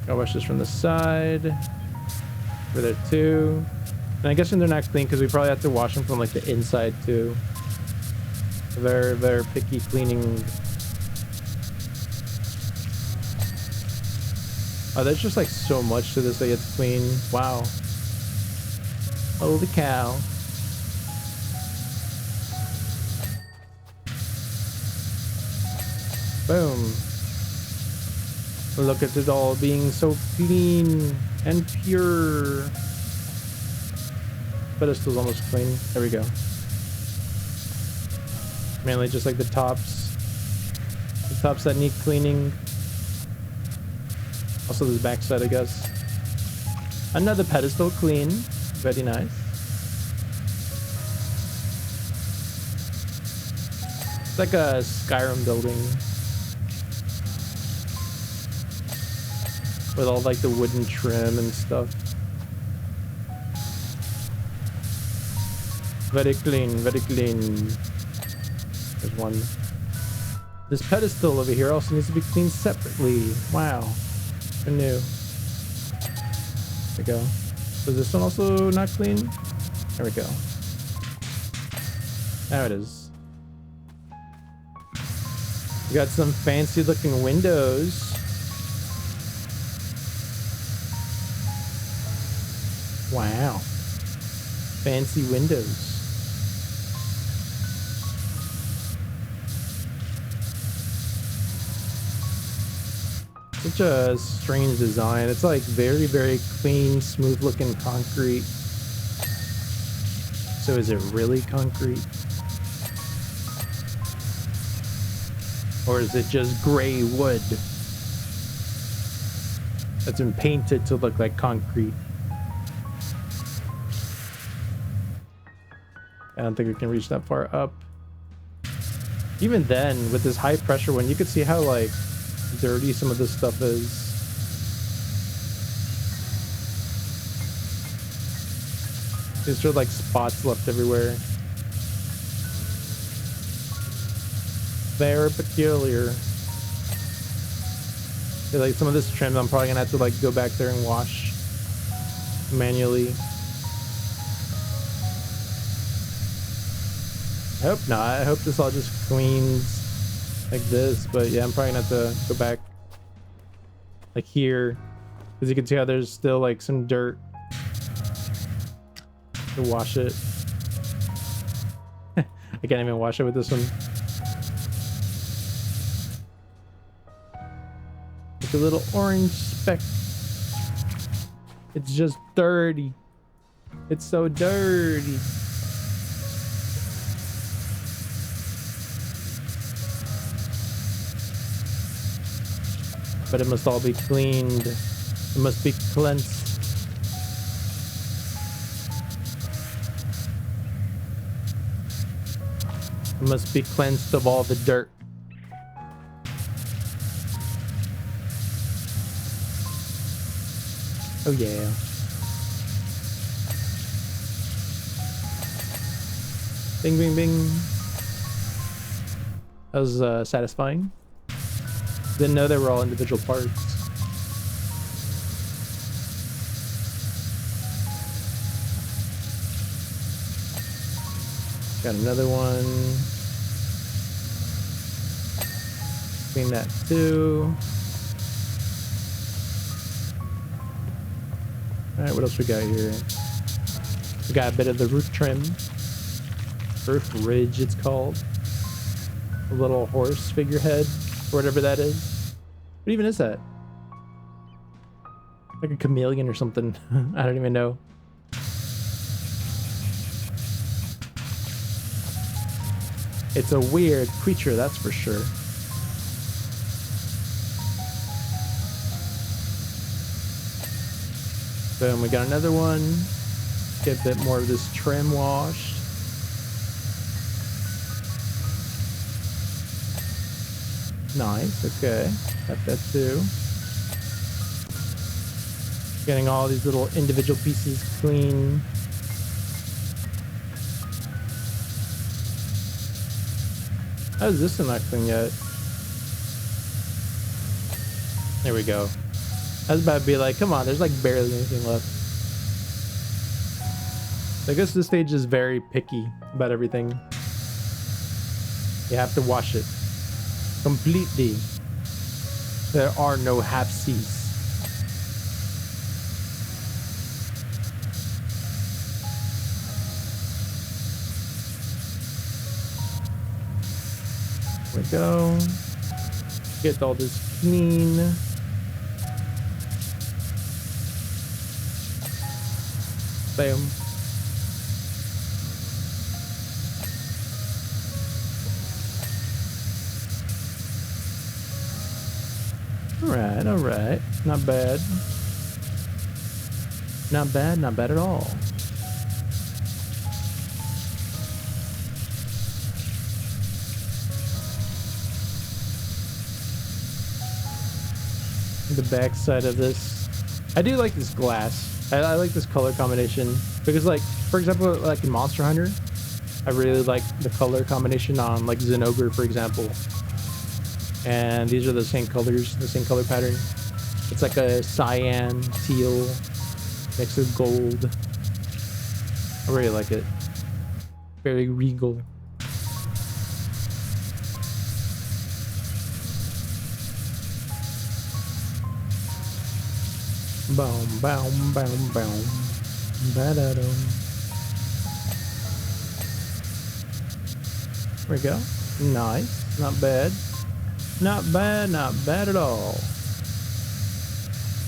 Gotta wash this from the side. Over there too. And I guess they're not clean because we probably have to wash them from like the inside too. Very, very picky cleaning. Oh, there's just like so much to this that you have to clean. Wow. Holy cow. Boom. Look at it all being so clean and pure. But it's still almost clean. There we go. Mainly just like the tops. The tops that need cleaning. Also this backside, I guess. Another pedestal clean. Very nice. It's like a Skyrim building. With all like the wooden trim and stuff. Very clean, very clean. There's one. This pedestal over here also needs to be cleaned separately. Wow. Who knew? There we go. So this one also not clean? There we go. Now it is. We got some fancy looking windows. Wow. Fancy windows. Such a strange design. It's like very, very clean, smooth looking concrete. So is it really concrete? Or is it just gray wood that's been painted to look like concrete? I don't think we can reach that far up. Even then, with this high pressure one, you could see how like dirty some of this stuff is. There's sort of like spots left everywhere. Very peculiar. Yeah, like some of this trim, I'm probably gonna have to like go back there and wash manually. I hope not. I hope this all just cleans like this. But yeah, I'm probably gonna have to go back like here, because you can see how there's still like some dirt to wash it. I can't even wash it with this one. It's a little orange speck. It's just dirty. It's so dirty. But it must all be cleaned. It must be cleansed. It must be cleansed of all the dirt. Oh yeah. Bing, bing, bing. That was satisfying. Didn't know they were all individual parts. Got another one. Clean that too. Alright, what else we got here? We got a bit of the roof trim. Roof ridge, it's called. A little horse figurehead, or whatever that is. What even is that? Like a chameleon or something. I don't even know. It's a weird creature, that's for sure. Boom, we got another one. Get a bit more of this trim washed. Nice, okay. Got that too. Getting all these little individual pieces clean. How is this one not clean yet? There we go. I was about to be like, come on, there's like barely anything left. So I guess this stage is very picky about everything. You have to wash it completely. There are no half-seas. There we go. Get all this clean. Bam. All right. Not bad. Not bad, not bad at all. The back side of this. I do like this glass. I like this color combination because, like, for example, like in Monster Hunter, I really like the color combination on like Zinogre, for example. And these are the same colors, the same color pattern. It's like a cyan, teal, mixed with gold. I really like it. Very regal. Boom, boom, boom, boom. Ba-da-dum. There we go. Nice. Not bad. Not bad, not bad at all.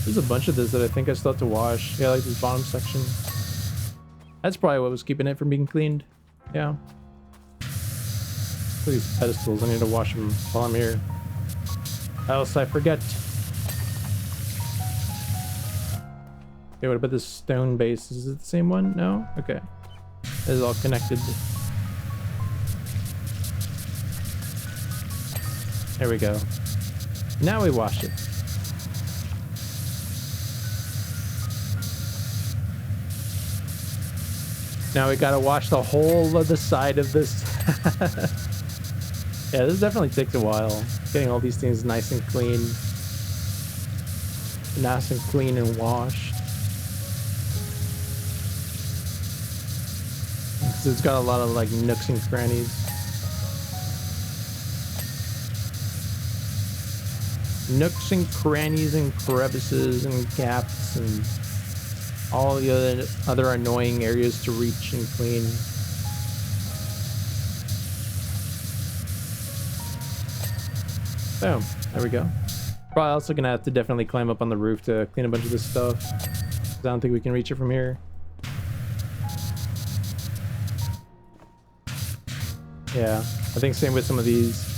There's a bunch of this that I think I still have to wash. Yeah, like this bottom section. That's probably what was keeping it from being cleaned. Yeah. These pedestals, I need to wash them while I'm here. Else I forget. Okay, what about this stone base? Is it the same one? No? Okay. This is all connected. There we go. Now we wash it. Now we gotta wash the whole of the side of this. Yeah, this definitely takes a while. Getting all these things nice and clean. Nice and clean and washed. Because it's got a lot of like nooks and crannies. Nooks and crannies and crevices and gaps and all the other annoying areas to reach and clean. Boom. There we go. Probably also gonna have to definitely climb up on the roof to clean a bunch of this stuff. 'Cause I don't think we can reach it from here. Yeah, I think same with some of these.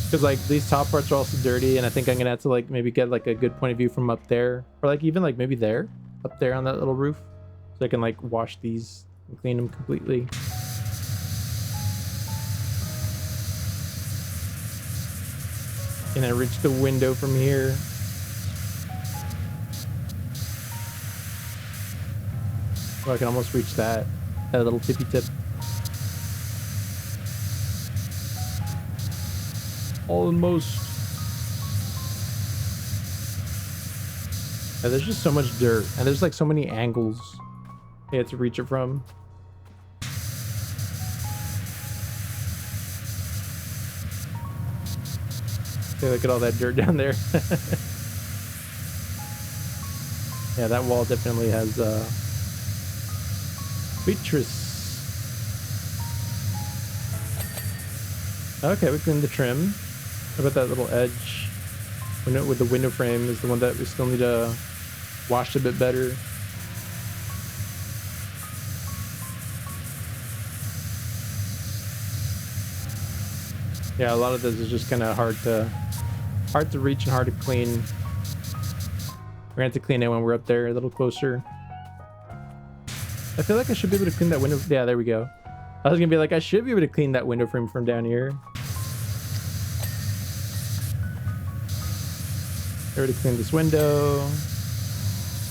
Because like these top parts are also dirty, and I think I'm gonna have to like maybe get like a good point of view from up there, or like even like maybe there, up there on that little roof, so I can like wash these and clean them completely. Can I reach the window from here? Oh, I can almost reach that little tippy tip. Almost. Yeah, there's just so much dirt, and there's like so many angles you have to reach it from. Okay, look at all that dirt down there. Yeah, that wall definitely has Beatrice. Okay, we cleaned the trim. How about that little edge? Window with the window frame is the one that we still need to wash a bit better. Yeah, a lot of this is just kind of hard to reach and hard to clean. We're gonna have to clean it when we're up there a little closer. I feel like I should be able to clean that window. Yeah, there we go. I was gonna be like, I should be able to clean that window frame from down here. I already cleaned this window.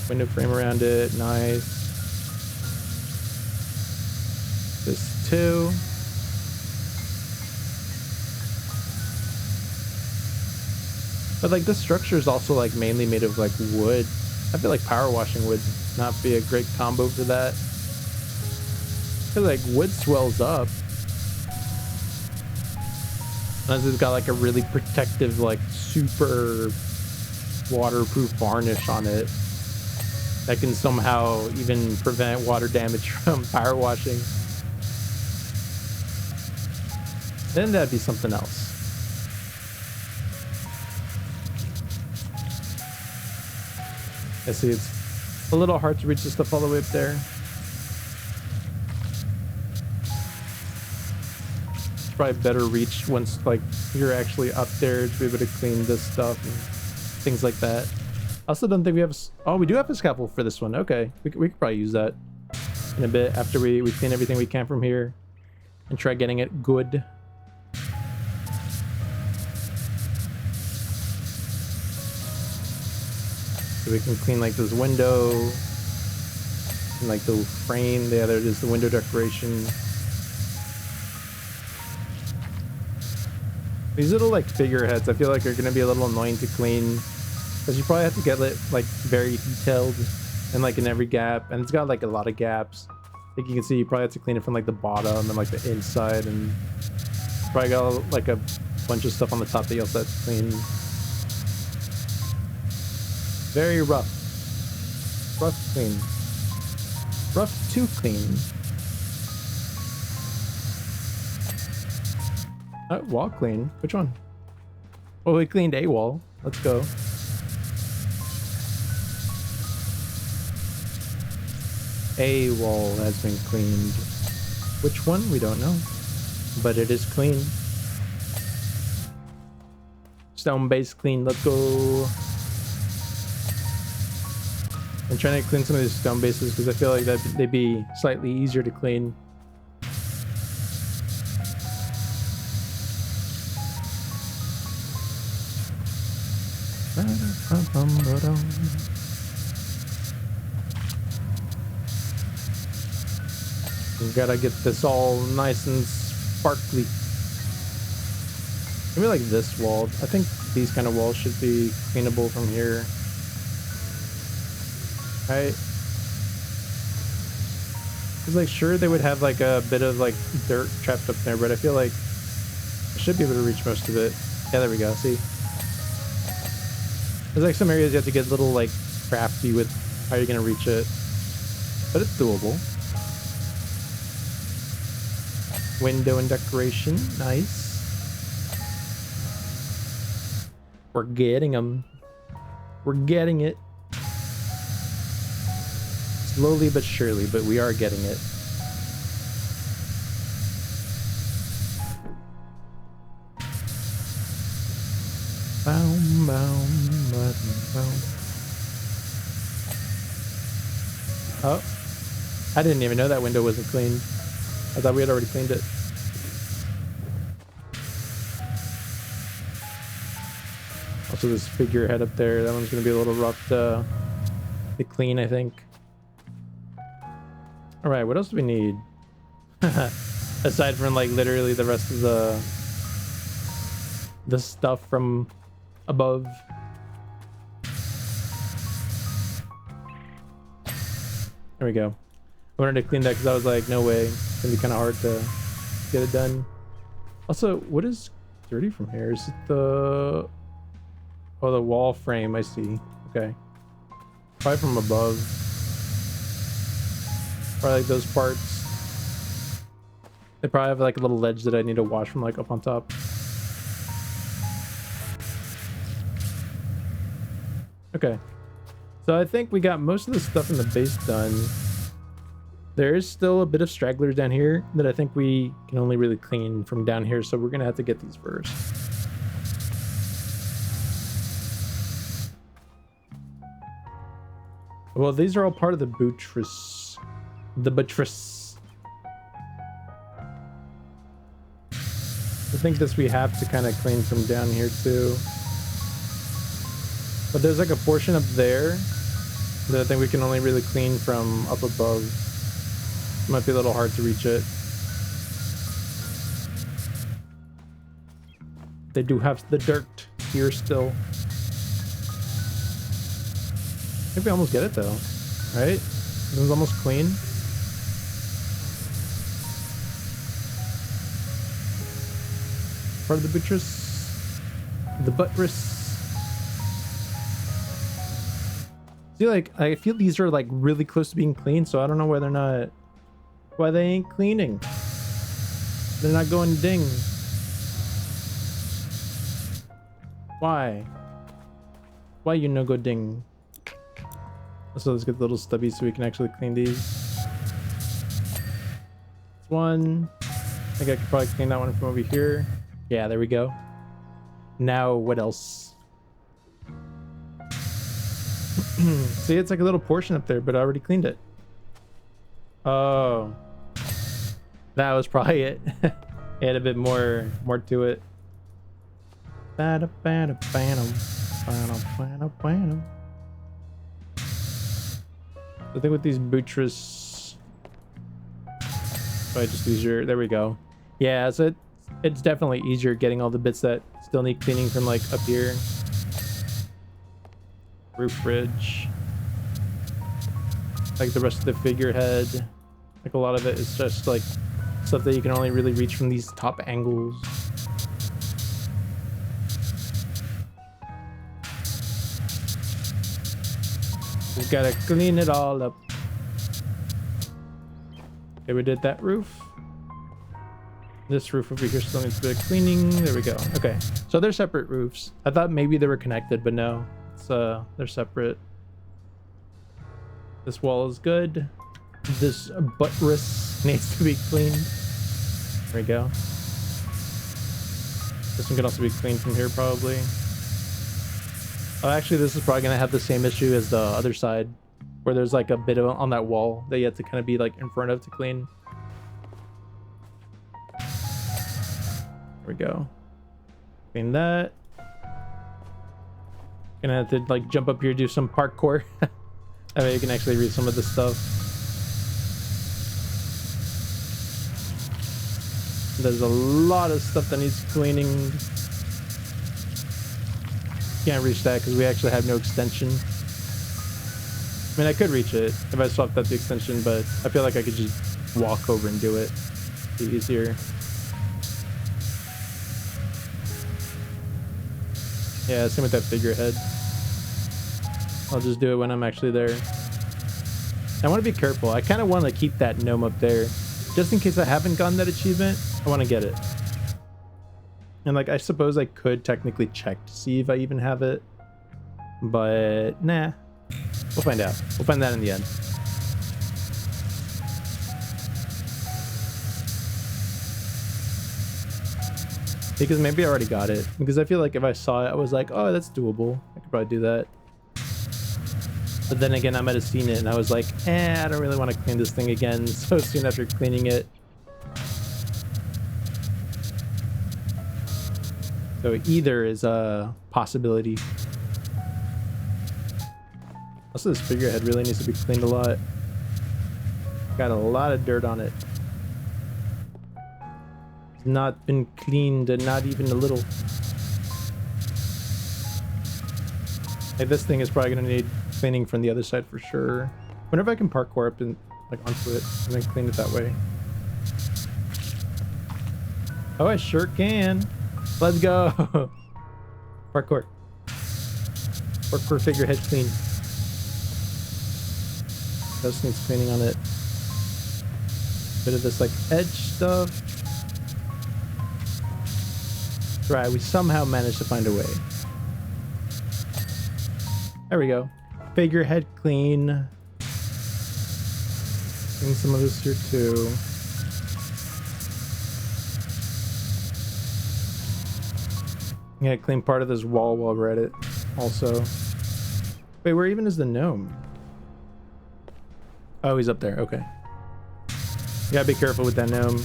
Window frame around it. Nice. This too. But like this structure is also like mainly made of like wood. I feel like power washing would not be a great combo for that. I feel like wood swells up. Unless it's got like a really protective, like super waterproof varnish on it that can somehow even prevent water damage from power washing. Then that'd be something else. I see it's a little hard to reach the stuff all the way up there. It's probably better reach once like you're actually up there to be able to clean this stuff and things like that. I also don't think we have... Oh, we do have a scaffold for this one. Okay. We could probably use that in a bit after we clean everything we can from here and try getting it good. So we can clean like this window and like the frame. Yeah, there it is, the window decoration. These little like figureheads, I feel like are gonna be a little annoying to clean, because you probably have to get it like very detailed and like in every gap, and it's got like a lot of gaps. I think you can see you probably have to clean it from like the bottom and like the inside, and probably got like a bunch of stuff on the top that you also have to clean. Very rough. Rough to clean. Rough to clean. Wall clean. Which one? Oh, we cleaned a wall. Let's go. A wall has been cleaned. Which one? We don't know. But it is clean. Stone base clean. Let's go. I'm trying to clean some of these stone bases because I feel like that they'd be slightly easier to clean. We gotta get this all nice and sparkly. Maybe like this wall. I think these kind of walls should be cleanable from here. Right? Because like sure they would have like a bit of like dirt trapped up there, but I feel like I should be able to reach most of it. Yeah, there we go. See? There's like some areas you have to get a little like crafty with how you're gonna reach it. But it's doable. Window and decoration. Nice. We're getting them. We're getting it. Slowly but surely, but we are getting it. Boom, boom, boom. Oh, I didn't even know that window wasn't cleaned. I thought we had already cleaned it. Also, this figurehead up there, that one's gonna be a little rough to clean, I think. All right, what else do we need? Aside from like literally the rest of the stuff from above. There we go. I wanted to clean that because I was like, no way. It's gonna be kind of hard to get it done. Also, what is dirty from here? Is it the... Oh, the wall frame, I see. Okay. Probably from above. Probably like those parts. They probably have like a little ledge that I need to wash from like up on top. Okay. So I think we got most of the stuff in the base done. There is still a bit of stragglers down here that I think we can only really clean from down here, so we're gonna have to get these first. Well, these are all part of the buttress. The buttress. I think this we have to kind of clean from down here too. But there's like a portion up there that I think we can only really clean from up above. It might be a little hard to reach it. They do have the dirt here still. I think we almost get it though, right? This one's almost clean. Part of the buttress. The buttress. See, like, I feel these are like really close to being clean, so I don't know why they're not... Why they ain't cleaning. They're not going ding. Why? Why you no go ding? So let's get the little stubbies so we can actually clean these. This one. I think I could probably clean that one from over here. Yeah, there we go. Now what else? See, it's like a little portion up there, but I already cleaned it. Oh. That was probably it. It had a bit more to it. I think with these buttress, if I just use your, there we go. Yeah, so it's definitely easier getting all the bits that still need cleaning from like up here. Roof bridge. Like the rest of the figurehead. Like a lot of it is just like stuff that you can only really reach from these top angles. We gotta clean it all up. Okay, we did that roof. This roof over here still needs a bit of cleaning. There we go. Okay, so they're separate roofs. I thought maybe they were connected, but no. It's they're separate. This wall is good. This buttress needs to be cleaned. There we go. This one can also be cleaned from here probably. Oh, actually, this is probably gonna have the same issue as the other side, where there's like a bit of on that wall that you have to kind of be like in front of to clean. There we go. Clean that. Gonna have to like jump up here, do some parkour. That way you can actually read some of this stuff. There's a lot of stuff that needs cleaning. Can't reach that because we actually have no extension. I mean, I could reach it if I swapped out the extension, but I feel like I could just walk over and do it. It'd be easier. Yeah, same with that figurehead. I'll just do it when I'm actually there. I want to be careful. I kind of want to keep that gnome up there. Just in case I haven't gotten that achievement, I want to get it. And like, I suppose I could technically check to see if I even have it. But nah. We'll find out. We'll find that in the end. Because maybe I already got it. Because I feel like if I saw it, I was like, oh, that's doable. I could probably do that. But then again, I might have seen it and I was like, I don't really want to clean this thing again so soon after cleaning it. So either is a possibility. Also, this figurehead really needs to be cleaned a lot. Got a lot of dirt on it. It's not been cleaned, not even a little. Hey, this thing is probably gonna need cleaning from the other side for sure. Whenever I can parkour up and like onto it and then clean it that way. Oh, I sure can. Let's go. Parkour. Parkour figurehead clean. This needs cleaning on it. Bit of this like edge stuff. Right, we somehow managed to find a way. There we go. Figurehead clean. Clean some of this here too. I'm gonna clean part of this wall while we're at it also. Wait, where even is the gnome? Oh, he's up there. Okay. You gotta be careful with that gnome.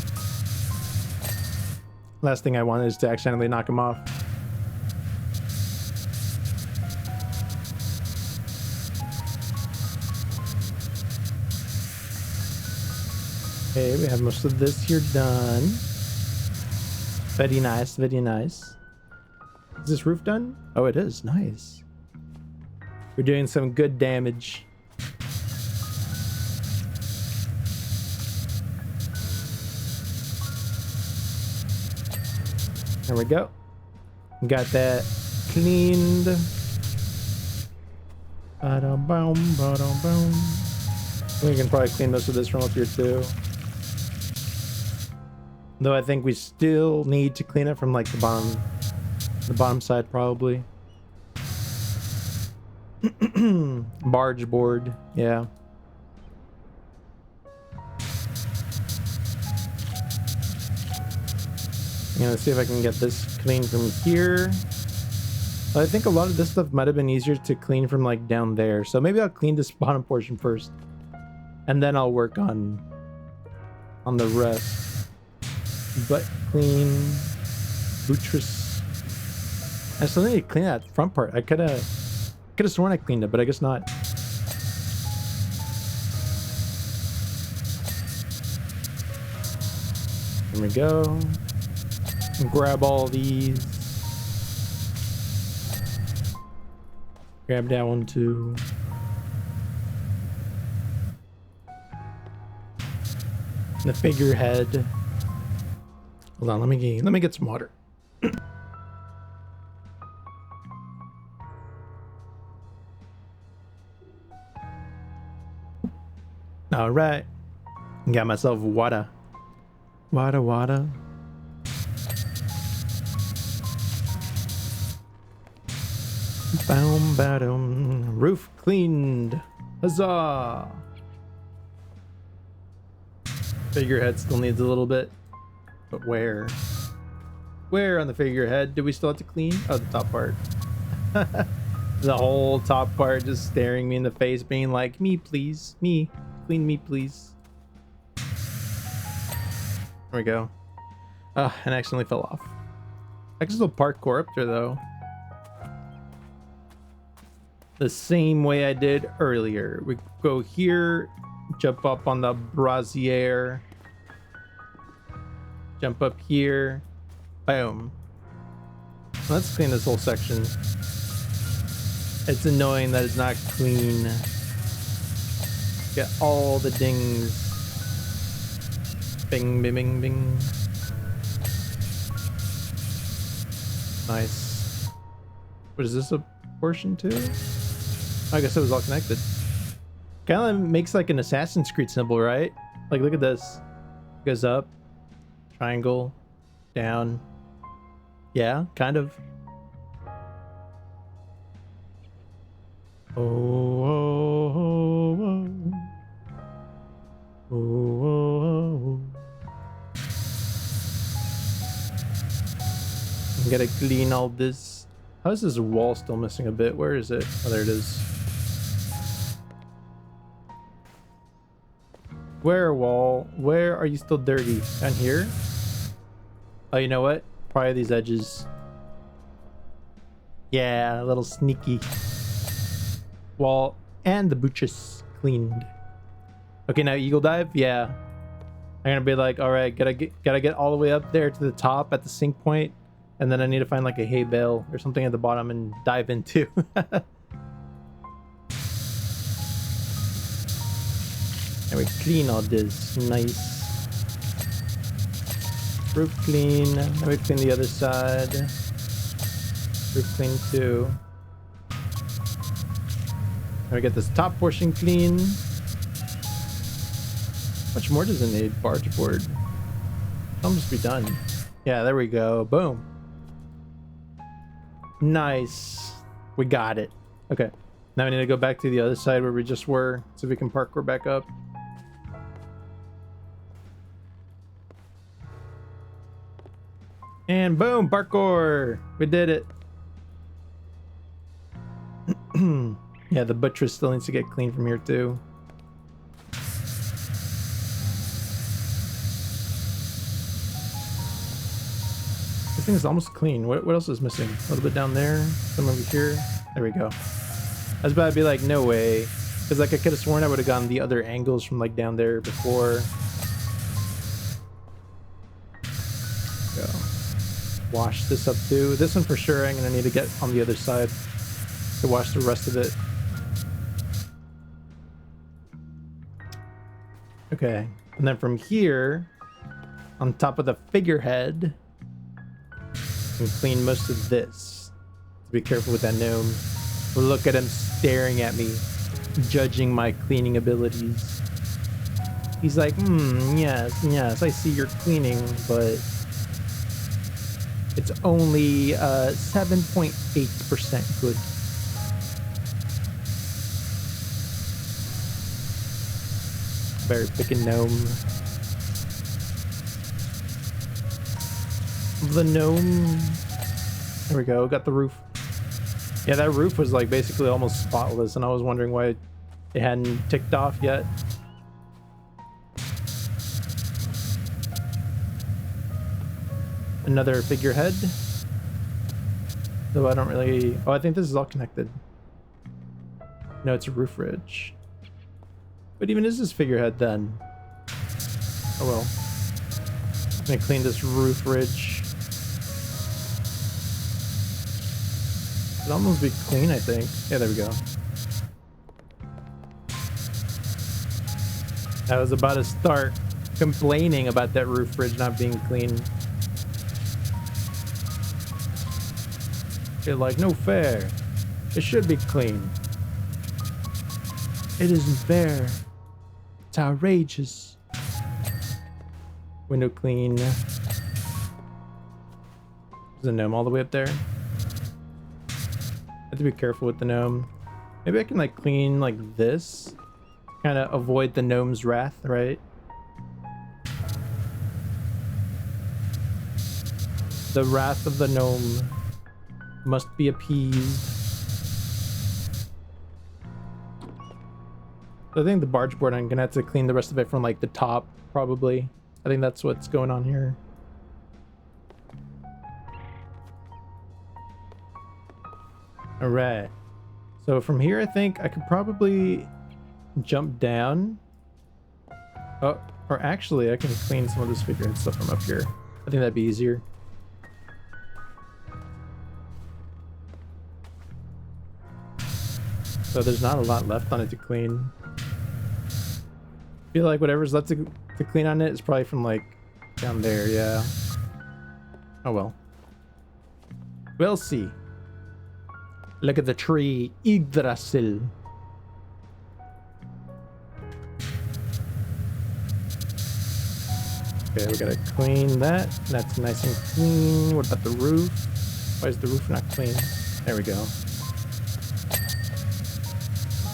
Last thing I want is to accidentally knock him off. Okay, we have most of this here done. Very nice, very nice. Is this roof done? Oh, it is. Nice. We're doing some good damage. There we go. Got that cleaned. Ba-dum-bum, ba-dum-bum. We can probably clean most of this from up here too. Though I think we still need to clean it from like the bottom side probably. Barge board, yeah. I'm gonna see if I can get this clean from here. I think a lot of this stuff might have been easier to clean from like down there. So maybe I'll clean this bottom portion first. And then I'll work on the rest. Butt clean. Buttress. I still need to clean that front part. I could have sworn I cleaned it, but I guess not. There we go. And grab all these. Grab that one too. The figurehead. Hold on, let me get some water. All right, got myself water. Water. Boom. Roof cleaned. Huzzah! Figurehead still needs a little bit, but where? Where on the figurehead do we still have to clean? Oh, the top part. The whole top part just staring me in the face, being like, me please, me, clean me please. There we go. And accidentally fell off. I can still parkour up there though. The same way I did earlier. We go here, jump up on the brazier, jump up here, boom. Let's clean this whole section. It's annoying that it's not clean. Get all the dings. Bing, bing, bing, bing. Nice. What is this a portion to? I guess it was all connected. Kind of makes like an Assassin's Creed symbol, right? Like, look at this. Goes up, triangle, down. Yeah, kind of. I'm gonna clean all this. How is this wall still missing a bit? Where is it? Oh, there it is. Where, wall? Where are you still dirty? Down here? Oh, you know what? Probably these edges. Yeah, a little sneaky. Wall and the butchers cleaned. Okay, now eagle dive. Yeah, I'm gonna be like, all right, gotta get all the way up there to the top at the sink point, and then I need to find like a hay bale or something at the bottom and dive into. And we clean all this. Nice. Roof clean. And we clean the other side. Roof clean too. And we get this top portion clean. Much more does it need? Barge board. Almost be done. Yeah, there we go. Boom. Nice. We got it. Okay. Now we need to go back to the other side where we just were, so we can parkour back up. And boom, parkour! We did it. Yeah, the buttress still needs to get clean from here too. This thing is almost clean. What else is missing? A little bit down there, some over here. There we go. I was about to be like, no way. Because like I could have sworn I would have gotten the other angles from like down there before. Go. Wash this up too. This one for sure I'm gonna need to get on the other side to wash the rest of it. Okay, and then from here, on top of the figurehead, you can clean most of this. So be careful with that gnome. Look at him staring at me, judging my cleaning abilities. He's like, yes, I see you're cleaning, but it's only 7.8% good. Very picking gnome. The gnome. There we go, got the roof. Yeah, that roof was like basically almost spotless, and I was wondering why it hadn't ticked off yet. Another figurehead. Though I don't really... Oh, I think this is all connected. No, it's a roof ridge. What even is this figurehead then? Oh well. I'm gonna clean this roof ridge. It'd almost be clean, I think. Yeah, there we go. I was about to start complaining about that roof ridge not being clean. You're like, no fair. It should be clean. It isn't fair. It's outrageous. Window clean. There's a gnome all the way up there. I have to be careful with the gnome. Maybe I can like clean like this. Kind of avoid the gnome's wrath, right? The wrath of the gnome must be appeased. I think the barge board, I'm gonna have to clean the rest of it from like the top, probably. I think that's what's going on here. All right. So from here, I think I could probably jump down. Oh, or actually, I can clean some of this figurehead stuff from up here. I think that'd be easier. So there's not a lot left on it to clean. I feel like whatever's left to clean on it is probably from like down there, yeah. Oh well. We'll see. Look at the tree, Yggdrasil. Okay, we gotta clean that. That's nice and clean. What about the roof? Why is the roof not clean? There we go.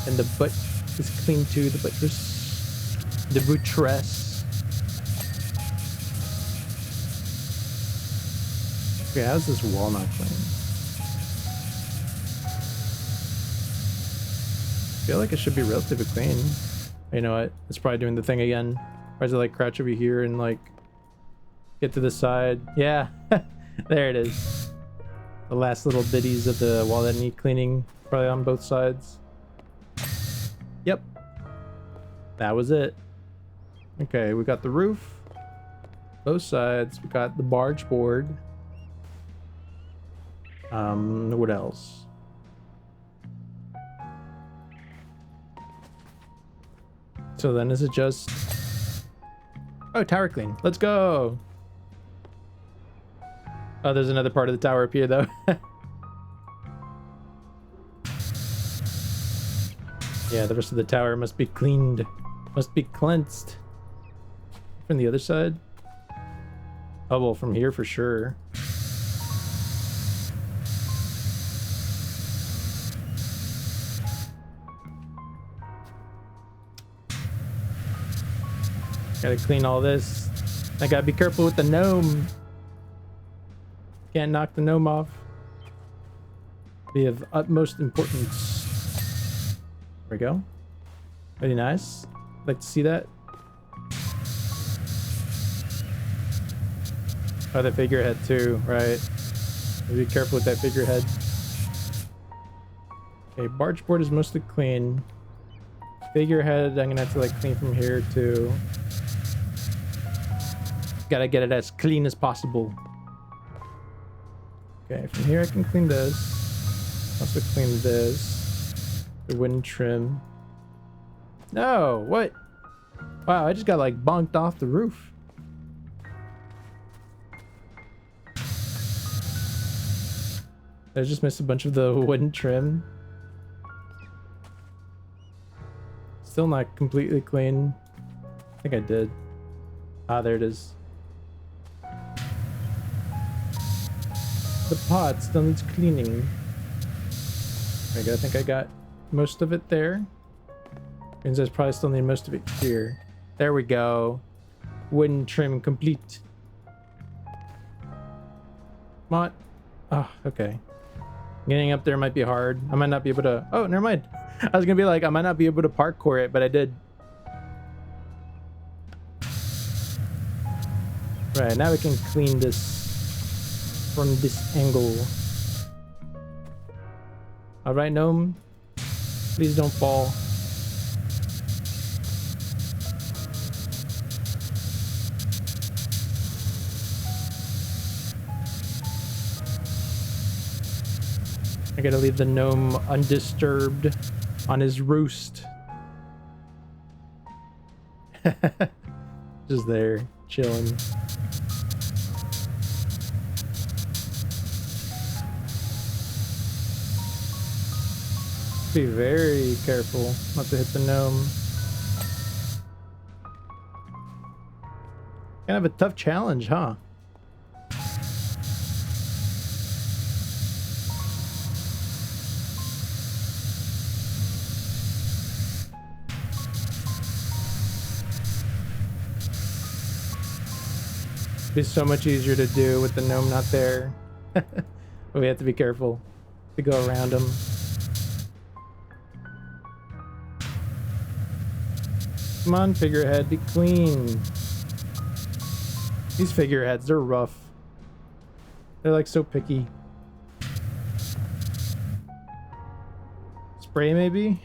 And the butt is clean too, the buttress. The buttress. Okay, how's this wall not clean? I feel like it should be relatively clean. You know what? It's probably doing the thing again. Why does it like crouch over here and like get to the side? Yeah, there it is. The last little bitties of the wall that need cleaning, probably on both sides. Yep, that was it. Okay, we got the roof, both sides. We got the barge board. What else? So then is it just... Oh, tower clean. Let's go. Oh, there's another part of the tower up here, though. Yeah, the rest of the tower must be cleaned. Must be cleansed. From the other side? Oh, well, from here for sure. Gotta clean all this. I gotta be careful with the gnome. Can't knock the gnome off. Be of utmost importance. There we go. Very nice. Like to see that. Oh, the figurehead too, right? Be careful with that figurehead. Okay, barge board is mostly clean. Figurehead, I'm gonna have to like clean from here too. Gotta get it as clean as possible. Okay, from here I can clean this. Also clean this. The wooden trim. No, what? Wow, I just got like bonked off the roof. I just missed a bunch of the wooden trim. Still not completely clean. I think I did. Ah, there it is. The pot still needs cleaning. There we go. I think I got most of it there. Means I probably still need most of it here. There we go. Wooden trim complete. Come on. Oh, okay. Getting up there might be hard. I might not be able to... Oh, never mind. I was gonna be like, I might not be able to parkour it, but I did. Right, now we can clean this from this angle. Alright, gnome. Please don't fall. I gotta leave the gnome undisturbed on his roost. Just there, chilling. Be very careful not to hit the gnome. Kind of a tough challenge, huh? Be so much easier to do with the gnome not there. But we have to be careful to go around him. Come on, figurehead, be clean. These figureheads, they're rough. They're like so picky. Spray maybe?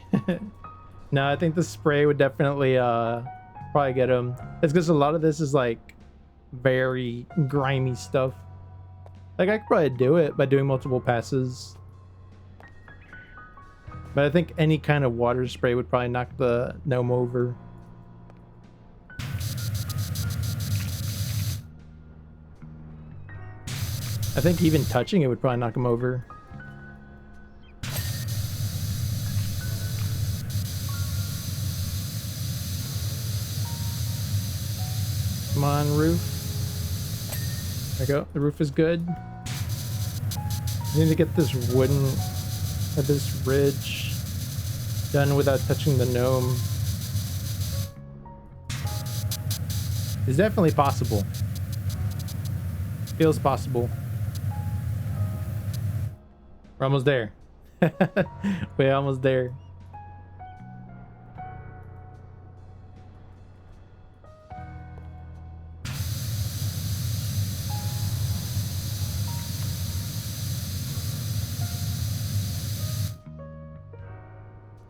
No, I think the spray would definitely probably get him. It's because a lot of this is like very grimy stuff. Like I could probably do it by doing multiple passes. But I think any kind of water spray would probably knock the gnome over. I think even touching it would probably knock him over. Come on, roof. There we go. The roof is good. I need to get this wooden, this ridge done without touching the gnome. It's definitely possible. Feels possible. We're almost there. We're almost there.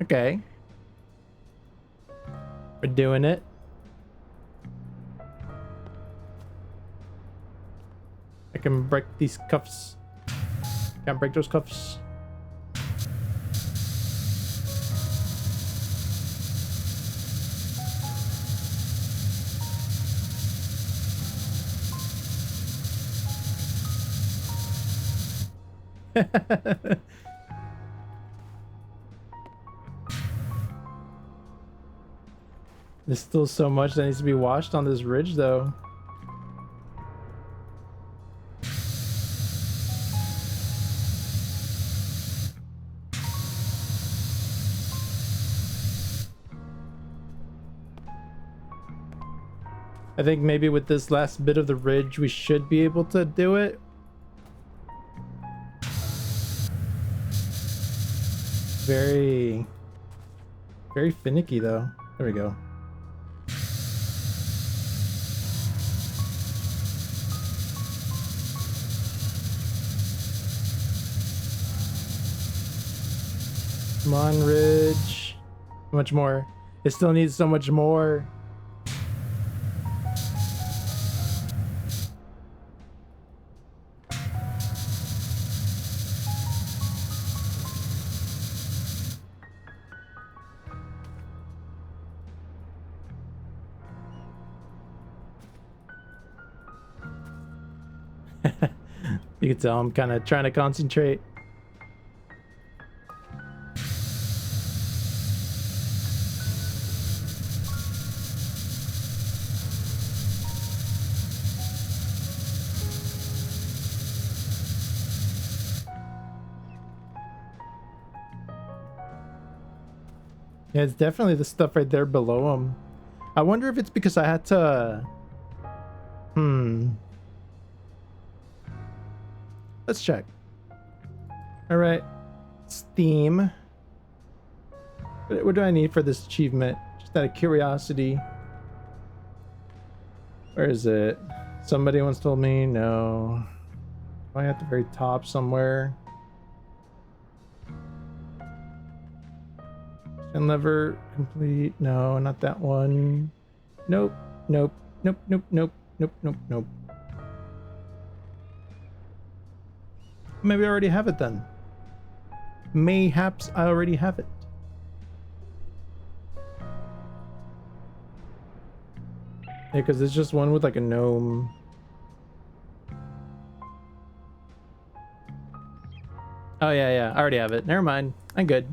Okay. We're doing it. I can break these cuffs. Can't break those cuffs. There's still so much that needs to be washed on this ridge, though. I think maybe with this last bit of the ridge, we should be able to do it. Very finicky, though. There we go. Come on, ridge. How much more? It still needs so much more. You can tell I'm kind of trying to concentrate. Yeah, it's definitely the stuff right there below him. I wonder if it's because I had to... Let's check. All right, Steam. What do I need for this achievement? Just out of curiosity. Where is it? Somebody once told me, no. Am I at the very top somewhere? Spin lever complete. No, not that one. Nope, nope, nope, nope, nope, nope, nope, nope. Maybe I already have it then. mayhaps I already have it. Yeah, because it's just one with like a gnome. Oh yeah, I already have it. Never mind. I'm good.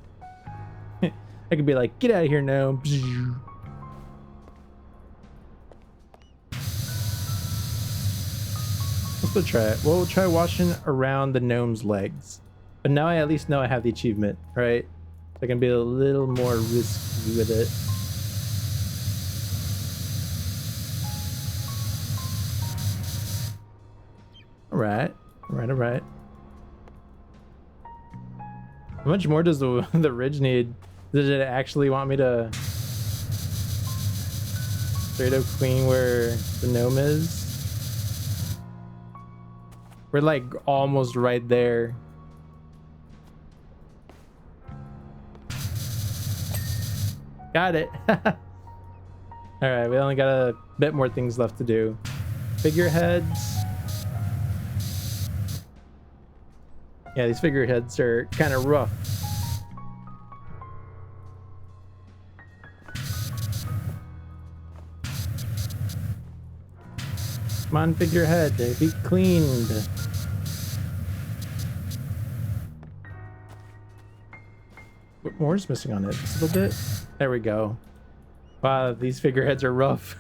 I could be like, get out of here, gnome. Let's try it. We'll try washing around the gnome's legs. But now I at least know I have the achievement, right? So I can be a little more risky with it. Alright. Alright. How much more does the ridge need? Does it actually want me to straight up clean where the gnome is? We're like almost right there. Got it. Alright, we only got a bit more things left to do. Figureheads. Yeah, these figureheads are kind of rough. Come on, figurehead, be cleaned. What more is missing on it? Just a little bit. There we go. Wow, these figureheads are rough.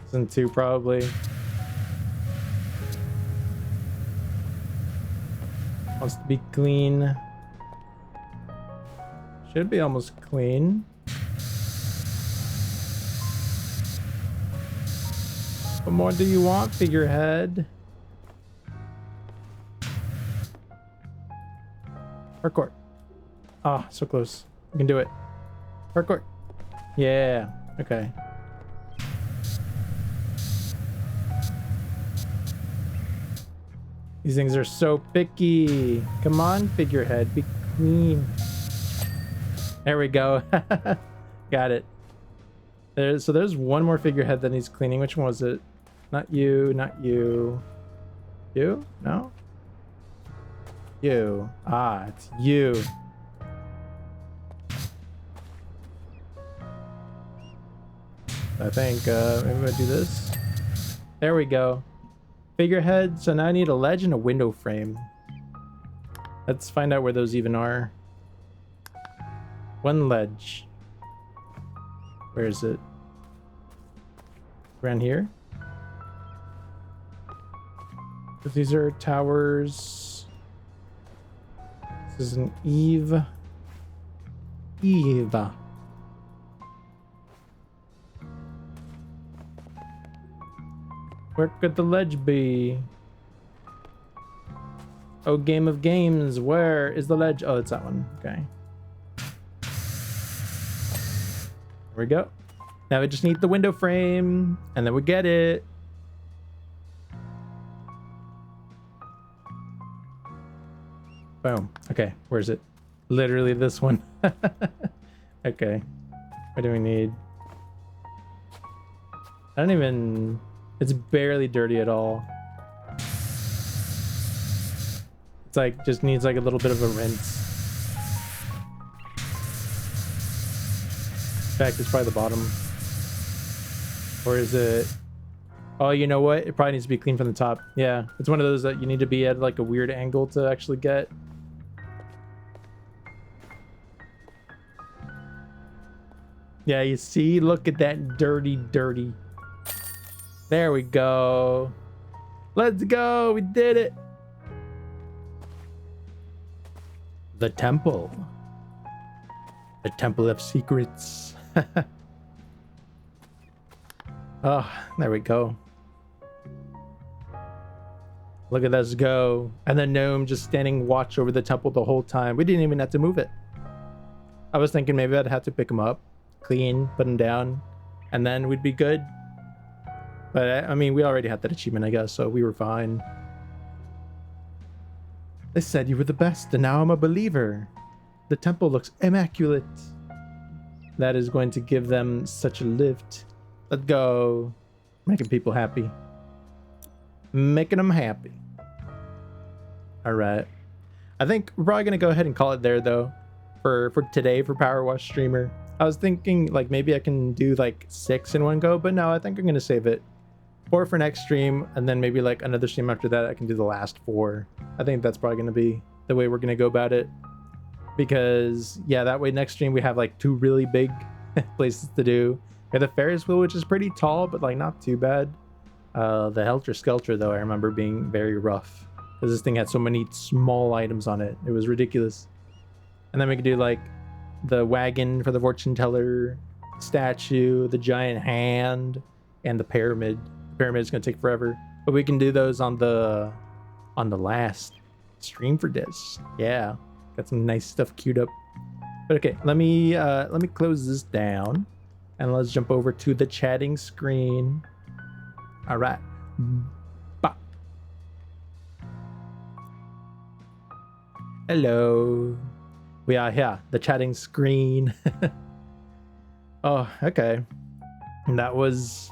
Season 2 probably. Wants to be clean. Should be almost clean. What more do you want, figurehead? Parkour. Ah, so close. We can do it. Parkour. Yeah. Okay. These things are so picky. Come on, figurehead. Be clean. There we go. Got it. So there's one more figurehead that needs cleaning. Which one was it? Not you. Not you. You? No? You. Ah, it's you. I think maybe we'll do this. There we go. Figurehead. So now I need a ledge and a window frame. Let's find out where those even are. One ledge. Where is it? Around here? But these are towers. This is an Eve. Eva. Where could the ledge be? Oh, game of games. Where is the ledge? Oh, it's that one. Okay. There we go. Now we just need the window frame, and then we get it. Boom. Okay, where's it? Literally this one. Okay. What do we need? I don't even... It's barely dirty at all. It's like, just needs like a little bit of a rinse. In fact, it's probably the bottom. Or is it... Oh, you know what? It probably needs to be clean from the top. Yeah, it's one of those that you need to be at like a weird angle to actually get. Yeah, you see? Look at that dirty. There we go. Let's go. We did it. The temple. The temple of secrets. Oh, there we go. Look at us go. And the gnome just standing watch over the temple the whole time. We didn't even have to move it. I was thinking maybe I'd have to pick him up, clean, put him down, and then we'd be good. But I mean, we already had that achievement, I guess, so we were fine. They said you were the best, and now I'm a believer. The temple looks immaculate. That is going to give them such a lift. Let's go. Making people happy. Making them happy. All right. I think we're probably gonna go ahead and call it there though for today for PowerWash Streamer. I was thinking like maybe I can do like 6 in one go, but no, I think I'm gonna save it 4 for next stream, and then maybe like another stream after that I can do the last 4. I think that's probably gonna be the way we're gonna go about it, because yeah, that way next stream we have like 2 really big places to do. We have the Ferris wheel, which is pretty tall, but like not too bad. The Helter Skelter though, I remember being very rough because this thing had so many small items on it. It was ridiculous. And then we could do like the wagon for the fortune teller, statue, the giant hand, and the pyramid. The pyramid is gonna take forever, but we can do those on the last stream for this. Yeah, got some nice stuff queued up. But okay, let me close this down, and let's jump over to the chatting screen. All right. Bop. Hello. We are here, the chatting screen. Oh, okay. And that was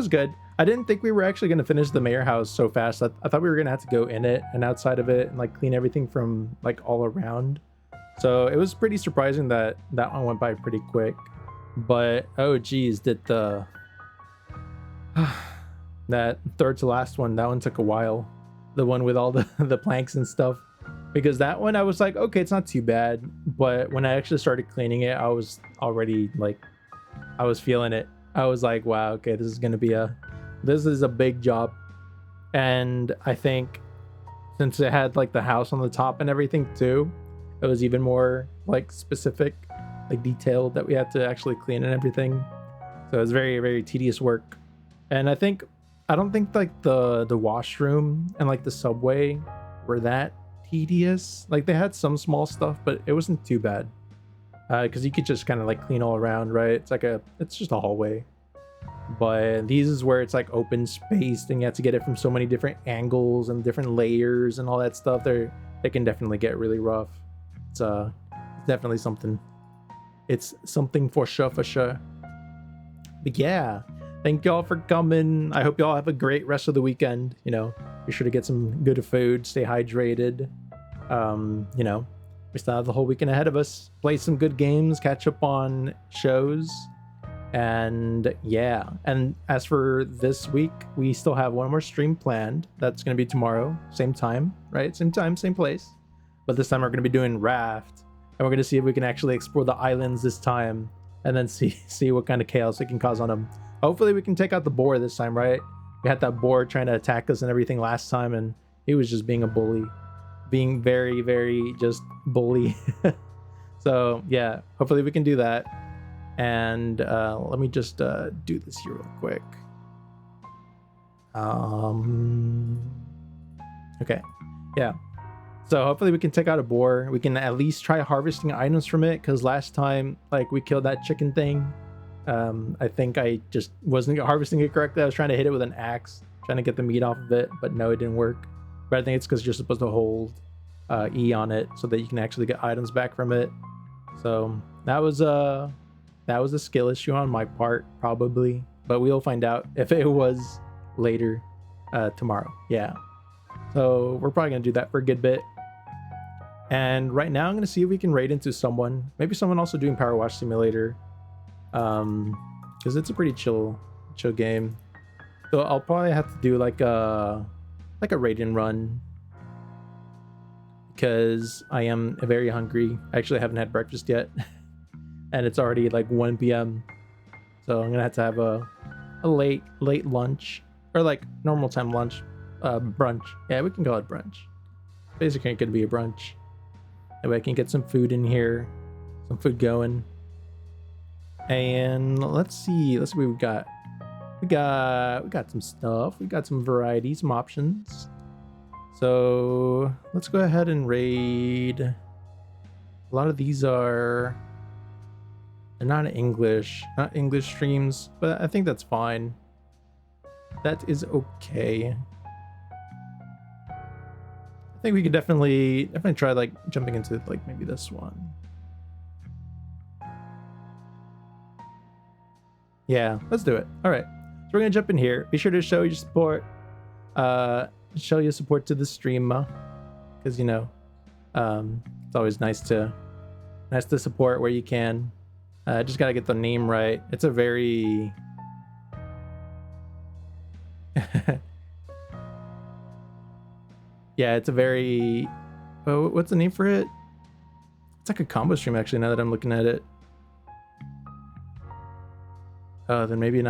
good. I didn't think we were actually going to finish the mayor house so fast. I thought we were going to have to go in it and outside of it and like clean everything from like all around. So it was pretty surprising that that one went by pretty quick. But oh geez, did the that third to last one, that one took a while. The one with all the planks and stuff. Because that one I was like, okay, it's not too bad. But when I actually started cleaning it, I was already like, I was feeling it. I was like, wow, okay, this is a big job. And I think since it had like the house on the top and everything too, it was even more like specific, like detailed that we had to actually clean and everything. So it was very, very tedious work. And I don't think like the washroom and like the subway were that tedious. Like they had some small stuff, but it wasn't too bad. Because you could just kind of like clean all around, right? It's just a hallway. But these is where it's like open spaced and you have to get it from so many different angles and different layers and all that stuff. They can definitely get really rough. It's definitely something. It's something for sure. But yeah, thank y'all for coming. I hope y'all have a great rest of the weekend. You know, be sure to get some good food, stay hydrated. You know, we still have the whole weekend ahead of us. Play some good games, catch up on shows. And yeah, and as for this week, we still have one more stream planned. That's going to be tomorrow, same time, right? Same time, same place. But this time we're going to be doing Raft. And we're going to see if we can actually explore the islands this time. And then see what kind of chaos we can cause on them. Hopefully we can take out the boar this time, right? We had that boar trying to attack us and everything last time. And he was just being a bully. Being very, very just bully. So yeah, hopefully we can do that. And let me just do this here real quick. Okay, yeah. So hopefully we can take out a boar. We can at least try harvesting items from it, because last time like we killed that chicken thing. I think I just wasn't harvesting it correctly. I was trying to hit it with an axe, trying to get the meat off of it, but no, it didn't work. But I think it's because you're supposed to hold E on it so that you can actually get items back from it. So that was a skill issue on my part, probably, but we'll find out if it was later tomorrow. Yeah, so we're probably gonna do that for a good bit. And right now I'm gonna see if we can raid into someone, maybe someone also doing PowerWash Simulator, because it's a pretty chill game. So I'll probably have to do like a raid and run, because I am very hungry. I actually haven't had breakfast yet. And it's already like 1 p.m. So I'm gonna have to have a late lunch, or like normal time lunch, brunch. Yeah, we can call it brunch. Basically, it could be a brunch. That way I can get some food in here, some food going. And let's see what we got. We got some stuff. We got some variety, some options. So let's go ahead and raid. A lot of these are. They're not English streams, but I think that's fine. That is okay. I think we could definitely try like jumping into like maybe this one. Yeah, let's do it. All right, so we're gonna jump in here. Be sure to show your support. Show your support to the stream, because you know It's always nice to support where you can. Just gotta get the name right. It's a very yeah, it's a very what's the name for it? It's like a combo stream actually, now that I'm looking at it. Then maybe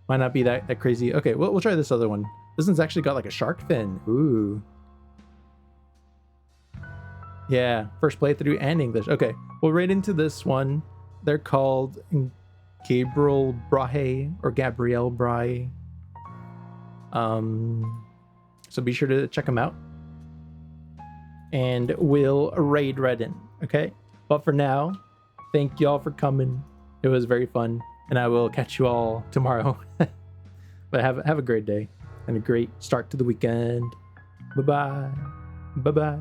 might not be that crazy. Okay, we'll try this other one. This one's actually got like a shark fin. Ooh. Yeah, first playthrough and English. Okay, we'll right into this one. They're called Gabriel Brahe or Gabrielle Brahe. So be sure to check them out. And we'll raid right in, okay? But for now, thank y'all for coming. It was very fun, and I will catch you all tomorrow. But have a great day and a great start to the weekend. Bye-bye. Bye-bye.